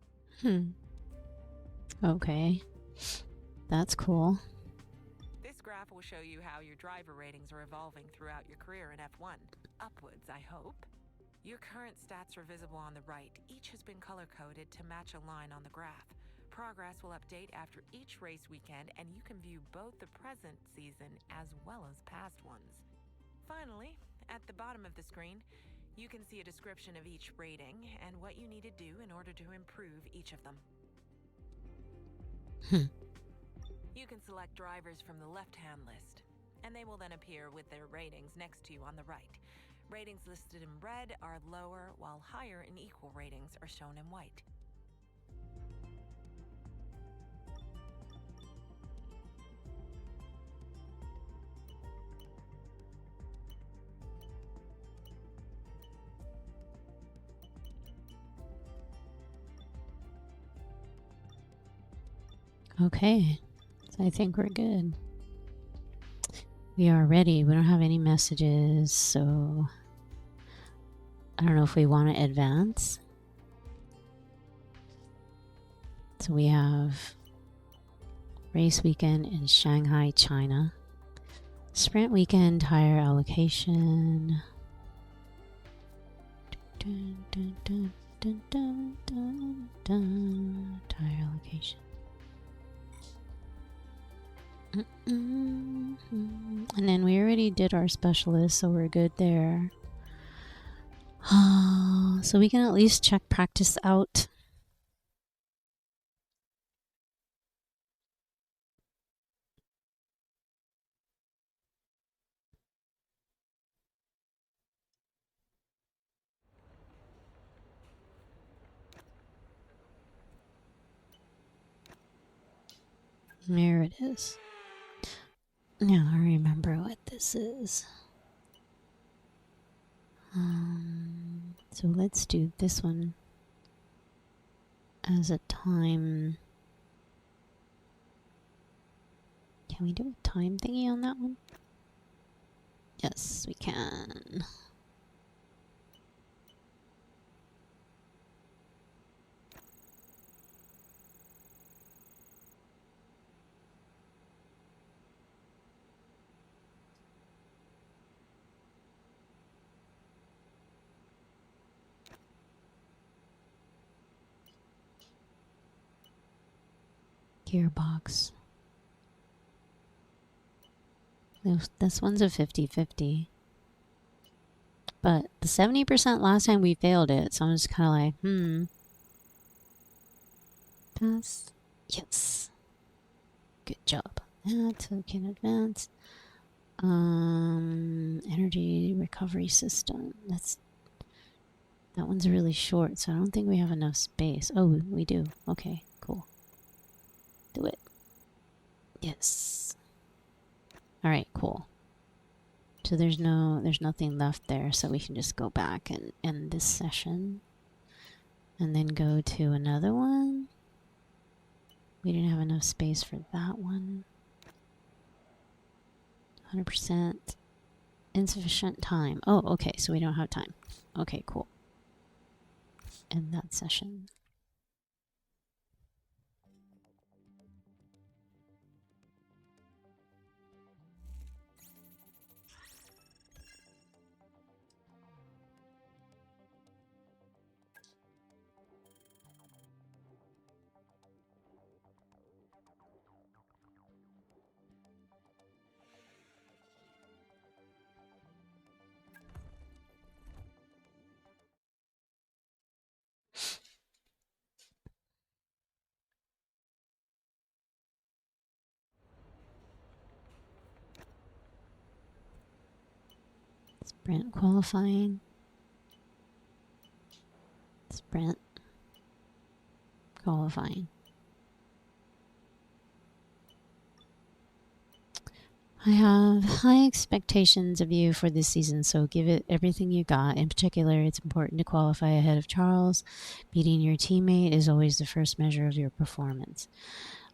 Okay. That's cool. This graph will show you how your driver ratings are evolving throughout your career in F1. Upwards, I hope. Your current stats are visible on the right. Each has been color-coded to match a line on the graph. Progress will update after each race weekend, and you can view both the present season as well as past ones. Finally, at the bottom of the screen, you can see a description of each rating and what you need to do in order to improve each of them. You can select drivers from the left-hand list, and they will then appear with their ratings next to you on the right. Ratings listed in red are lower, while higher and equal ratings are shown in white. Okay, so I think we're good. We are ready. We don't have any messages, so I don't know if we want to advance. So we have race weekend in Shanghai, China. Sprint weekend, tire allocation. Dun, dun, dun, dun, dun, dun, dun. Tire allocation. And then we already did our specialist, so we're good there. So we can at least check practice out. There it is. Now I remember what this is. So let's do this one as a time. Can we do a time thingy on that one? Yes, we can. Gearbox. This one's a 50-50. But the 70% last time we failed it, so I'm just kind of like, Pass. Yes. Good job. That can advance. Energy recovery system. That one's really short, so I don't think we have enough space. Oh, we do. Okay, cool. Do it. Yes. All right, cool. So there's nothing left there, so we can just go back and end this session. And then go to another one. We didn't have enough space for that one. 100% insufficient time. Oh, okay, so we don't have time. Okay, cool. End that session. Sprint qualifying. Sprint qualifying. I have high expectations of you for this season, so give it everything you got. In particular, it's important to qualify ahead of Charles. Beating your teammate is always the first measure of your performance.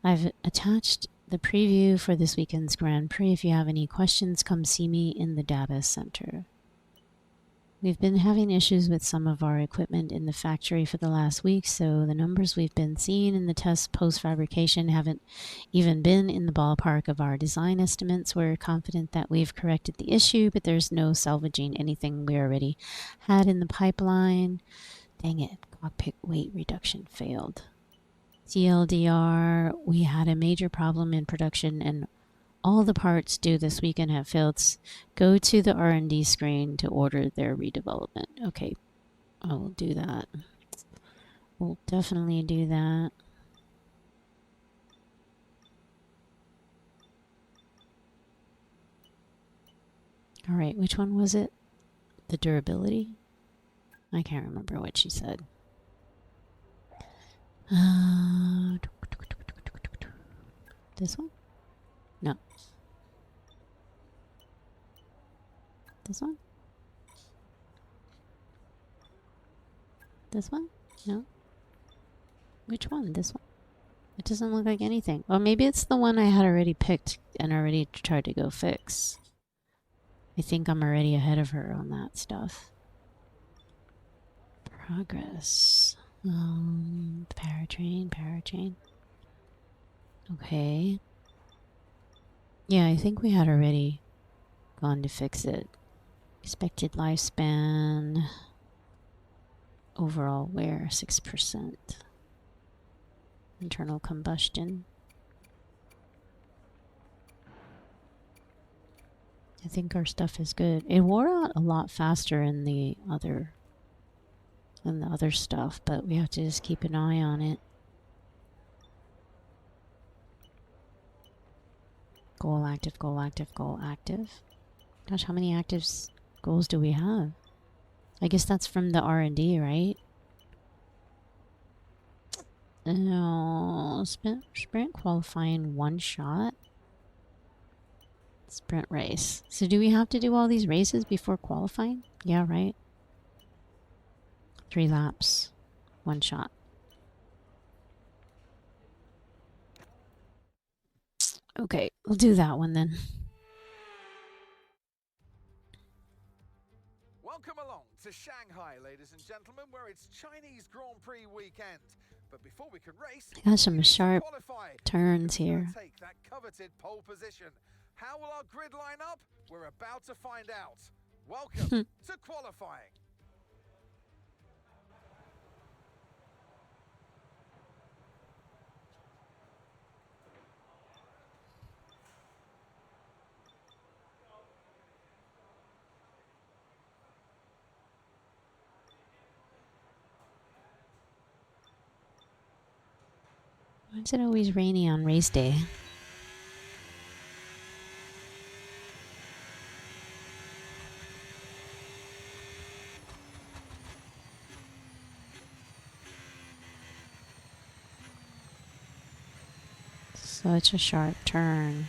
I've attached the preview for this weekend's Grand Prix. If you have any questions, come see me in the data center. We've been having issues with some of our equipment in the factory for the last week, so the numbers we've been seeing in the tests post-fabrication haven't even been in the ballpark of our design estimates. We're confident that we've corrected the issue, but there's no salvaging anything we already had in the pipeline. Dang it, cockpit weight reduction failed. CLDR, we had a major problem in production and all the parts due this weekend have failed. Go to the R&D screen to order their redevelopment. Okay, I will do that. We'll definitely do that. All right, which one was it? The durability? I can't remember what she said. This one? No. This one? This one? No. Which one? This one? It doesn't look like anything. Or maybe it's the one I had already picked and already tried to go fix. I think I'm already ahead of her on that stuff. Progress. Paratrain. Okay. Yeah, I think we had already gone to fix it. Expected lifespan. Overall wear, 6%. Internal combustion. I think our stuff is good. It wore out a lot faster in the other stuff, but we have to just keep an eye on it. Goal active, goal active, goal active. Gosh, how many active goals do we have? I guess that's from the R&D, right? No, sprint qualifying 1 shot. Sprint race. So do we have to do all these races before qualifying? Yeah, right. 3 laps. 1 shot. Okay, we'll do that one then. Welcome along to Shanghai, ladies and gentlemen, where it's Chinese Grand Prix weekend. But before we can race, I got some sharp turns here. take that coveted pole position. How will our grid line up? We're about to find out. Welcome to qualifying. Why is it always rainy on race day? Such a sharp turn.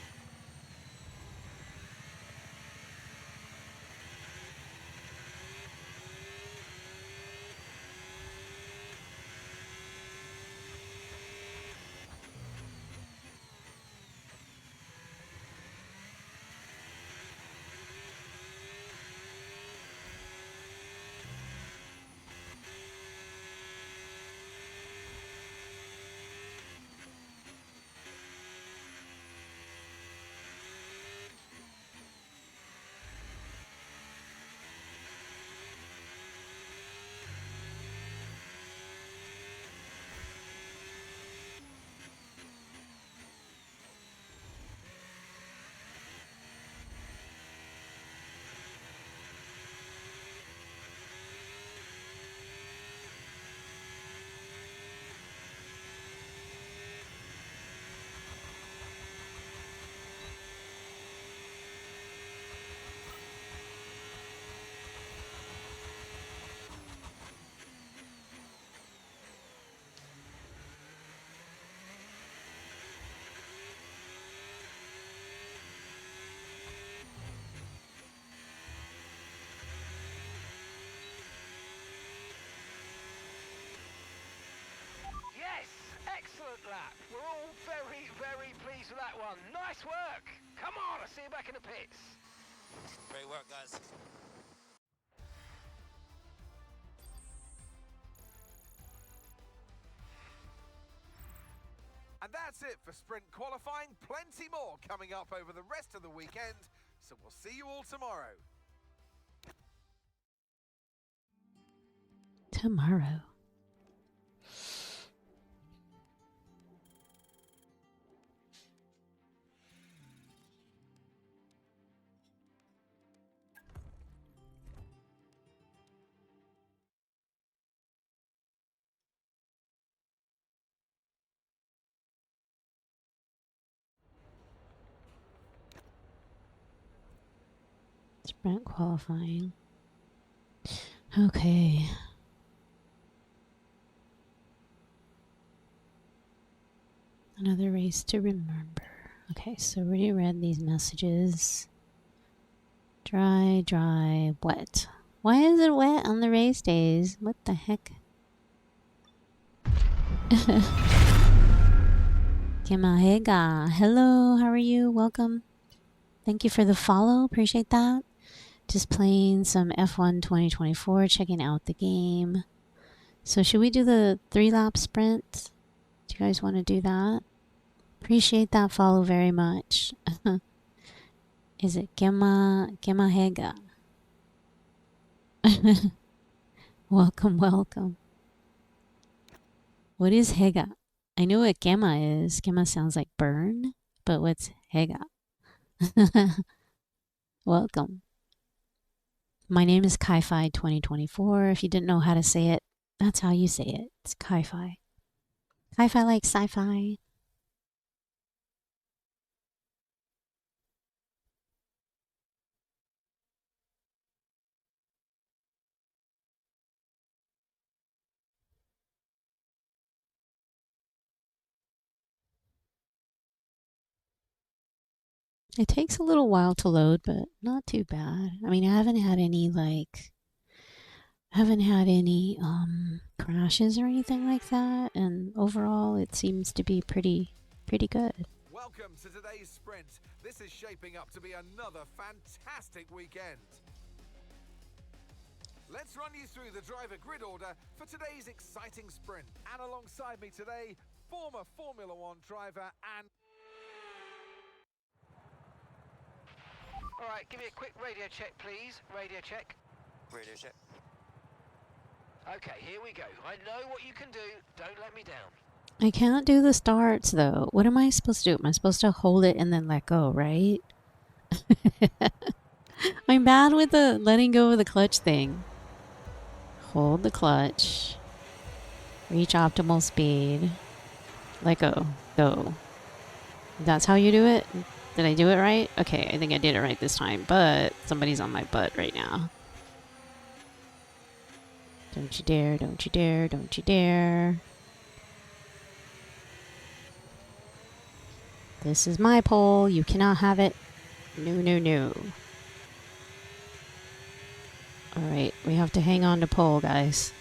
Yes, excellent lap. We're all very, very pleased with that one. Nice work. Come on, I'll see you back in the pits. Great work, guys. And that's it for sprint qualifying. Plenty more coming up over the rest of the weekend. So we'll see you all tomorrow. Tomorrow. Sprint qualifying. Okay. Another race to remember. Okay, so we already read these messages. Dry, dry, wet. Why is it wet on the race days? What the heck? Kemahega. Hello, how are you? Welcome. Thank you for the follow. Appreciate that. Just playing some F1 2024, checking out the game. So should we do the 3-lap sprint? Do you guys want to do that? Appreciate that follow very much. Is it Gemahega? Welcome, welcome. What is Hega? I know what Gemma is. Gemma sounds like burn, but what's Hega? Welcome. My name is Kai-Fi 2024. If you didn't know how to say it, that's how you say it. It's Kai-Fi. Kai-Fi like sci-fi. It takes a little while to load, but not too bad. I mean, I haven't had any crashes or anything like that, and overall it seems to be pretty good. Welcome to today's sprint. This is shaping up to be another fantastic weekend. Let's run you through the driver grid order for today's exciting sprint. And alongside me today, former Formula One driver and... All right, give me a quick radio check, please. Radio check. Radio check. Okay, here we go. I know what you can do. Don't let me down. I can't do the starts though. What am I supposed to do? Am I supposed to hold it and then let go, right? I'm bad with the letting go of the clutch thing. Hold the clutch. Reach optimal speed. Let go. Go. That's how you do it? Did I do it right? Okay, I think I did it right this time, but somebody's on my butt right now. Don't you dare, don't you dare, don't you dare. This is my pole. You cannot have it. No, no, no. Alright, we have to hang on to pole, guys.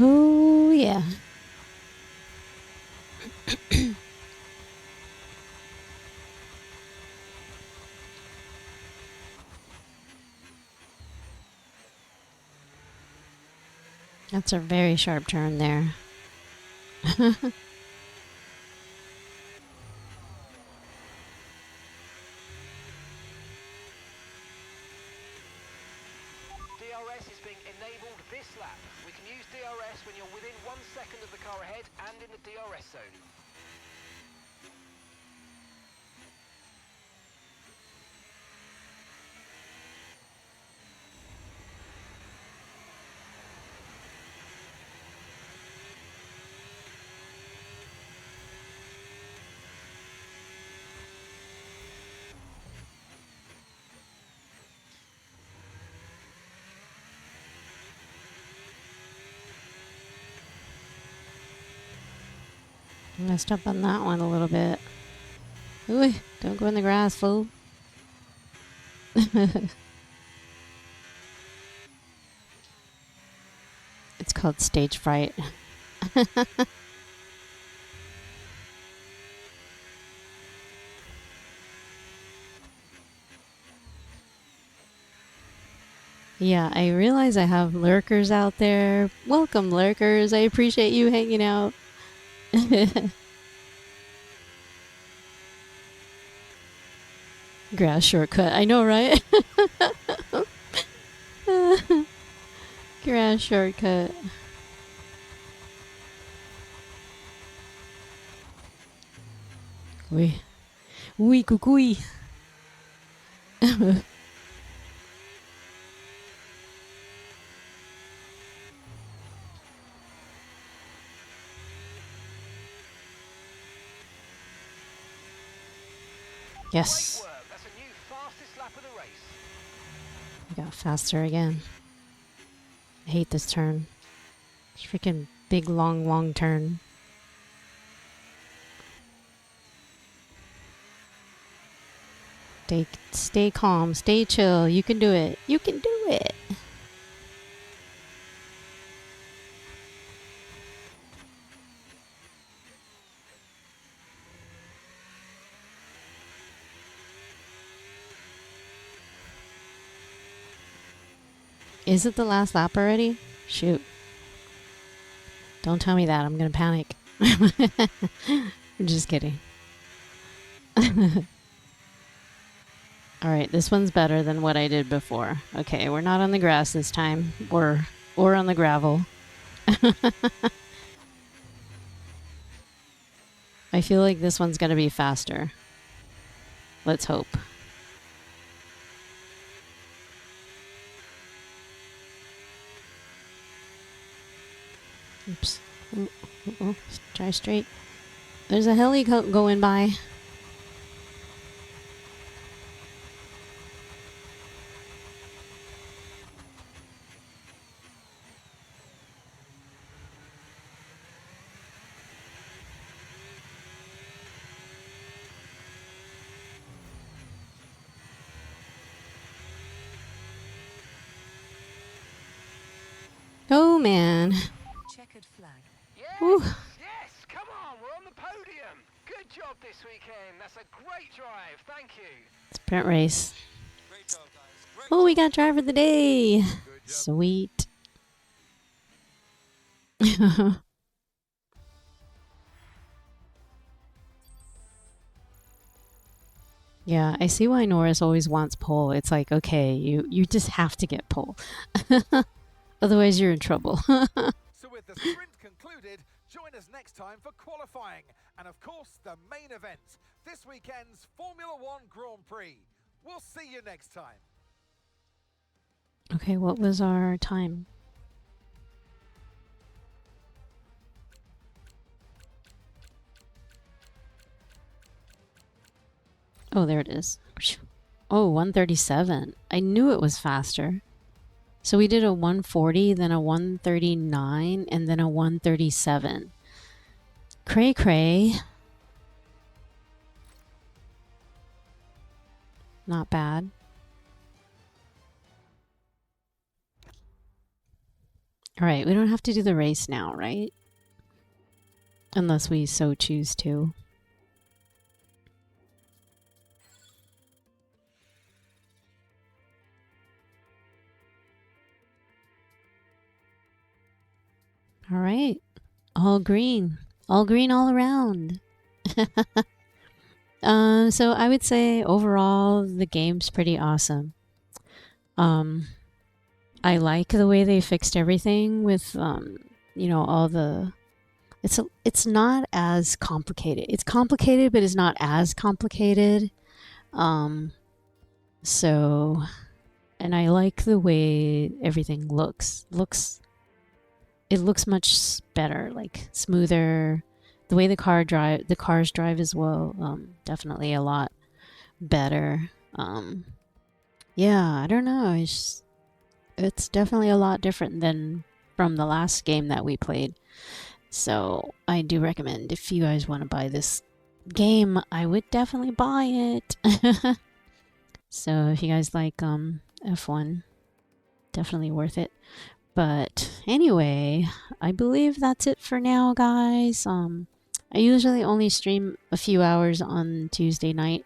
Oh, yeah. That's a very sharp turn there. DRS is being enabled this lap. We can use DRS when you're within 1 second of the car ahead and in the DRS zone. Messed up on that one a little bit. Ooh, don't go in the grass, fool. It's called stage fright. Yeah, I realize I have lurkers out there. Welcome, lurkers. I appreciate you hanging out. Grass shortcut. I know, right? Grass shortcut. Oui. Oui, cucuy. Yes. That's a new fastest lap of the race. I got faster again. I hate this turn. It's freaking big, long turn. Stay calm. Stay chill. You can do it. You can do it. Is it the last lap already? Shoot. Don't tell me that. I'm going to panic. I'm just kidding. Alright, this one's better than what I did before. Okay, we're not on the grass this time. Or on the gravel. I feel like this one's going to be faster. Let's hope. Oops. Drive straight. There's a heli going by. Oh, man. Checkered flag. Woo. Yes, come on, we're on the podium. Good job this weekend. That's a great drive. Thank you. Sprint race. Oh, we got driver of the day. Sweet. Yeah, I see why Norris always wants pole. It's like, okay, you just have to get pole. Otherwise, you're in trouble. So with the sprint concluded, join us next time for qualifying. And of course, the main event, this weekend's Formula One Grand Prix. We'll see you next time. Okay, what was our time? Oh, there it is. Oh, 137. I knew it was faster. So we did a 140, then a 139, and then a 137. Cray cray. Not bad. All right, we don't have to do the race now, right? Unless we so choose to. All right. All green. All green all around. So I would say overall the game's pretty awesome. I like the way they fixed everything with you know, all the it's not as complicated. It's complicated, but it's not as complicated. So and I like the way everything looks. It looks much better, like smoother. The way the cars drive as well, definitely a lot better. Yeah, I don't know. It's definitely a lot different than from the last game that we played. So I do recommend if you guys want to buy this game, I would definitely buy it. So if you guys like F1, definitely worth it. But anyway, I believe that's it for now, guys. I usually only stream a few hours on Tuesday night.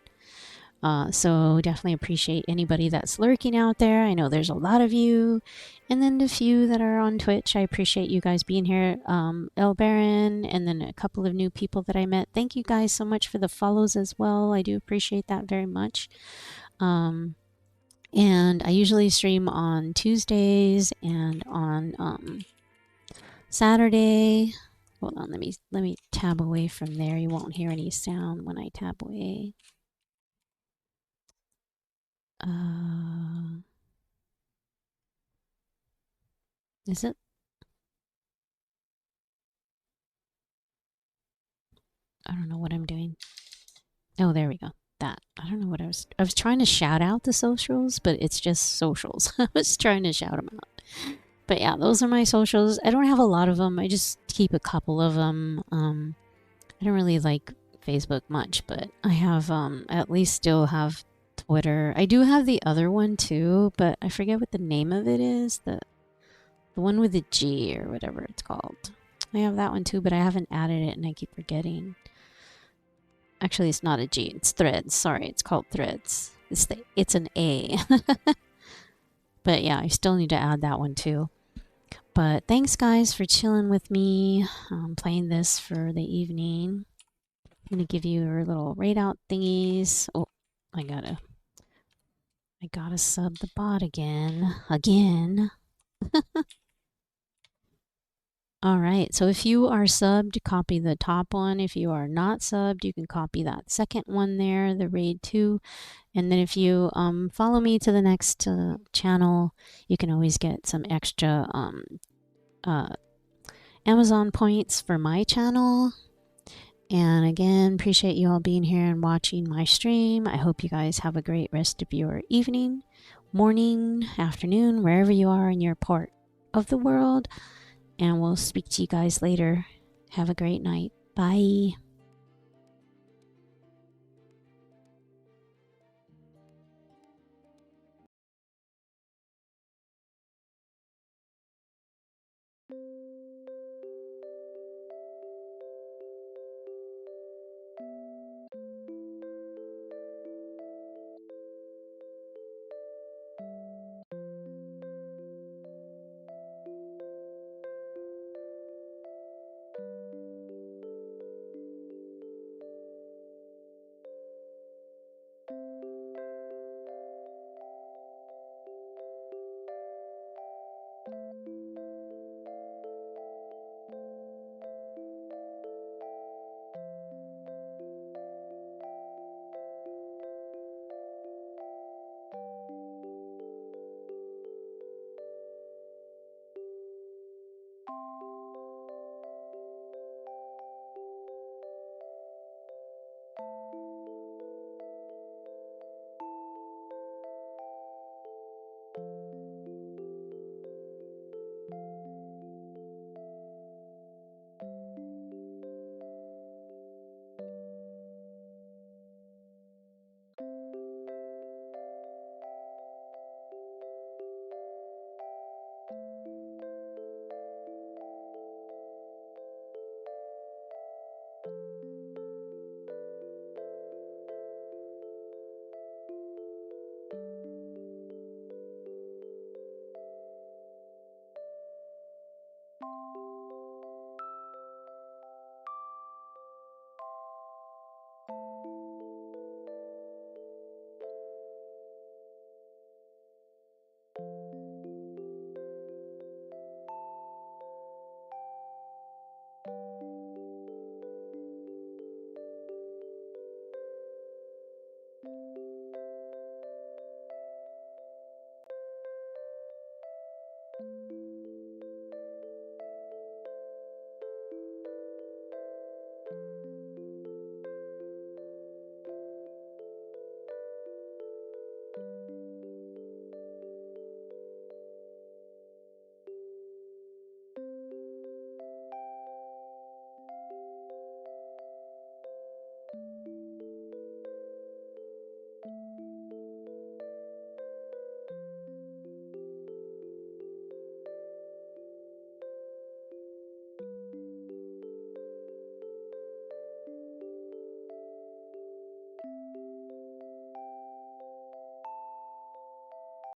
So definitely appreciate anybody that's lurking out there. I know there's a lot of you. And then the few that are on Twitch, I appreciate you guys being here. El Baron, and then a couple of new people that I met. Thank you guys so much for the follows as well. I do appreciate that very much. And I usually stream on Tuesdays and on Saturday Hold on, let me tab away from there. You won't hear any sound when I tab away. Is it? I don't know what I'm doing. Oh, there we go. That. I don't know what I was trying to shout out the socials, but it's just socials. I was trying to shout them out. But yeah, those are my socials. I don't have a lot of them. I just keep a couple of them. I don't really like Facebook much, but I have at least still have Twitter. I do have the other one too, but I forget what the name of it is. The one with the G or whatever it's called. I have that one too, but I haven't added it and I keep forgetting. Actually, it's not a G. It's Threads. Sorry, it's called Threads. It's an A. But yeah, I still need to add that one too. But thanks, guys, for chilling with me. Playing this for the evening. I'm gonna give you your little raid out thingies. Oh, I gotta sub the bot again. All right, so if you are subbed, copy the top one. If you are not subbed, you can copy that second one there, the raid 2. And then if you follow me to the next channel, you can always get some extra Amazon points for my channel. And again, appreciate you all being here and watching my stream. I hope you guys have a great rest of your evening, morning, afternoon, wherever you are in your part of the world. And we'll speak to you guys later. Have a great night. Bye.